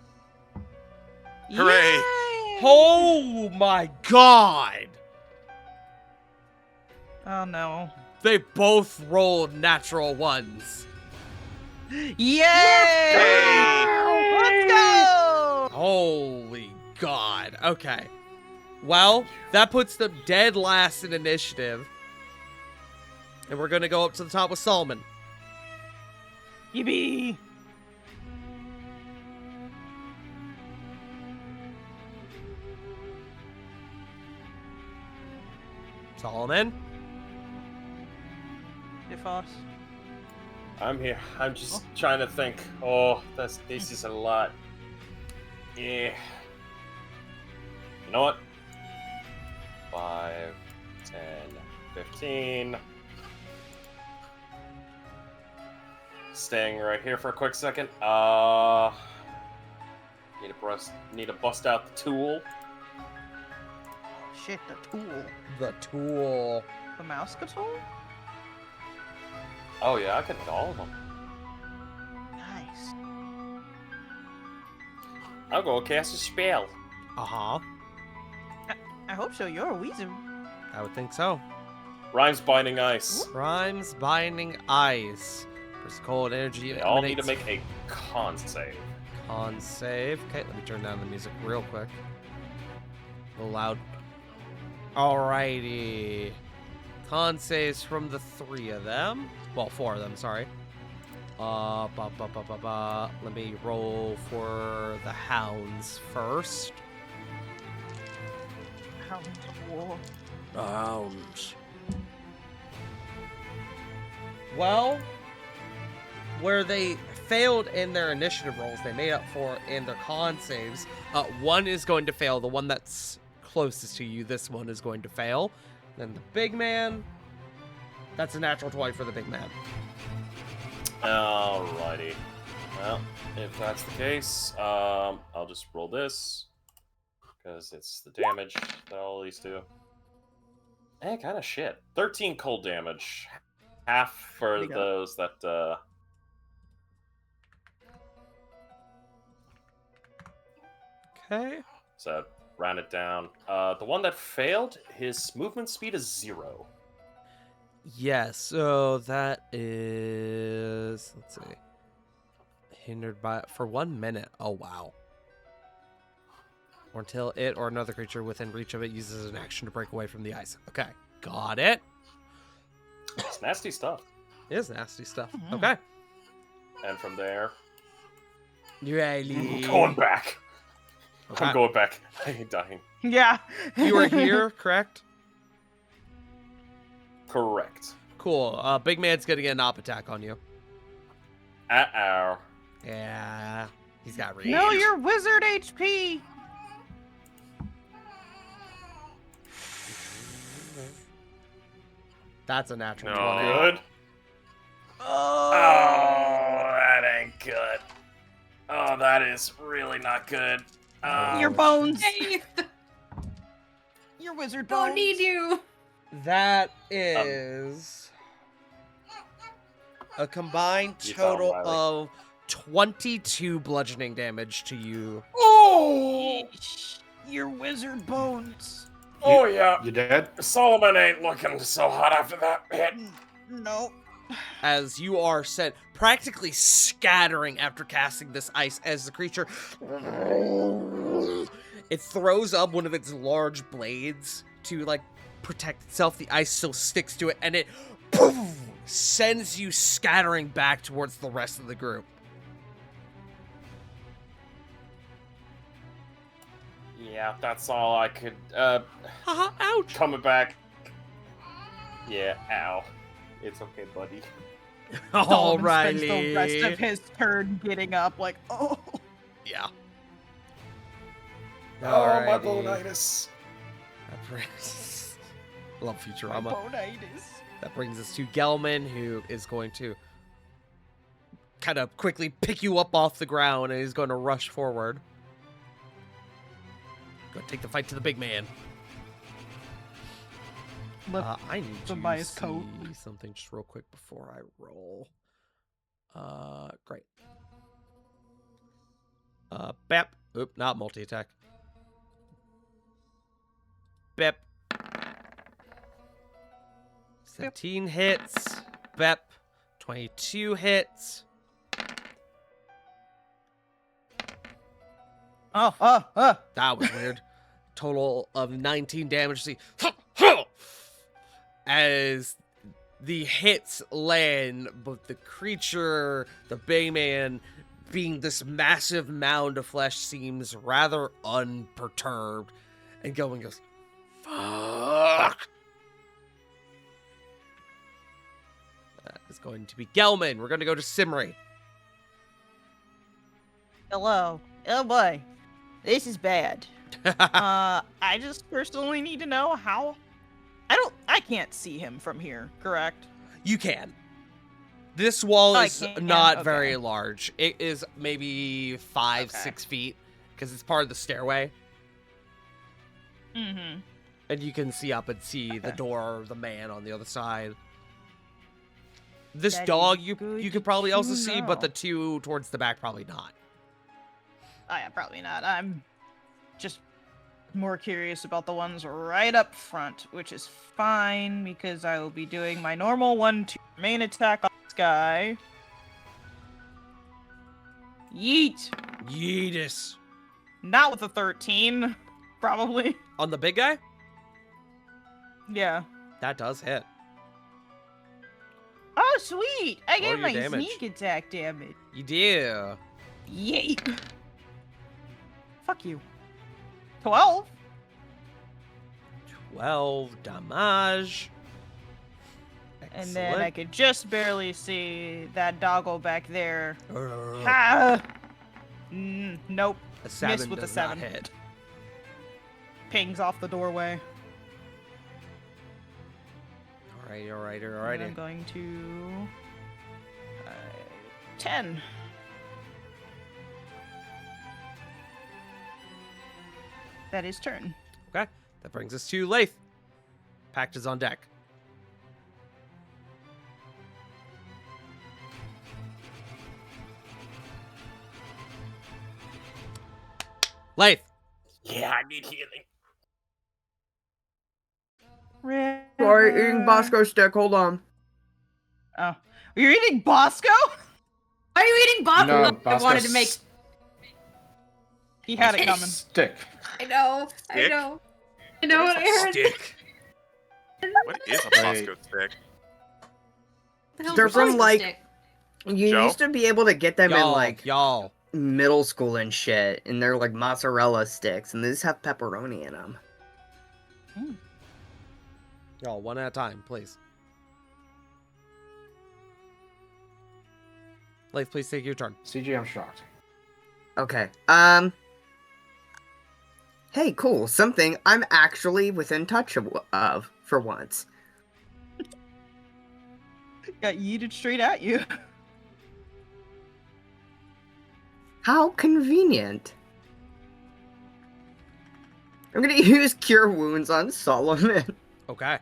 Hooray. Yay! Oh my god! Oh no. They both rolled natural ones. Yay! Hey. Let's go! Holy god. Okay. Well, that puts them dead last in initiative. And we're going to go up to the top with Solomon. Yippee! Solomon? Defos. I'm here. I'm just trying to think. Oh, this is a lot. Yeah. You know what? 5, 10, 15. Staying right here for a quick second. Need to bust out the tool. Shit, the tool. The tool. The mouse tool? Oh yeah, I can hit all of them. Nice. I'll go cast a spell. Uh-huh. I hope so. You're a wizard. I would think so. Rhymes binding ice. Rhymes binding ice. There's cold energy. They all need to emanates- make a con save. Con save. Okay, let me turn down the music real quick. A little loud. Alrighty. Con saves from the 3 of them. Well, 4 of them, sorry. Let me roll for the hounds first. Hounds of war. Hounds. Well, where they failed in their initiative rolls, they made up for in their con saves. One is going to fail. The one that's closest to you, this one is going to fail. Then the big man, that's a natural 20 for the big man. Alrighty. Well, if that's the case, I'll just roll this. Because it's the damage that all these do. Kind of shit. 13 cold damage. Half for those that, Okay. So, round it down. The one that failed, his movement speed is 0. Yes, so that is, let's see, hindered by, for 1 minute. Oh, wow. Or until it or another creature within reach of it uses an action to break away from the ice. Okay, got it. It's nasty stuff. It is nasty stuff. Okay. And from there, Riley. I'm going back. Okay. I'm going back. I ain't dying. Yeah. You are here, correct? Correct. Cool. Big man's gonna get an op attack on you. Uh-oh. Yeah, he's got range. No, you're wizard HP. That's a natural No. 20. Good. Oh, that ain't good. Oh, that is really not good. Your bones. Hey, Your wizard bones. don't need you. That is A combined You tell him, total Riley. of 22 bludgeoning damage to you. Oh! Your wizard bones. Oh, yeah. You dead? Solomon ain't looking so hot after that hit. No. As you are sent practically scattering after casting this ice as the creature it throws up one of its large blades to like protect itself. The ice still sticks to it and it poof, sends you scattering back towards the rest of the group. Yeah, that's all I could. Ouch. Coming back. Yeah, ow. It's okay, buddy. Solomon spends the rest of his turn getting up, like, oh. Yeah. Oh, my Alrighty. bonitis. That brings... Love My Futurama. bonitis. That brings us to Gelman, who is going to kind of quickly pick you up off the ground, and he's going to rush forward. Go take the fight to the big man. Lift I need to him by his see coat. something just real quick before I roll. Great. Bep. Oop, not multi-attack. Bep. 17 hits. Bep. 22 hits. That was weird. Total of 19 damage. See, as the hits land, but the creature, the Bayman, being this massive mound of flesh, seems rather unperturbed. And Gelman goes, fuck. That is going to be Gelman. We're going to go to Simri. Hello. Oh boy. This is bad. I just personally need to know how. I can't see him from here, correct? You can. This wall I is can? not Okay. very large. It is maybe 5, Okay. 6 feet, because it's part of the stairway. Mm-hmm. And you can see up and see the Okay. door, the man on the other side. This That is dog you good could probably to also see, but the know. two towards the back probably not. Oh yeah, probably not. I'm just more curious about the ones right up front, which is fine because I will be doing my normal 1-2 main attack on this guy. Yeet! Yeetus. Not with a 13, probably. On the big guy? Yeah. That does hit. Oh, sweet! I Roll get your my damage. sneak attack damage. You do. Yay! Fuck you. 12? 12 damage. And then I could just barely see that doggo back there. Excellent. Ah! Nope. A 7 Miss with a does not 7. hit. Pings off the doorway. Alrighty. And I'm going to 10. That is turn. Okay, that brings us to Lath. Pact is on deck. Lath. Yeah, I need healing. Sorry, eating Bosco stick. Hold on. Oh, you're eating Bosco? Are you eating Bob? No, I Bosco wanted to make. He had it coming. Stick. I know. I Stick? know. I know, Aaron. Stick. What is a Bosco stick? The hell's They're a from, Bosco like- stick? You Joe? used to be able to get them in like y'all. middle school and shit, and they're like mozzarella sticks, and they just have pepperoni in them. Y'all, one at a time, please. Lath, please take your turn. CG, I'm shocked. Okay. Hey, cool. Something I'm actually within touch of for once. Got yeeted straight at you. How convenient. I'm gonna use Cure Wounds on Solomon. Okay.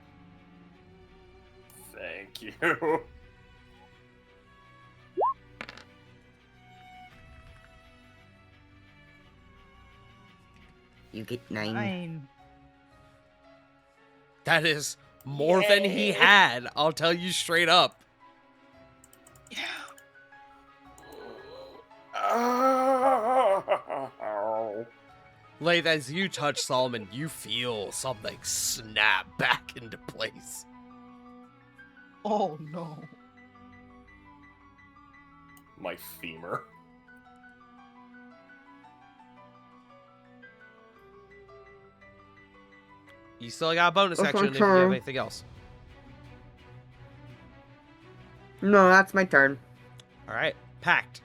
Thank you. You get 9. 9. That is more than he had. I'll tell you straight up. Yeah. Like, as you touch Solomon, you feel something snap back into place. Oh no. My femur. You still got a bonus That's action my if you have turn. anything else. No, that's my turn. All right, packed.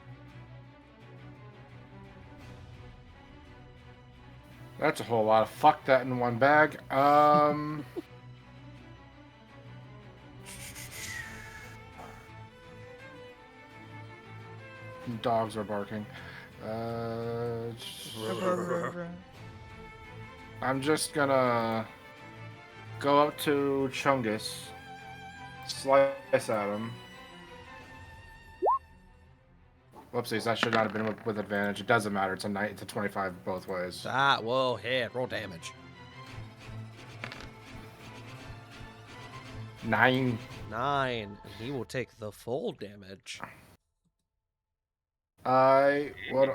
That's a whole lot of fuck that in one bag. Dogs are barking. I'm just gonna go up to Chungus, slice at him. Whoopsies, that should not have been with advantage. It doesn't matter. It's a 25 both ways. That will hit. Roll damage. 9. 9, and he will take the full damage. I would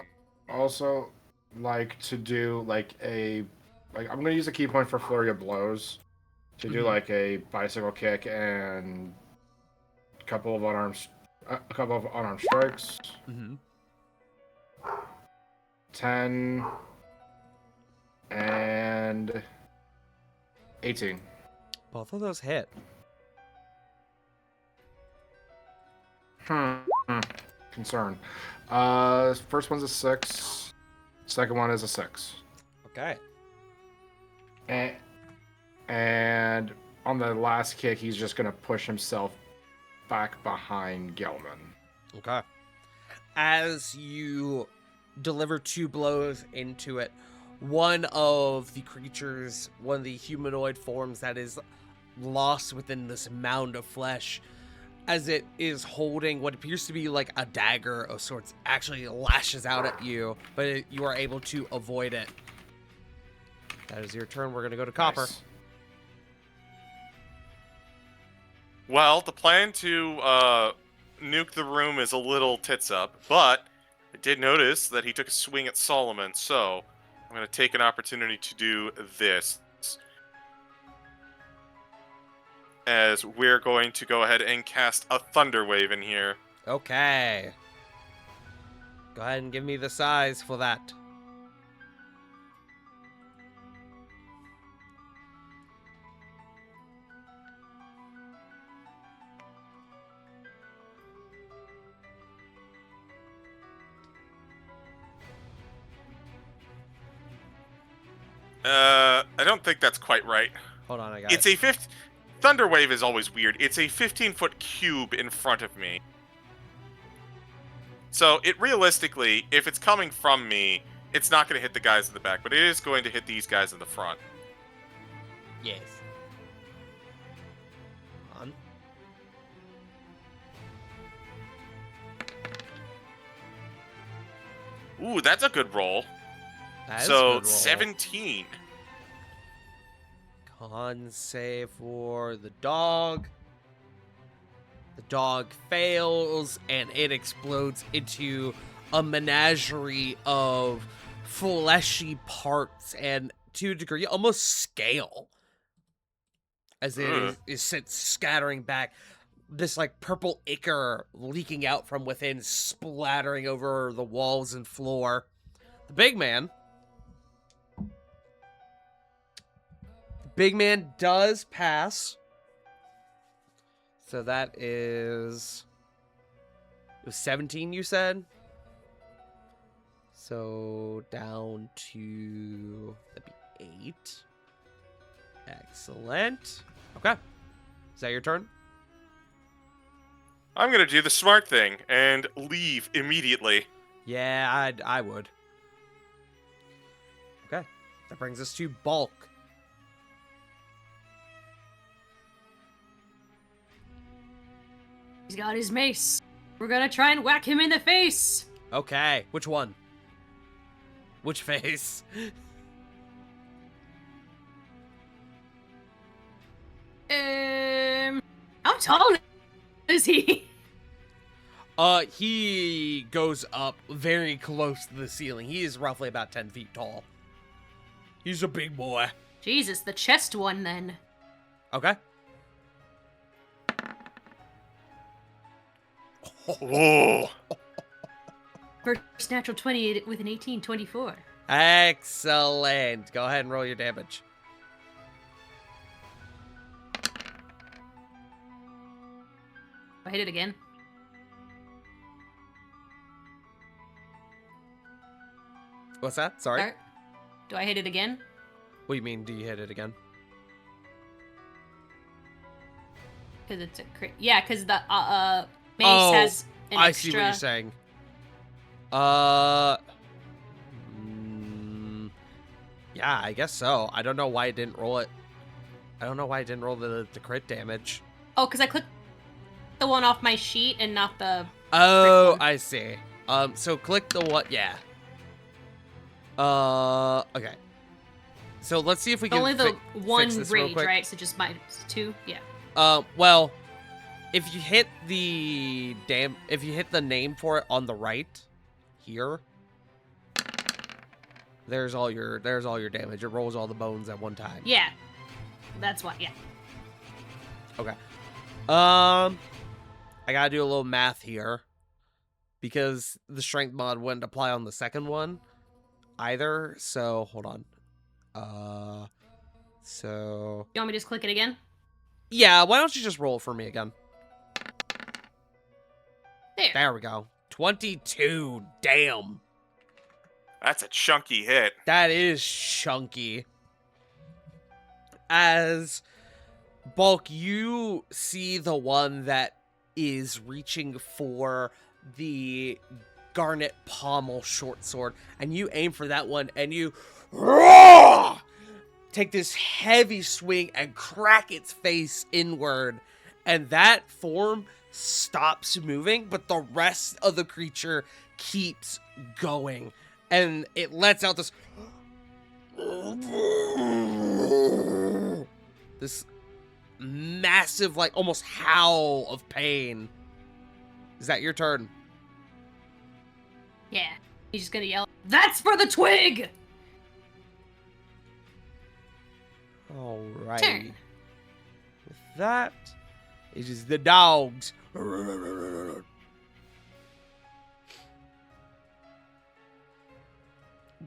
also like to do I'm gonna use a key point for flurry of blows to do like a bicycle kick and a couple of unarmed strikes. Mm-hmm. 10 and 18. Both of those hit. Concern. First one's a 6. Second one is a 6. Okay. And on the last kick, he's just gonna push himself back behind Gelman. Okay. As you deliver 2 blows into it, one of the humanoid forms that is lost within this mound of flesh, as it is holding what appears to be like a dagger of sorts, actually lashes out at you, but you are able to avoid it. That is your turn. We're going to go to Copper. Nice. Well, the plan to nuke the room is a little tits up, but I did notice that he took a swing at Solomon, so I'm going to take an opportunity to do this. As we're going to go ahead and cast a Thunder Wave in here. Okay. Go ahead and give me the size for that. I don't think that's quite right. Hold on, I got It's it. a Thunder Wave is always weird. It's a 15-foot cube in front of me. So, realistically, if it's coming from me, it's not going to hit the guys in the back, but it is going to hit these guys in the front. Yes. On. Ooh, that's a good roll. That is a So, good roll. 17. Con save for the dog. The dog fails, and it explodes into a menagerie of fleshy parts and, to a degree, almost scale. As it is sent scattering back. This, like, purple ichor leaking out from within, splattering over the walls and floor. The big man does pass. So that is... It was 17, you said? So down to... That'd be 8. Excellent. Okay. Is that your turn? I'm going to do the smart thing and leave immediately. Yeah, I would. Okay. That brings us to Bulk. He's got his mace. We're gonna try and whack him in the face. Okay. Which one? Which face? tall is he? He goes up very close to the ceiling. He is roughly about 10 feet tall. He's a big boy. Jesus, the chest one then. Okay. Oh. First natural 20 with an 1824. Excellent. Go ahead and roll your damage. I hit it again. What's that? Sorry. Start. Do I hit it again? What do you mean, do you hit it again? Because it's a crit. Yeah, because the mace has an I extra. see what you're saying. Yeah, I guess so. I don't know why it didn't roll it. I don't know why it didn't roll the crit damage. Oh, because I clicked the one off my sheet and not the. Oh, one. I see. So click the what? Yeah. Okay. So let's see if we can Only the one fix this real rage, quick. right? So just minus 2. Yeah. Well, if you hit the name for it on the right, here, there's all your damage. It rolls all the bones at one time. Yeah. That's what. Yeah. Okay. I gotta do a little math here because the strength mod wouldn't apply on the second one either. So hold on. So You want me to just click it again? yeah, why don't you just roll for me again? There. We go. 22. Damn. That's a chunky hit. That is chunky. As Bulk, you see the one that is reaching for the garnet pommel short sword, and you aim for that one, and you take this heavy swing and crack its face inward, and that form stops moving, but the rest of the creature keeps going, and it lets out this massive, like, almost howl of pain. Is that your turn? Yeah. He's just gonna yell, "That's for the twig!" Alright. Turn. With that, it is the dogs.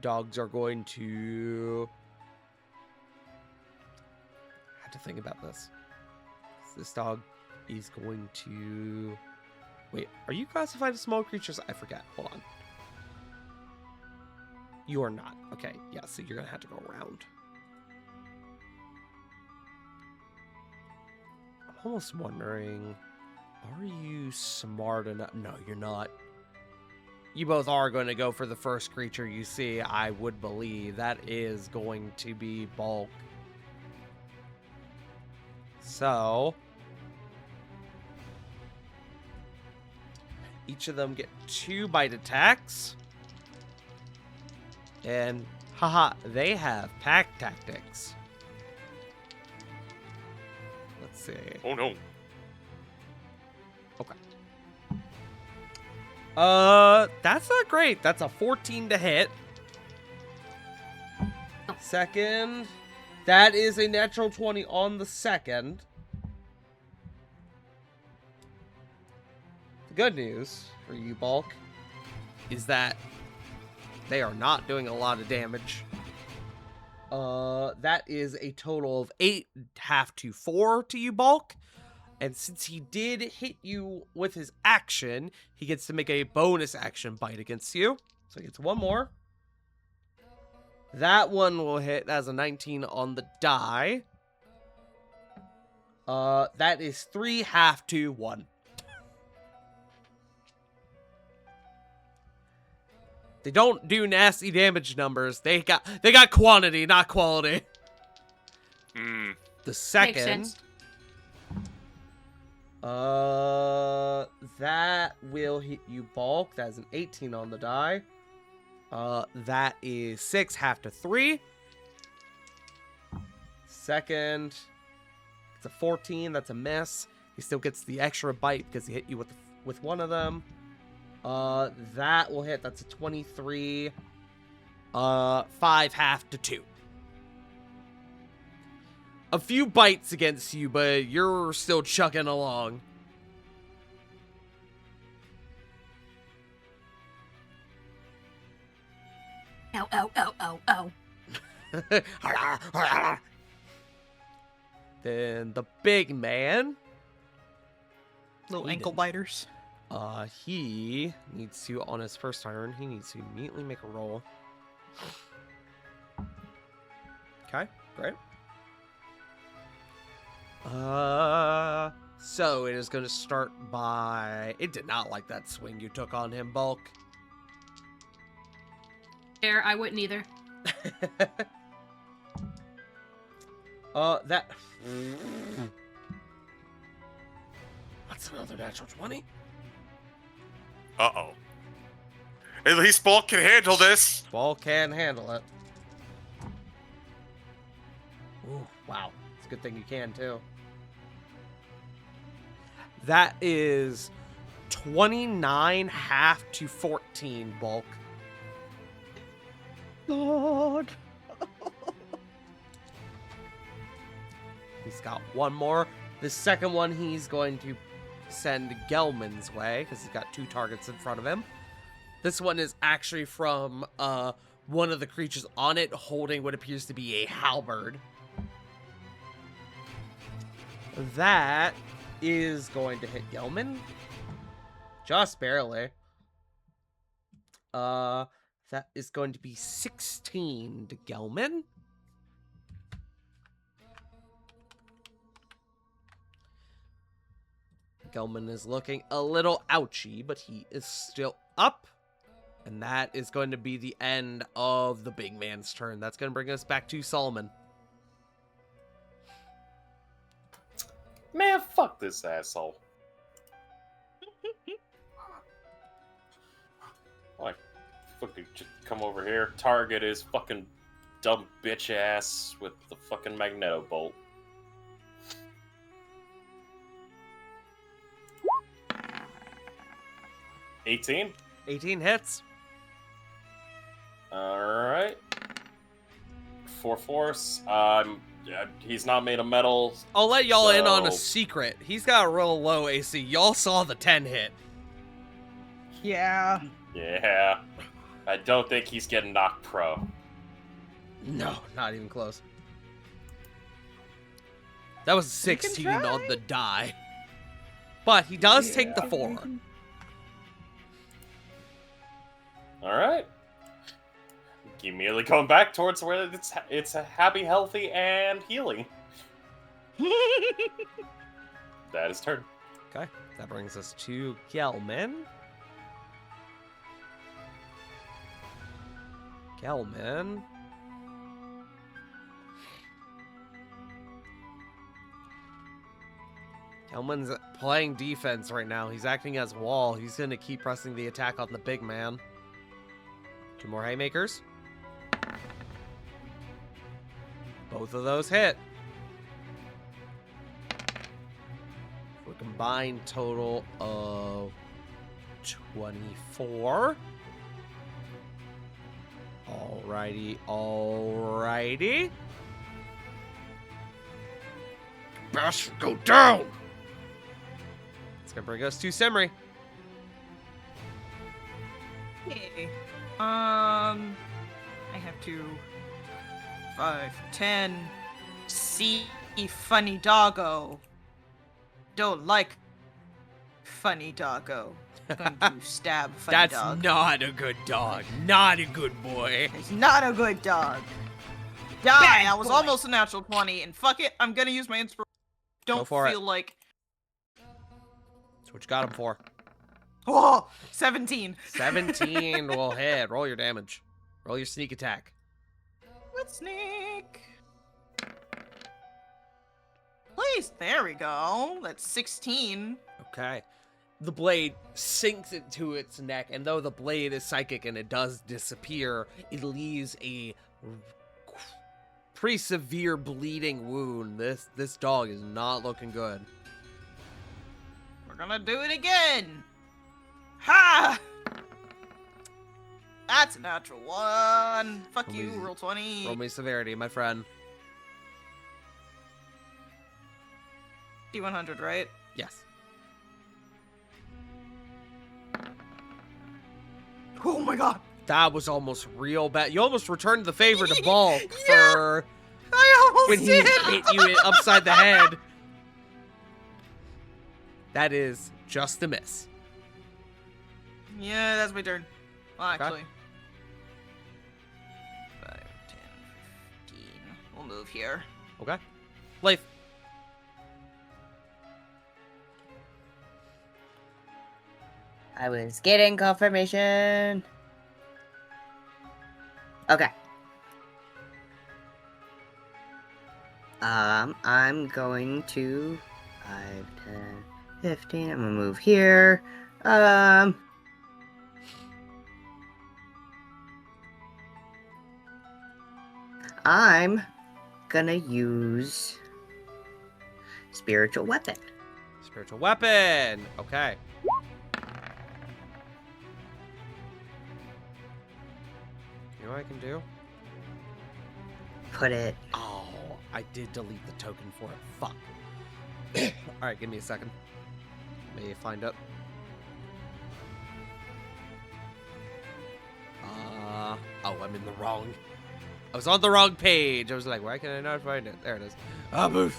Dogs are going to... I have to think about this. This dog is going to... Wait, are you classified as small creatures? I forget. Hold on. You are not. Okay, yeah, so you're going to have to go around. I'm almost wondering, are you smart enough? No, you're not. You both are going to go for the first creature you see, I would believe. That is going to be Bulk. So, each of them get 2 bite attacks. And, haha, they have pack tactics. Let's see. Oh no. Okay. That's not great. That's a 14 to hit. Second. That is a natural 20 on the second. The good news for you, Bulk, is that they are not doing a lot of damage. That is a total of 8 half to 4 to you, Bulk. And since he did hit you with his action, he gets to make a bonus action bite against you. So he gets 1 more. That one will hit as a 19 on the die. That is 3 half to 1. They don't do nasty damage numbers. They got quantity, not quality. Hmm. The second. Makes sense. That will hit you, Bulk. That's an 18 on the die. That is 6 half to 3. Second, it's a 14. That's a miss. He still gets the extra bite because he hit you with one of them. That will hit. That's a 23. 5 half to 2. A few bites against you, but you're still chugging along. Ow, ow, ow, ow, ow. Then the big man. Little He ankle didn't. biters. He needs to, on his first turn, he needs to immediately make a roll. Okay, great. So it is going to start by... It did not like that swing you took on him, Bulk. Fair, I wouldn't either. That... That's another natural 20. Uh-oh. At least Bulk can handle this. Bulk can handle it. Ooh, wow. It's a good thing you can, too. That is 29 half to 14, Bulk. Lord. He's got one more. The second one he's going to send Gelman's way, because he's got 2 targets in front of him. This one is actually from one of the creatures on it, holding what appears to be a halberd. That is going to hit Gelman. Just barely. That is going to be 16 to Gelman. Gelman is looking a little ouchy, but he is still up. And that is going to be the end of the big man's turn. That's going to bring us back to Solomon. Man, fuck this asshole. Like, fucking just come over here, target his fucking dumb bitch ass with the fucking magneto bolt. $18. 18 hits. Alright. 4 force. He's not made of metal. I'll let y'all in on a So- secret. He's got a real low AC. Y'all saw the 10 hit. Yeah. Yeah. I don't think he's getting knocked pro. No, not even close. That was 16 on the die. But he does take the 4. Alright. Immediately going back towards where it's happy, healthy, and healing. That is turn. Okay, that brings us to Gelman. Gelman. Gelman's playing defense right now. He's acting as wall. He's going to keep pressing the attack on the big man. 2 more haymakers. Both of those hit. For a combined total of 24. Alrighty, alrighty. Bash, go down! It's gonna bring us to Simri. Okay. I have to 5, 10. See funny doggo. Don't like funny doggo. Going to stab funny That's dog. not a good dog. Not a good boy. He's not a good dog. Die! I was almost a natural 20, and fuck it, I'm gonna use my inspiration. Don't for it. feel like. That's what you got him for. Oh, 17. 17 will hit. Roll your damage. Roll your sneak attack. Let's sneak. Please, there we go. That's 16. Okay. The blade sinks into its neck, and though the blade is psychic and it does disappear, it leaves a pretty severe bleeding wound. This dog is not looking good. We're gonna do it again. Ha! That's a natural 1. Fuck you, roll 20. Roll me severity, my friend. D100, right? Yes. Oh my god. That was almost real bad. You almost returned the favor to Bulk for I almost when he did. hit you upside the head. That is just a miss. Yeah, that's my turn. Well, Okay. actually. 5, 10, 15. We'll move here. Okay. Leif. I was getting confirmation. Okay. I'm going to 5, 10, 15. I'm gonna move here. I'm gonna use spiritual weapon. Spiritual weapon. Okay. You know what I can do? Put it. Oh, I did delete the token for it. Fuck. Alright, give me a second. May find it. Oh, I'm in the wrong. I was on the wrong page. I was like, why can I not find it? There it is. Ah, move.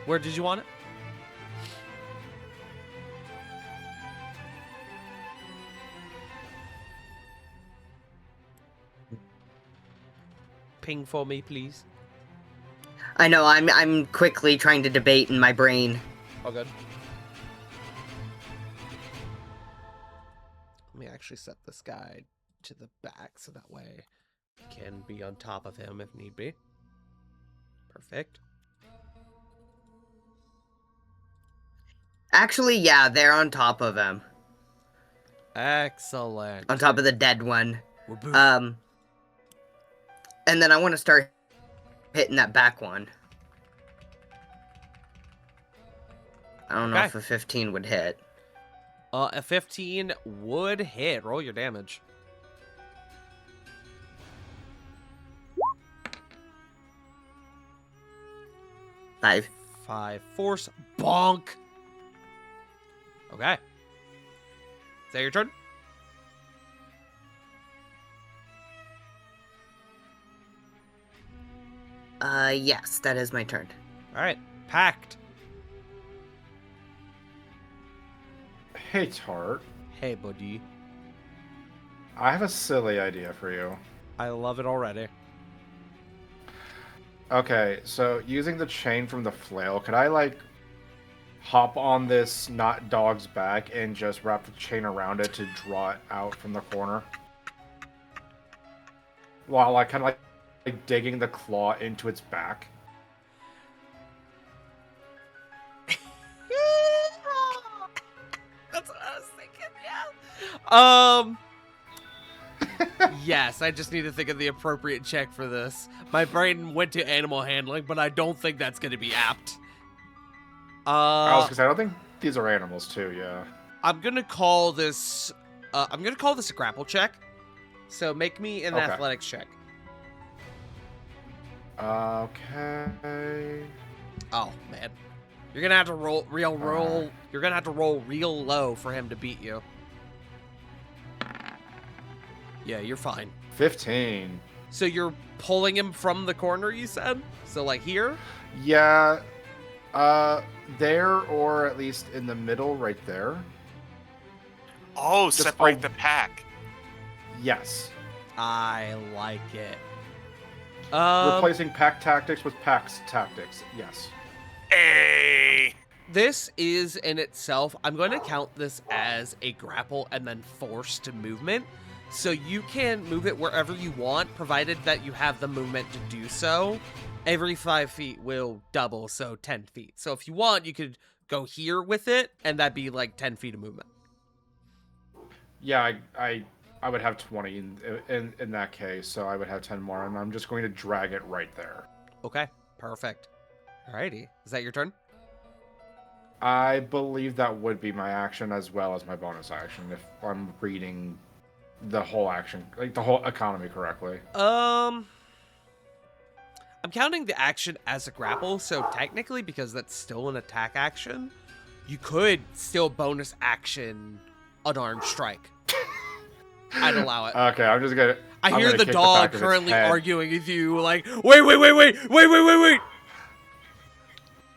Where did you want it? Ping for me, please. I know. I'm quickly trying to debate in my brain. Oh, good. Let me actually set this guy to the back so that way I can be on top of him if need be. Perfect. Actually, yeah, they're on top of him. Excellent. On top of the dead one. We're both And then I want to start hitting that back one. I don't know Okay. if a 15 would hit. a 15 would hit. Roll your damage. Five. 5 force. Bonk. Okay. Is that your turn? Yes, that is my turn. Alright. Packed. Hey, Tart. Hey, buddy. I have a silly idea for you. I love it already. Okay, so using the chain from the flail, could I, like, hop on this not dog's back and just wrap the chain around it to draw it out from the corner? While I kind of like digging the claw into its back. That's what I was thinking, yeah. Yes, I just need to think of the appropriate check for this. My brain went to animal handling, but I don't think that's going to be apt. I was gonna say, I don't think these are animals too, yeah. I'm going to call this a grapple check. So make me an Okay. athletics check. Okay. Oh, man. You're going to have to roll you're going to have to roll real low for him to beat you. Yeah, you're fine. 15. So you're pulling him from the corner, you said? So like here? Yeah. There or at least in the middle right there. Oh, Just separate a- the pack. Yes. I like it. Replacing pack tactics with pack's tactics. Yes. Hey. This is in itself, I'm going to count this as a grapple and then forced movement. So you can move it wherever you want, provided that you have the movement to do so. Every 5 feet will double, so 10 feet. So if you want, you could go here with it, and that'd be like 10 feet of movement. Yeah, I would have 20 in that case, so I would have 10 more, and I'm just going to drag it right there. Okay, perfect. Alrighty, is that your turn? I believe that would be my action as well as my bonus action if I'm reading the whole action, like the whole economy correctly. I'm counting the action as a grapple, so technically, because that's still an attack action, you could still bonus action unarmed strike. I'd allow it. Okay, I'm just gonna. I hear gonna the kick dog back of its currently head. arguing with you, like, wait.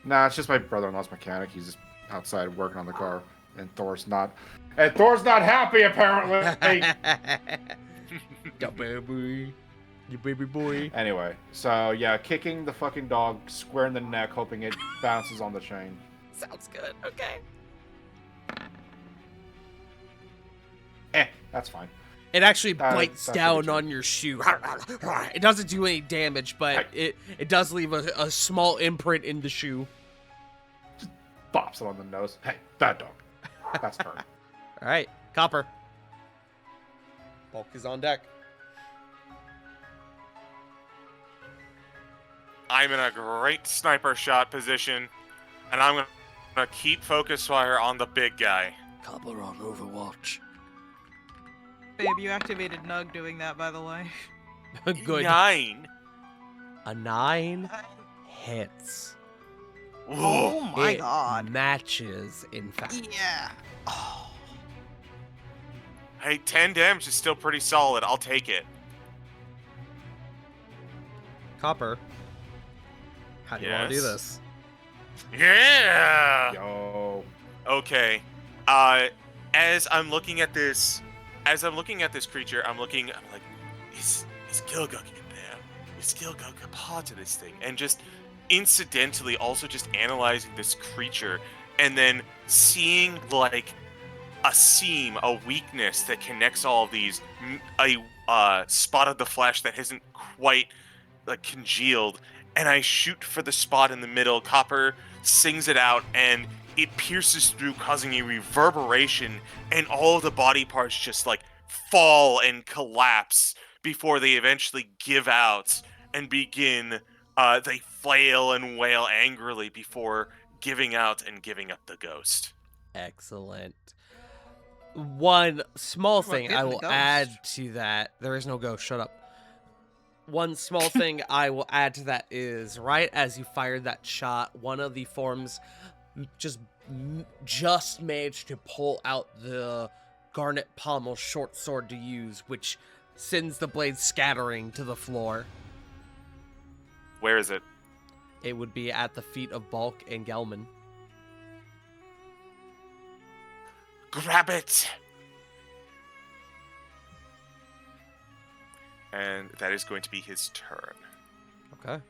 Nah, it's just my brother-in-law's mechanic. He's just outside working on the car, and Thor's not happy apparently. Go baby, you baby boy. Anyway, so yeah, kicking the fucking dog square in the neck, hoping it bounces on the chain. Sounds good. Okay. That's fine. It actually bites that's down pretty on your shoe. It doesn't do any damage, but it does leave a small imprint in the shoe. Bops it on the nose. Hey, bad dog. That's turn. All right, Copper. Bulk is on deck. I'm in a great sniper shot position, and I'm gonna keep focus fire on the big guy. Copper on Overwatch. Babe, you activated Nug doing that, by the way. Good. 9. A 9 hits. Oh my It god. matches, in fact. Yeah. Oh. Hey, 10 damage is still pretty solid. I'll take it. Copper. How do you want to do Yes? this? Yeah. Yo. Okay. As I'm looking at this creature, I'm like, is Gilguk in there? Is Gilguk a part of this thing? And just incidentally also just analyzing this creature and then seeing like a seam, a weakness that connects all of these, a spot of the flesh that isn't quite like congealed, and I shoot for the spot in the middle. Copper sings it out, and it pierces through, causing a reverberation, and all of the body parts just like fall and collapse before they eventually give out and begin. They flail and wail angrily before giving out and giving up the ghost. Excellent. One small What about thing I getting the will ghost? add to that. There is no ghost. Shut up. One small thing I will add to that is right as you fired that shot, one of the forms just managed to pull out the garnet pommel short sword to use, which sends the blade scattering to the floor. Where is it? It would be at the feet of Bulk and Gelman. Grab it! And that is going to be his turn. Okay.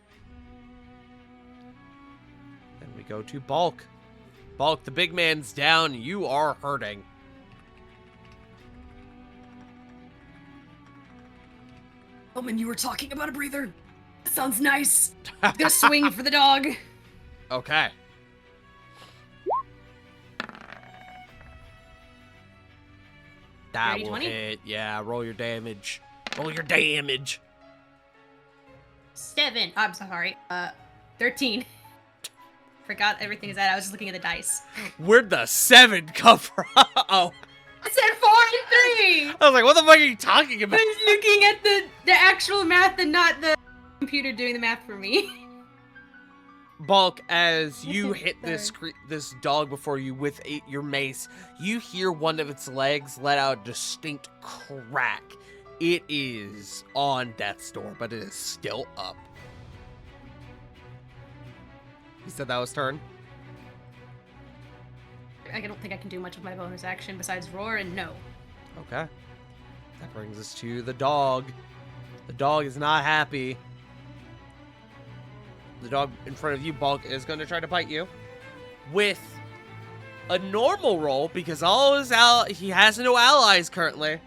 Then we go to Bulk. Bulk, the big man's down. You are hurting. Omen, you were talking about a breather. That sounds nice. I'm gonna swing for the dog. Okay. That Ready, will 20? hit. Yeah, roll your damage. Roll your damage. 7. I'm so sorry. 13. Forgot everything is that. I was just looking at the dice. Where'd the 7 come from? Oh. I said 4 and 3. I was like, what the fuck are you talking about? I was looking at the actual math and not the computer doing the math for me. Bulk, as you hit this dog before you with your mace, you hear one of its legs let out a distinct crack. It is on death's door, but it is still up. You said that was turn? I don't think I can do much of my bonus action besides roar and no. Okay. That brings us to the dog. The dog is not happy. The dog in front of you, Bulk, is going to try to bite you with a normal roll because he has no allies currently.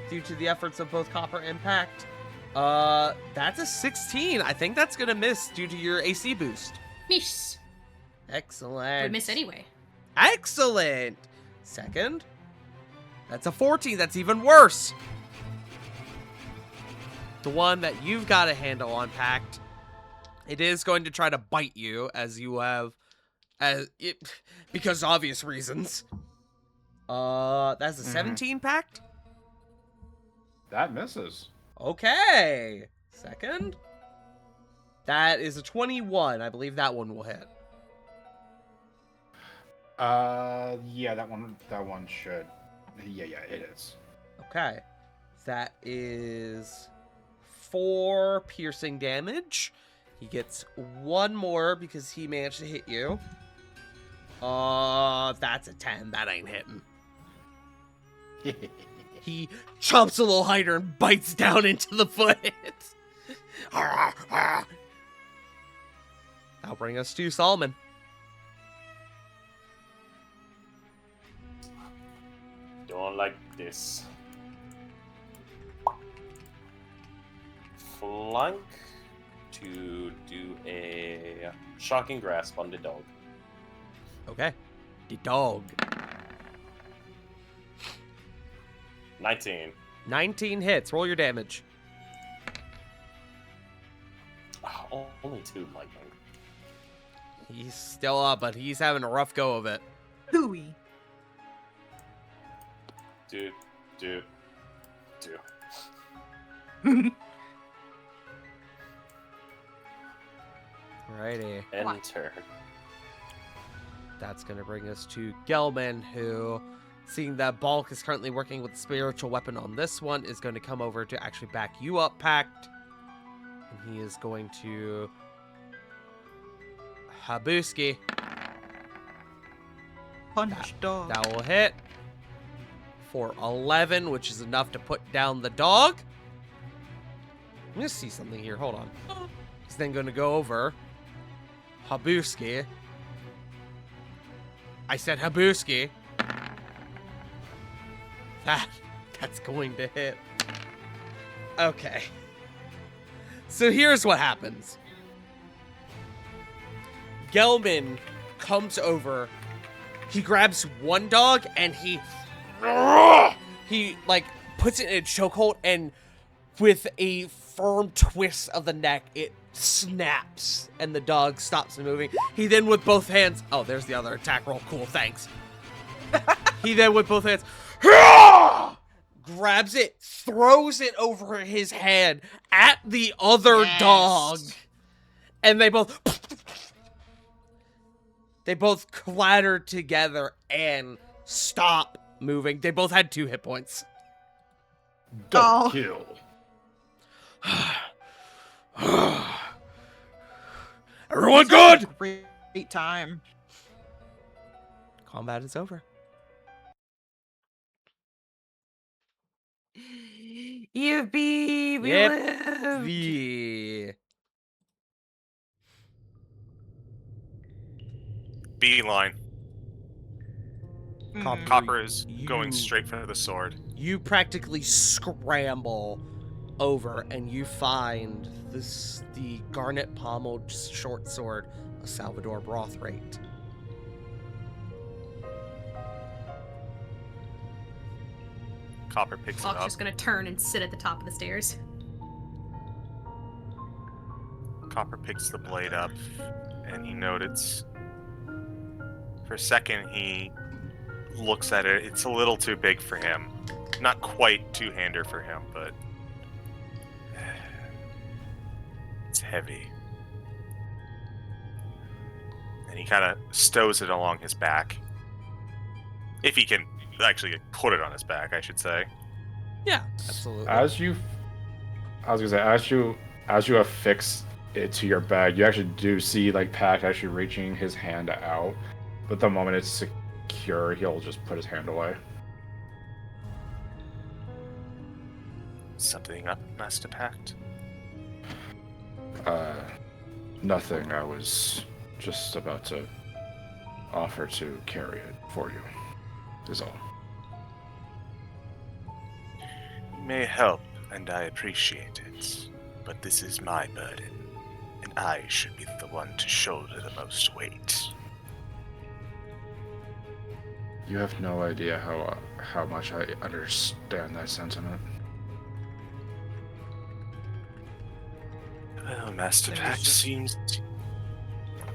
Due to the efforts of both Copper and Pact. That's a 16. I think that's going to miss due to your AC boost. Miss. Excellent. Would miss anyway. Excellent. Second. That's a 14. That's even worse. The one that you've got a handle on, Pact. It is going to try to bite you as you have, because obvious reasons. That's a 17 pact. That misses. Okay. Second. That is a 21. I believe that one will hit. Yeah, that one should. Yeah, it is. Okay. That is 4 piercing damage. He gets 1 more because he managed to hit you. That's a 10. That ain't hitting. He chomps a little harder and bites down into the foot. That'll bring us to Solomon. Don't like this. Flank to do a shocking grasp on the dog. Okay. The dog. 19. 19 hits. Roll your damage. Oh, only 2 lightning. He's still up, but he's having a rough go of it. Hooey. Do. Righty. Enter. That's going to bring us to Gelman, who, seeing that Balk is currently working with the spiritual weapon on this one, is going to come over to actually back you up, Pact. And he is going to... Habuski. Punch dog. That will hit for 11, which is enough to put down the dog. I'm going to see something here. Hold on. He's then going to go over. Habuski. I said Habuski. That's going to hit. Okay. So here's what happens. Gelman comes over. He grabs one dog and he like puts it in a chokehold, and with a firm twist of the neck, it snaps and the dog stops moving. He then with both hands, oh, there's the other attack roll. Cool, thanks. He then with both hands grabs it, throws it over his head at the other dog, and they both clatter together and stop moving. They both had 2 hit points. Double kill. Everyone good? Great time. Combat is over. Yippee! We lived! The Beeline. Copper is You- going straight for the sword. You practically scramble over and you find the garnet pommeled short sword of Salvador Brothwaite. Copper picks it Fox up. just gonna turn and sit at the top of the stairs. Copper picks the blade up, and he notes. For a second, he looks at it. It's a little too big for him. Not quite two-hander for him, but it's heavy. And he kind of stows it along his back. If he can actually put it on his back, I should say. Yeah, absolutely. As you affix it to your bag, you actually do see like Pac actually reaching his hand out, but the moment it's secure, he'll just put his hand away. Something up, Master Pact? Nothing. I was just about to offer to carry it for you, is all. You may help, and I appreciate it, but this is my burden, and I should be the one to shoulder the most weight. You have no idea how much I understand that sentiment. Well, Master Maybe Pact, it's just-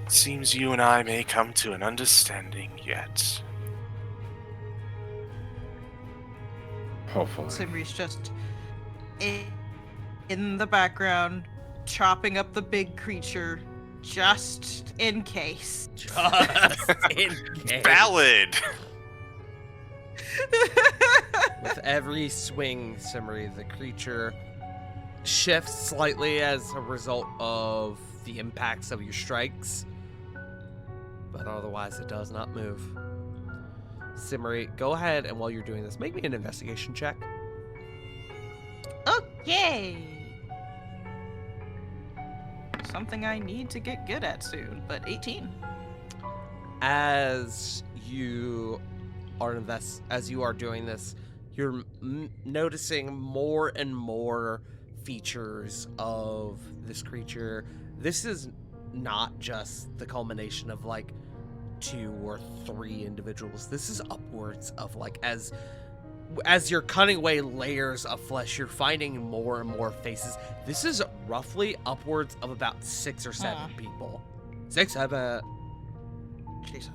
seems you and I may come to an understanding yet. Hopefully. Simri's just in the background, chopping up the big creature, just in case. Just in case. Valid! With every swing, Simri, the creature shifts slightly as a result of the impacts of your strikes, but otherwise it does not move. Simri, go ahead, and while you're doing this, make me an investigation check. Okay. Something I need to get good at soon, but 18. As you are doing this, you're noticing more and more features of this creature. This is not just the culmination of like 2 or 3 individuals. This is upwards of like as you're cutting away layers of flesh, you're finding more and more faces. This is roughly upwards of about 6 or 7 people. 6, 7. Jesus.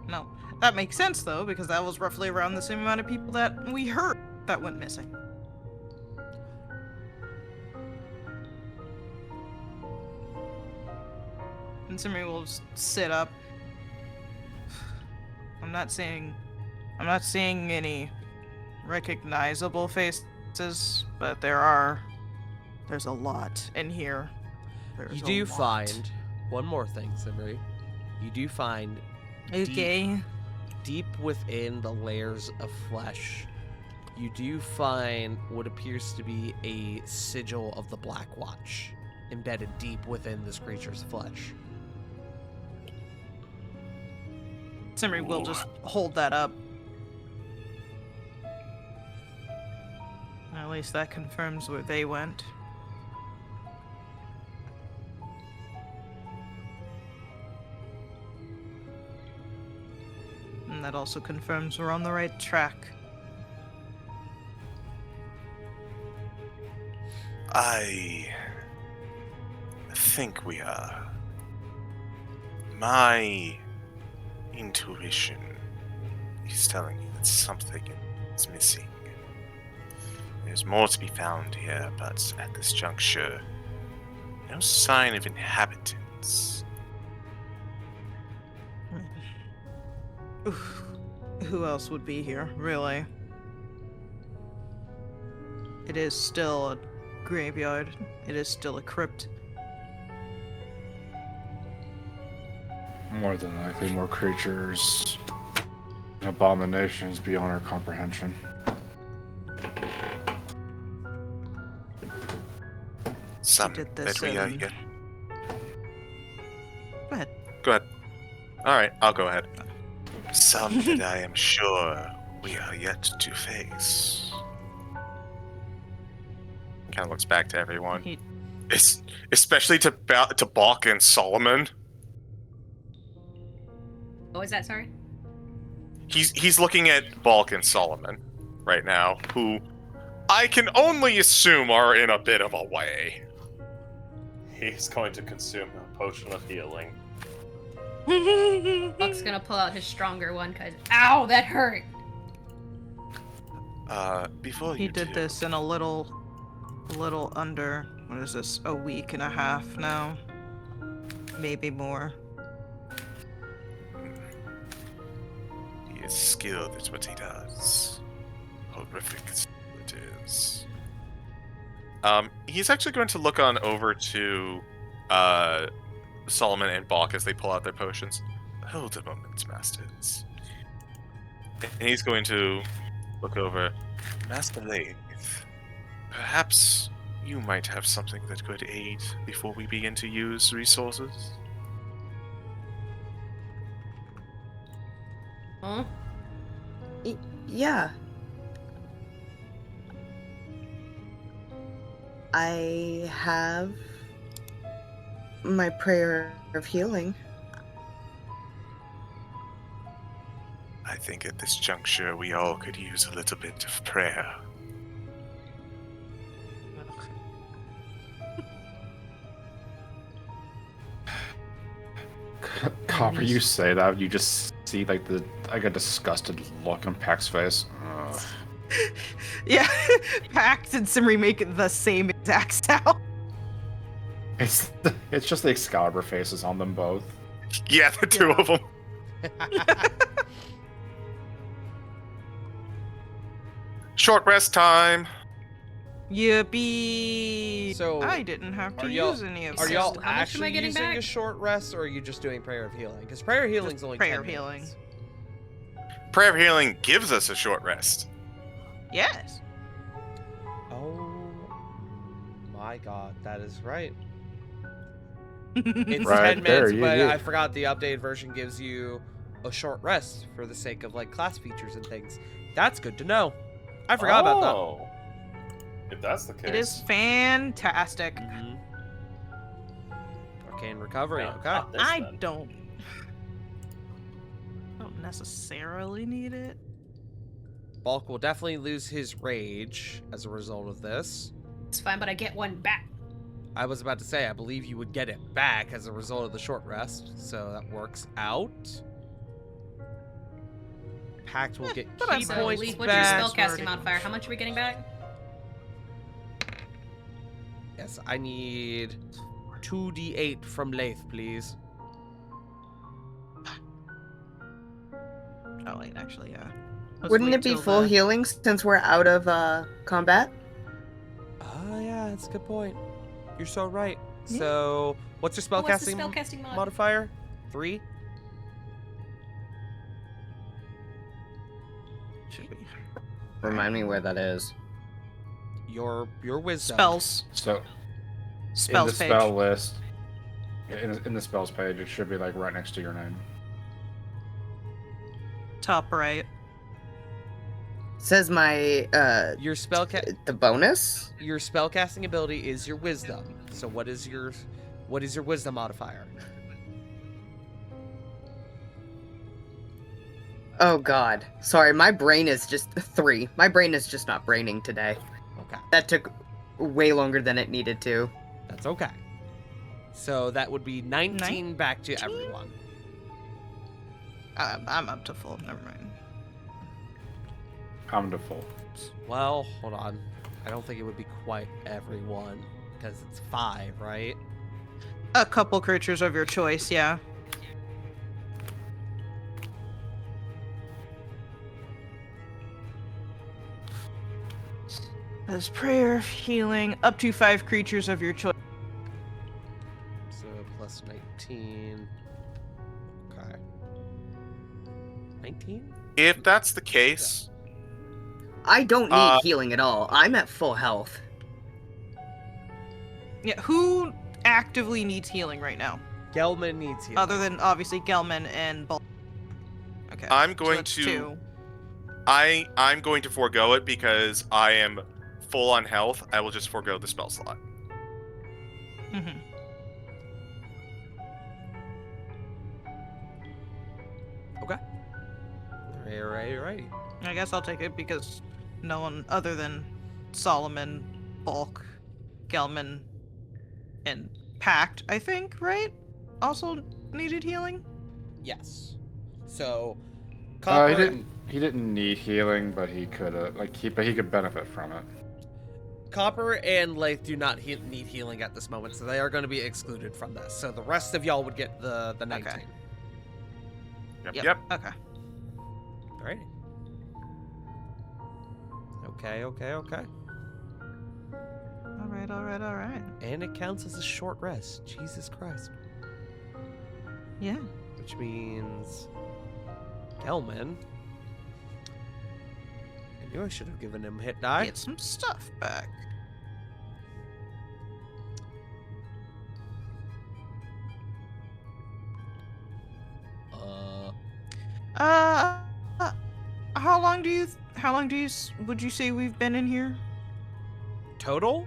No, that makes sense though, because that was roughly around the same amount of people that we heard that went missing. And Simri will just sit up. I'm not seeing any recognizable faces, but there's a lot in here. You do find one more thing, Simri. You do find Okay. deep within the layers of flesh, you do find what appears to be a sigil of the Black Watch embedded deep within this creature's flesh. Simri will just hold that up. At least that confirms where they went. And that also confirms we're on the right track. I think we are. My intuition is telling me that something is missing. There's more to be found here, but at this juncture, no sign of inhabitants. Oof. Who else would be here, really? It is still a graveyard. It is still a crypt. More than likely, more creatures, abominations beyond our comprehension. Some did that this we are in- yet. Go ahead. Go ahead. All right, I'll go ahead. Some that I am sure we are yet to face. Kind of looks back to everyone. He- Especially to Balk and Solomon. What was that? Sorry. He's looking at Balk and Solomon right now, who I can only assume are in a bit of a way. He's going to consume a potion of healing. Buck's gonna pull out his stronger one because, ow, that hurt. Before He you did do, this in a little under, what is this, a week and a half now? Maybe more. He is skilled at what he does. Horrific as it is. He's actually going to look on over to Solomon and Balk as they pull out their potions. Hold a moment, masters. And he's going to look over. Master Lathe, perhaps you might have something that could aid before we begin to use resources? Huh? Yeah. I have my prayer of healing. I think at this juncture we all could use a little bit of prayer. Copper, you say that, you just see like a disgusted look on Pack's face. Ugh. Yeah, Pact and Simri make the same exact sound. It's just the Excalibur faces on them both. Yeah, the two of them. Short rest time. Yippee! So, I didn't have to are y'all- use any of Are this. y'all How much am I actually getting using back? a short rest, or are you just doing prayer of healing? Because prayer of healing's only prayer 10 of healing. minutes. Prayer of healing gives us a short rest. Yes. Oh my god, that is right. It's Right 10 there, minutes, yeah, but yeah. I forgot the updated version gives you a short rest for the sake of like class features and things. That's good to know. I forgot about Oh. If that's the case. It is fantastic. that. Arcane recovery. No, Okay. not this I then. don't necessarily need it. Bulk will definitely lose his rage as a result of this. It's fine, but I get one back. I was about to say, I believe you would get it back as a result of the short rest, so that works out. Pact will get but I'm key So, points Leaf, what's your back. spellcasting modifier? How much are we getting back? Yes, I need 2d8 from Lath, please. Oh wait, actually, yeah. Let's Wouldn't wait it be till full the- healing since we're out of combat? Oh, yeah, that's a good point. You're so right. Yeah. So, what's your Oh, what's the spellcasting spellcasting mod? modifier? 3? Should be. Remind me where that is. Your wisdom. Spells. So in Spells the page. spell list, in the spells page, it should be like right next to your name. Top right. Says my Your the bonus. your spellcasting ability is your wisdom. So what is your wisdom modifier? Oh god. Sorry, my brain is just 3. My brain is just not braining today. Okay. That took way longer than it needed to. That's okay. So that would be 19 back to everyone. I'm up to full. Never mind. I'm to full. Well, hold on. I don't think it would be quite everyone because it's 5, right? A couple creatures of your choice, yeah. As prayer of healing, up to 5 creatures of your choice. So plus 19. Okay. 19? If that's the case, I don't need healing at all. I'm at full health. Yeah, who actively needs healing right now? Gelman needs healing. Other than obviously Gelman and Bul. Okay. I'm so going that's to- 2. I'm going to forego it because I am full on health. I will just forego the spell slot. Mm-hmm. Okay. Right. I guess I'll take it because no one other than Solomon, Bulk, Gelman, and Pact, I think, right? Also needed healing? Yes. So, He Copper, didn't need healing, but he could he could benefit from it. Copper and Lath do not need healing at this moment, so they are going to be excluded from this. So the rest of y'all would get the 19. Okay. Yep. Okay. Alrighty. Okay. All right. And it counts as a short rest. Jesus Christ. Yeah. Which means Gelman. I knew I should have given him hit die. Get some stuff back. How long would you say we've been in here? Total?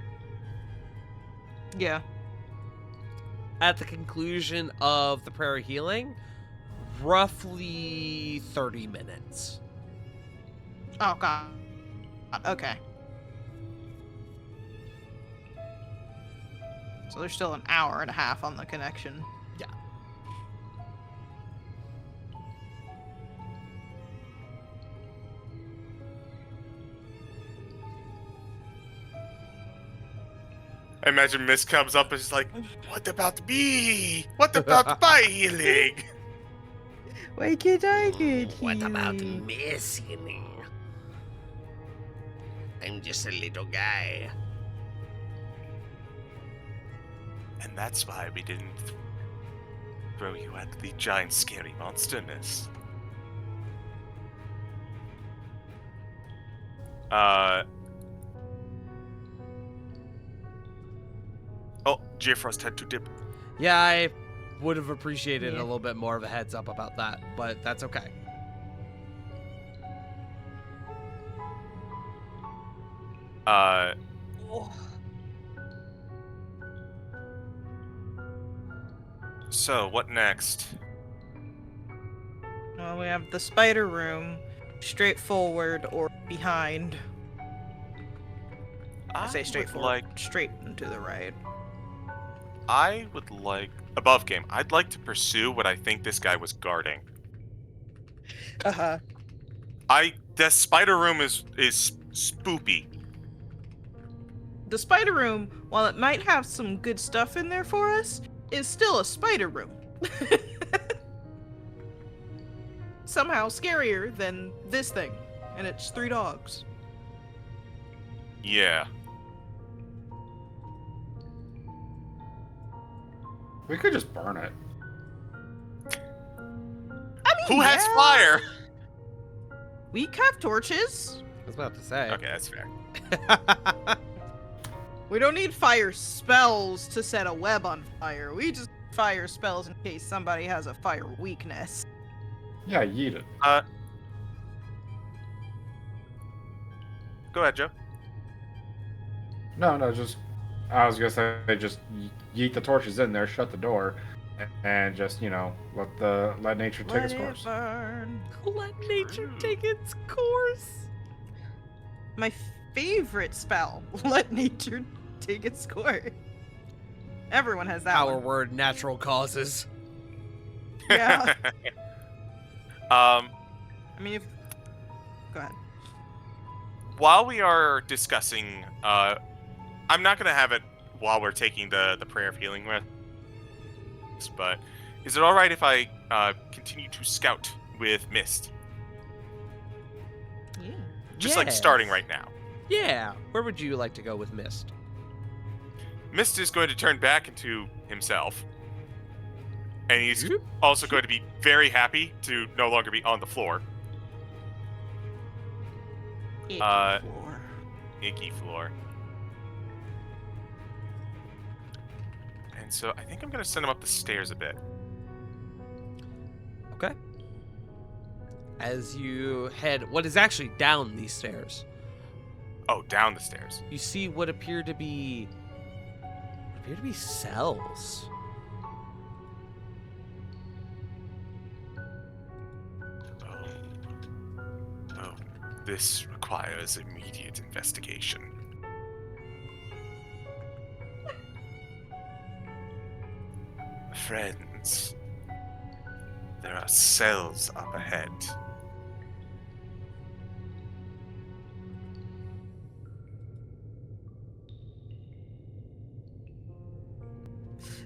Yeah. At the conclusion of the prayer of healing, roughly 30 minutes. Oh god. Okay. So there's still an hour and a half on the connection. Yeah. I imagine Mist comes up and is like, "What about me? What about my healing?" Why can't I get What about healing? missing? I'm just a little guy. And that's why we didn't throw you at the giant scary monsterness. Oh, Geofrost had to dip. Yeah, I would have appreciated Yeah. a little bit more of a heads up about that, but that's okay. So, what next? Well, we have the spider room, straight forward or behind. I say straight would forward, straight and to the right. I would like above game. I'd like to pursue what I think this guy was guarding. Uh-huh. The spider room is spoopy. The spider room, while it might have some good stuff in there for us, is still a spider room. Somehow scarier than this thing, and it's 3 dogs. Yeah. We could just burn it. I mean, Who has yeah, fire? we have torches. I was about to say. Okay, that's fair. We don't need fire spells to set a web on fire. We just fire spells in case somebody has a fire weakness. Yeah, yeet it. Go ahead, Joe. No, just I was gonna say just yeet the torches in there, shut the door, and just let nature take its course. Burn. Let nature take its course. My favorite spell. Let nature take its course. Everyone has that Our one. word, natural causes. Yeah. I mean, go ahead. While we are discussing, I'm not gonna have it while we're taking the prayer of healing rest, but is it all right if I continue to scout with Mist? Yeah. Just like Yes. starting right now. Yeah. Where would you like to go with Mist? Mist is going to turn back into himself, and he's Yoop. also going to be very happy to no longer be on the floor. Icky Uh, floor. Icky floor. And so I think I'm going to send him up the stairs a bit. Okay. As you head, what is actually down these stairs, Oh, down the stairs. you see what appear to be cells. Oh, this requires immediate investigation. Friends, there are cells up ahead.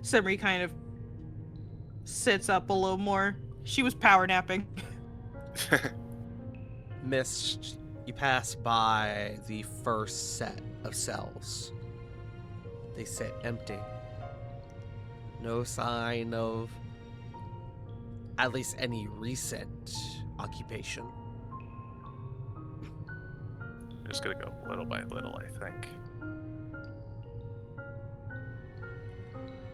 Semri kind of sits up a little more. She was power napping. Mist, you pass by the first set of cells. They sit empty. No sign of at least any recent occupation. Just gonna go little by little, I think.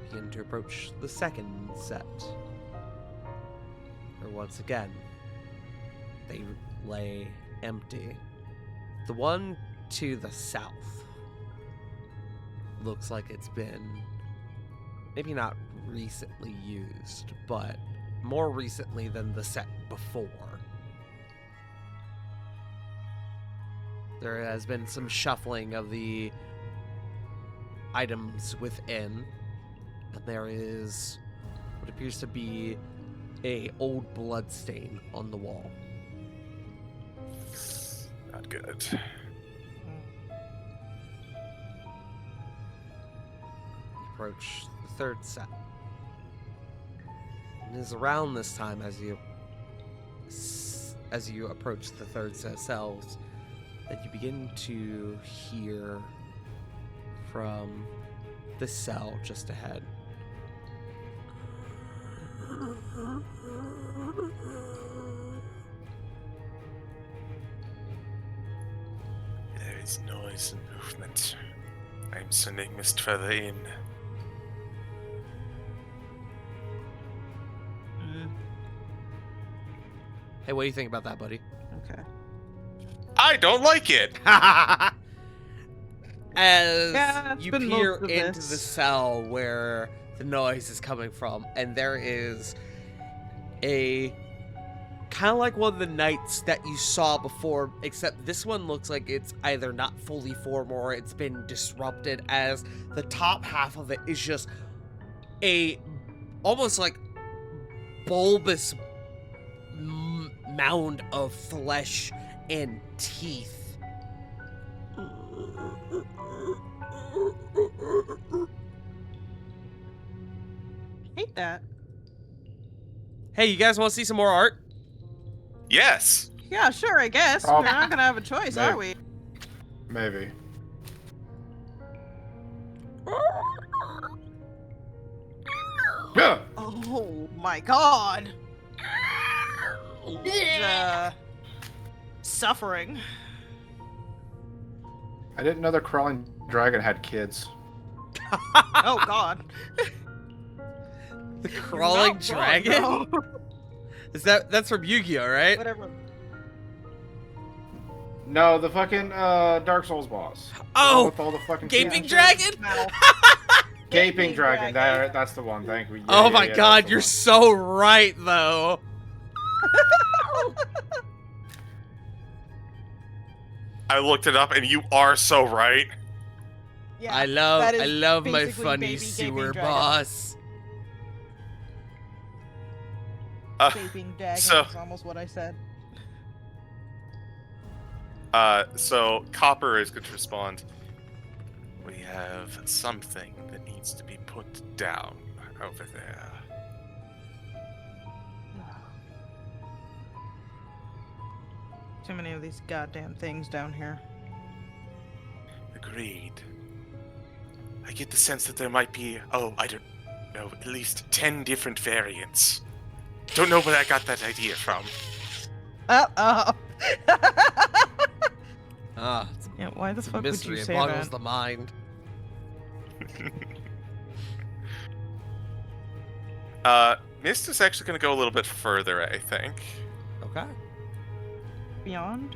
Begin to approach the second set. Where once again, they lay empty. The one to the south looks like it's been maybe not recently used, but more recently than the set before. There has been some shuffling of the items within, and there is what appears to be a old blood stain on the wall. Not good. approach the third cell. And it is around this time as you approach the third set of cells that you begin to hear from the cell just ahead. There is noise and movement. I'm sending mist further in. Hey, what do you think about that, buddy? Okay. I don't like it! As Yeah, it's you been peer most of into this. the cell where the noise is coming from, and there is a kind of like one of the knights that you saw before, except this one looks like it's either not fully formed or it's been disrupted, as the top half of it is just a almost like bulbous mound of flesh and teeth. Hate that. Hey, you guys want to see some more art? Yes! Yeah, sure, I guess. Oh. We're not gonna have a choice, are we? Maybe. Yeah. Oh my god. Suffering. I didn't know the crawling dragon had kids. Oh god. The crawling Not wrong, dragon? no. That's from Yu-Gi-Oh, right? Whatever. No, the fucking Dark Souls boss. Oh, with all the fucking Gaping teeth. dragon? Wow. Gaping dragon. That's the one. Thank you. Yeah, Oh yeah, my yeah, god, that's the you're one. so right though. I looked it up and you are so right. Yeah, I that is love my basically funny baby sewer gaping dragon. boss. Gaping dragon so- is almost what I said. So Copper is going to respond. We have something that needs to be put down over there. Too many of these goddamn things down here. Agreed. I get the sense that there might be, I don't know, at least 10 different variants. Don't know where I got that idea from. Uh-oh. Ah, it's Yeah, why the a fuck would mystery. you It say boggles that? the mind. Mist is actually going to go a little bit further, I think. Okay. Beyond?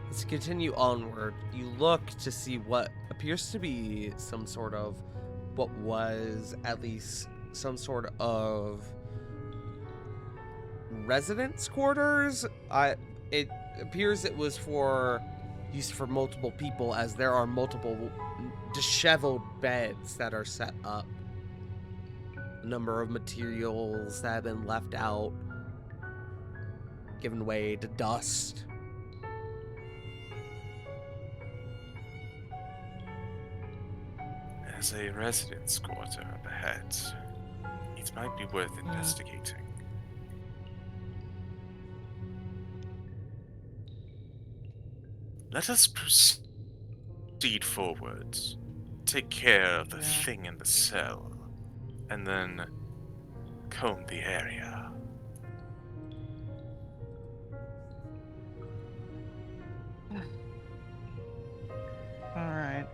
Let's continue onward. You look to see what appears to be some sort of what was at least some sort of residence quarters. It appears it was for use for multiple people, as there are multiple disheveled beds that are set up. A number of materials that have been left out, given way to dust. There's a residence quarter up ahead. It might be worth investigating. Let us proceed forwards. Take care of the thing in the cell. And then comb the area. Alright.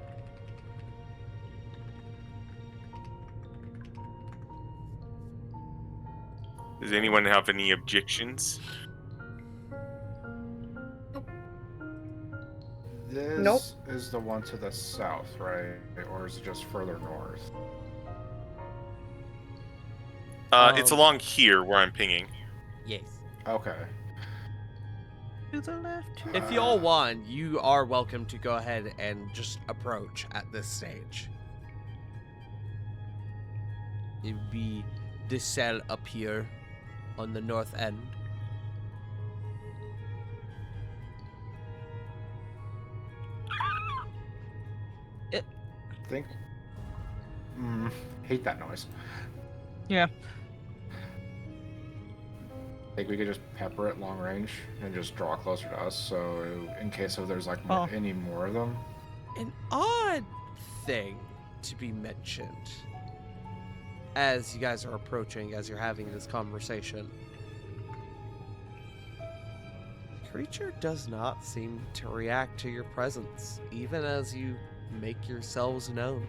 Does anyone have any objections? This Nope. is the one to the south, right? Or is it just further north? It's along here where I'm pinging. Yes. Okay. To the left. If y'all want, you are welcome to go ahead and just approach at this stage. It would be this cell up here on the north end. I think Hate that noise. Yeah. Like we could just pepper it long range and just draw closer to us. So in case of there's like Oh. any more of them. An odd thing to be mentioned as you guys are approaching, as you're having this conversation. The creature does not seem to react to your presence, even as you make yourselves known.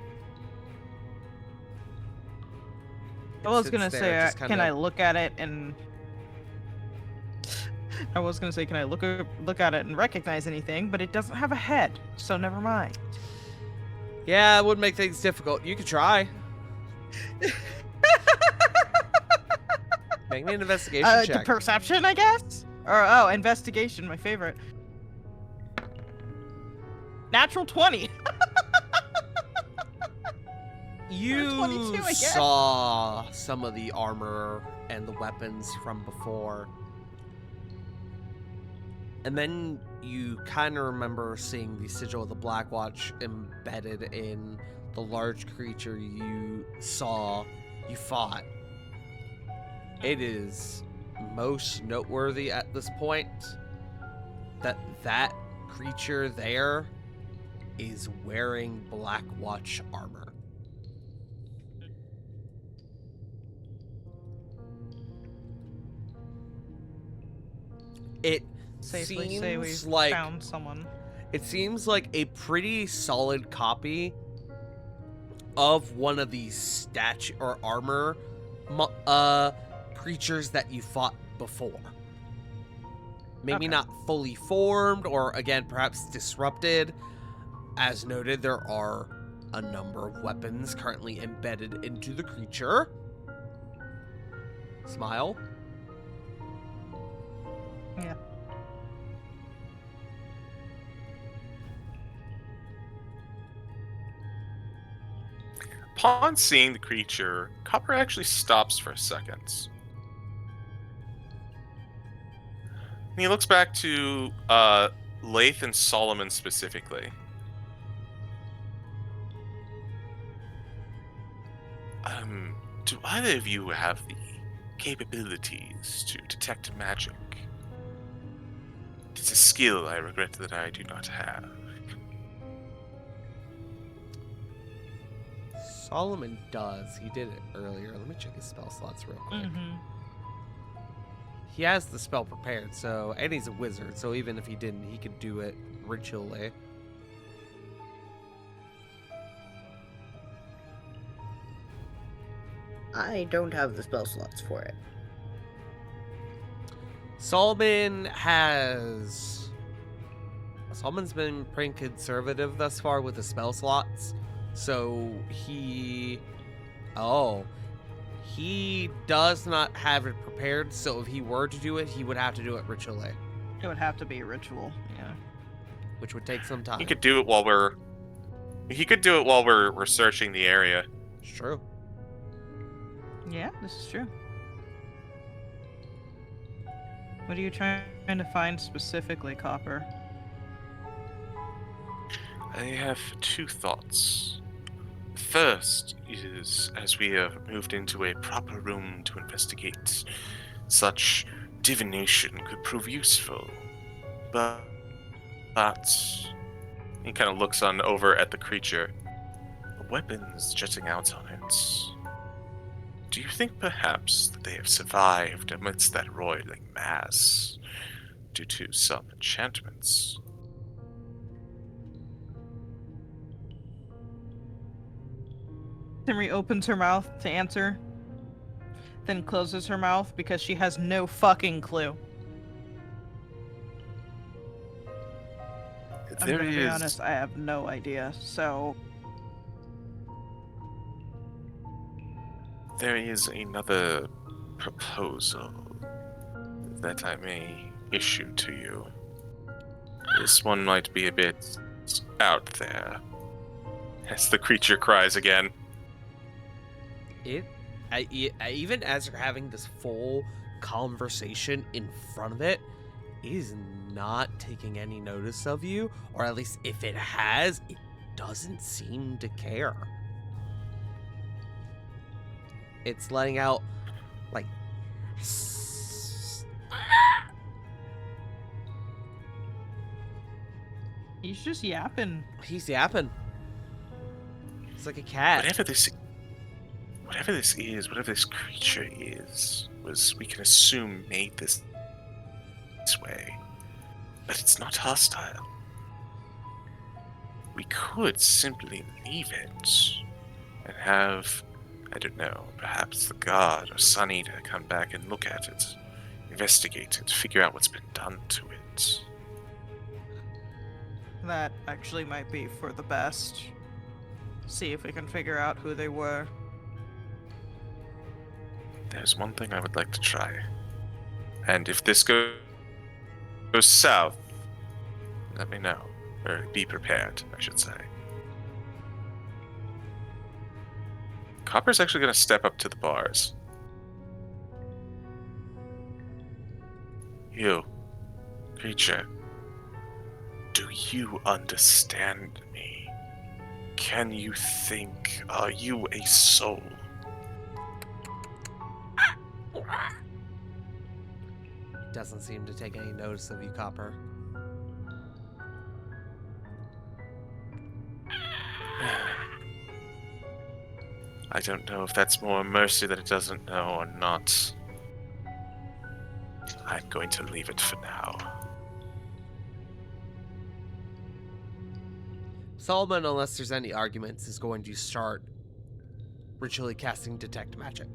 I was gonna say, can I look at it and... I was gonna say, can I look at it and recognize anything? But it doesn't have a head, so never mind. Yeah, it would make things difficult. You could try. Make me an investigation check. Perception, I guess? Or, investigation, my favorite. Natural 20. You 22, I guess. saw some of the armor and the weapons from before. And then you kind of remember seeing the sigil of the Blackwatch embedded in the large creature you fought. It is most noteworthy at this point that that creature there is wearing Blackwatch armor. It Safely say we seems like found someone. it seems like a pretty solid copy of one of these statue or armor creatures that you fought before. Maybe Okay. not fully formed, or again perhaps disrupted. As noted, there are a number of weapons currently embedded into the creature. Smile. Yeah. Upon seeing the creature, Copper actually stops for a second. And he looks back to Lath and Solomon specifically. Do either of you have the capabilities to detect magic? It's a skill I regret that I do not have. Solomon does. He did it earlier. Let me check his spell slots real quick. Mm-hmm. He has the spell prepared, and he's a wizard, so even if he didn't, he could do it ritually. I don't have the spell slots for it. Solomon's been pretty conservative thus far with the spell slots, so he does not have it prepared, so if he were to do it, he would have to do it ritually, It would have to be a ritual, yeah. which would take some time. He could do it while we're searching the area. It's true. Yeah, this is true. What are you trying to find specifically, Copper? I have two thoughts. First is, as we have moved into a proper room to investigate, such divination could prove useful. But he kind of looks on over at the creature. Weapons jutting out on it. Do you think perhaps that they have survived amidst that roiling mass due to some enchantments? Henry opens her mouth to answer, then closes her mouth because she has no fucking clue. I'm There gonna be is- honest, I have no idea, so... There is another proposal that I may issue to you. This one might be a bit out there. As the creature cries again. Even as you're having this full conversation in front of it, it is not taking any notice of you, or at least if it has, it doesn't seem to care. It's letting out like He's just yapping. he's yapping. It's like a cat. Whatever this is, whatever this creature is, we can assume made this way. But it's not hostile. We could simply leave it and have, I don't know, perhaps the guard or Sunny to come back and look at it, investigate it, figure out what's been done to it. That actually might be for the best. See if we can figure out who they were. There's one thing I would like to try. And if this goes south, let me know. Or be prepared, I should say. Copper's actually going to step up to the bars. You, creature, do you understand me? Can you think? Are you a soul? Doesn't seem to take any notice of you, Copper. I don't know if that's more mercy that it doesn't know or not. I'm going to leave it for now. Solomon, unless there's any arguments, is going to start ritually casting Detect Magic.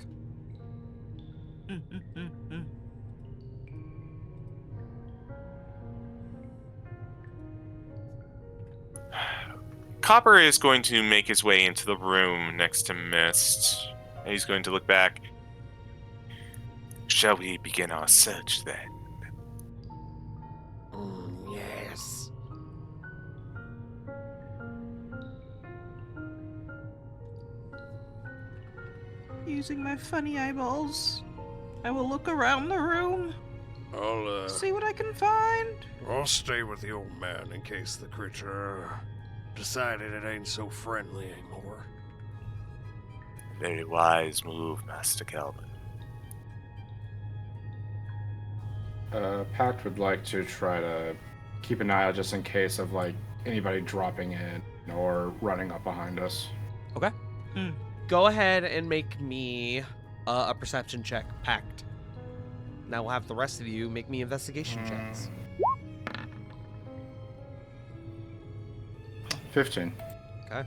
Copper is going to make his way into the room next to Mist. And he's going to look back. Shall we begin our search then? Yes. Using my funny eyeballs, I will look around the room, see what I can find. I'll stay with the old man in case the creature decided it ain't so friendly anymore. Very wise move, Master Calvin. Pact would like to try to keep an eye out just in case of like anybody dropping in or running up behind us. Okay. Go ahead and make me a perception check, Pact. Now we'll have the rest of you make me investigation checks. 15. Okay.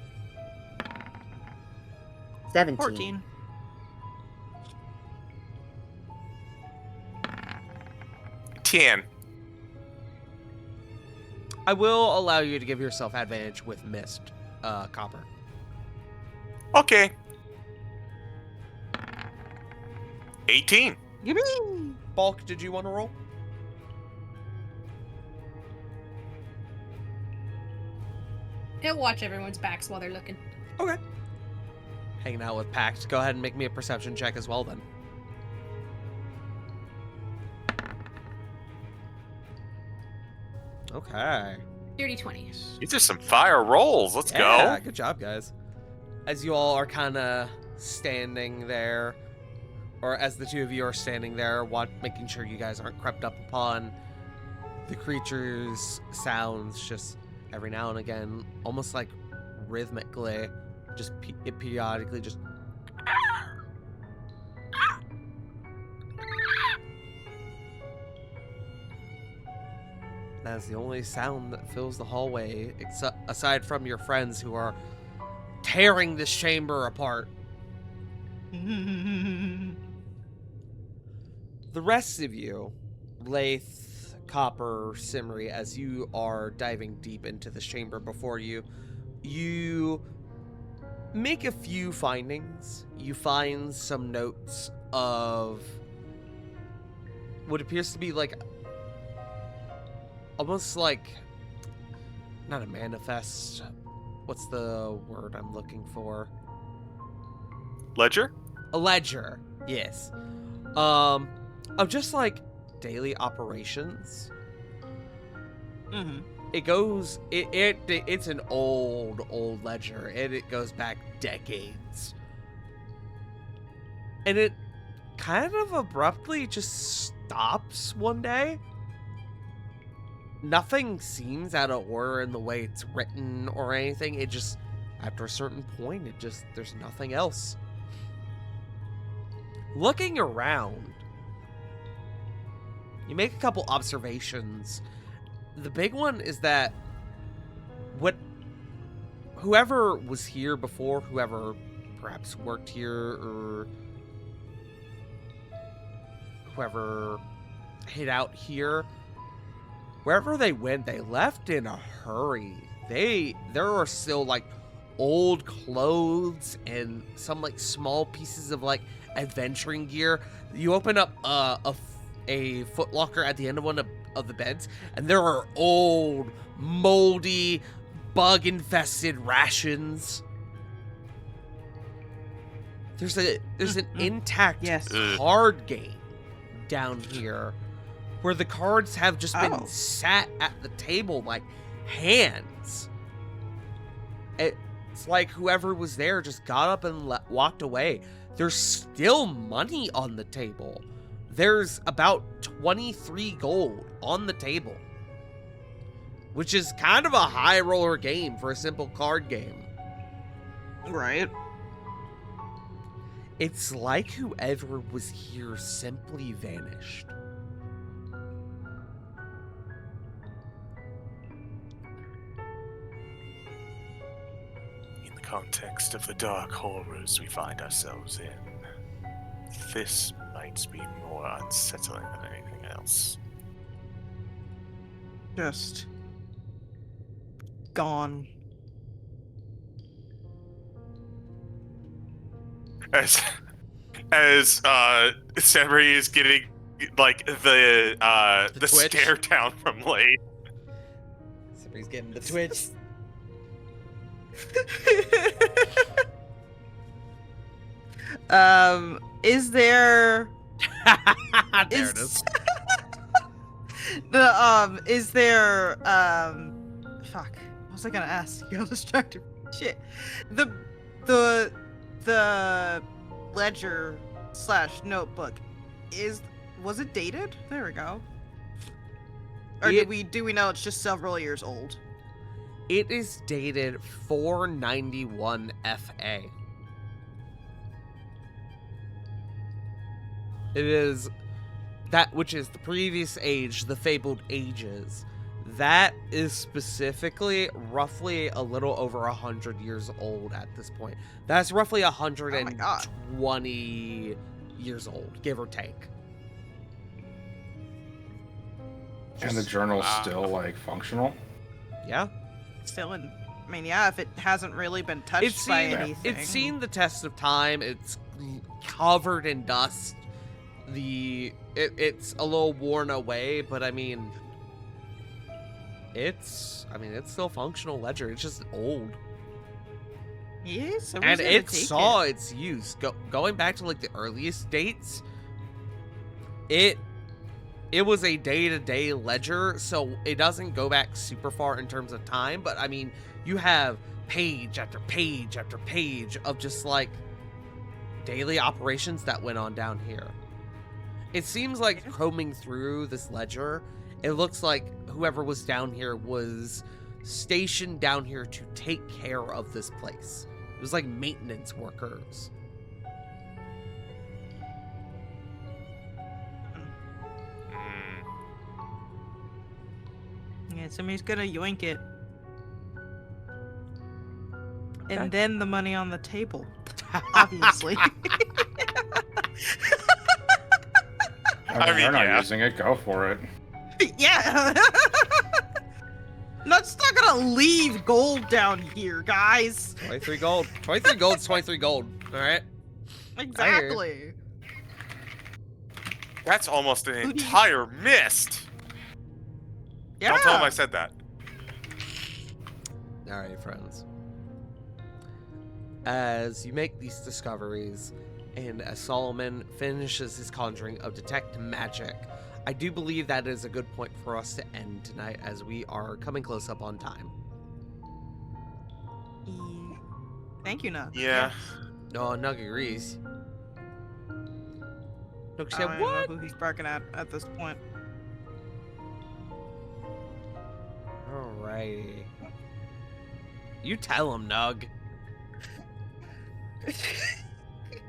17. 14. I will allow you to give yourself advantage with Mist, Copper. Okay. 18. Yippee! Bulk, did you want to roll? He'll watch everyone's backs while they're looking. Okay. Hanging out with Pact. Go ahead and make me a perception check as well then. Okay. Dirty 20. These are some fire rolls. Let's Yeah, go. good job, guys. As you all are kind of standing there, or as the two of you are standing there, making sure you guys aren't crept up upon, the creature's sounds just every now and again, almost like rhythmically, just it periodically just. That's the only sound that fills the hallway, aside from your friends who are tearing this chamber apart. The rest of you, Lath, Copper, Simri, as you are diving deep into this chamber before you, you make a few findings. You find some notes of what appears to be like almost like not a manifest. What's the word I'm looking for? Ledger? A ledger, yes. Of just like daily operations. Mm-hmm. It goes. It's an old ledger, and it goes back decades. And it kind of abruptly just stops one day. Nothing seems out of order in the way it's written or anything. It just, after a certain point, there's nothing else. Looking around, you make a couple observations. The big one is that whoever was here before, whoever perhaps worked here, or whoever hid out here, wherever they went, they left in a hurry. There are still like old clothes and some like small pieces of like adventuring gear. You open up a foot locker at the end of one of the beds, and there are old, moldy, bug-infested rations. There's an intact Yes. card game down here where the cards have just been sat at the table like hands. It's like whoever was there just got up and walked away. There's still money on the table. There's about 23 gold on the table, which is kind of a high roller game for a simple card game. Right. It's like whoever was here simply vanished. In the context of the dark horrors we find ourselves in, this might be more unsettling than anything else. Just gone. As Samurai is getting like the twitch. stare down from Lane. Somebody's getting the twitch. Is there There it is. is there fuck, what was I gonna ask? You got distracted. Shit. The ledger / notebook was it dated? There we go. Or do we know it's just several years old? It is dated 491 FA. It is that which is the previous age, the fabled ages. That is specifically roughly a little over 100 years old at this point. That's roughly 120 years old, give or take. And the journal's still like functional. Yeah. Still in, I mean, yeah, if it hasn't really been touched by anything. It's seen the test of time. It's covered in dust. It's a little worn away, but I mean, it's still functional ledger. It's just old. Yes, And it saw its use. Going back to like the earliest dates, it was a day-to-day ledger, so it doesn't go back super far in terms of time, but I mean, you have page after page after page of just like daily operations that went on down here. It seems like combing through this ledger, it looks like whoever was down here was stationed down here to take care of this place. It was like maintenance workers. Yeah, somebody's gonna yoink it. And then the money on the table. Obviously. I mean, they're not yeah. using it. Go for it. Yeah. That's not gonna leave gold down here, guys. 23 gold. 23 gold is 23 gold. All right. Exactly. That's almost an entire mist. Yeah. Don't tell him I said that. All right, friends. As you make these discoveries, and as Solomon finishes his conjuring of detect magic, I do believe that is a good point for us to end tonight, as we are coming close up on time. Thank you, Nug. Yeah. No, Nug agrees. Nook I said, don't even know what? who he's barking at this point. Alrighty. You tell him, Nug.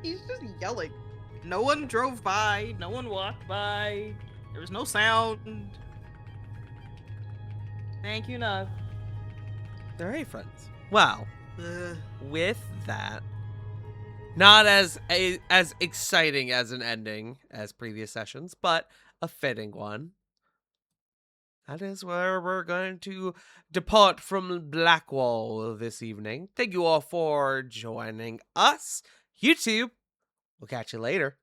He's just yelling. No one drove by. No one walked by. There was no sound. Thank you, Nug. Alright, friends. Well, Ugh. with that, not as exciting as an ending as previous sessions, but a fitting one. That is where we're going to depart from Blackwall this evening. Thank you all for joining us. YouTube, we'll catch you later.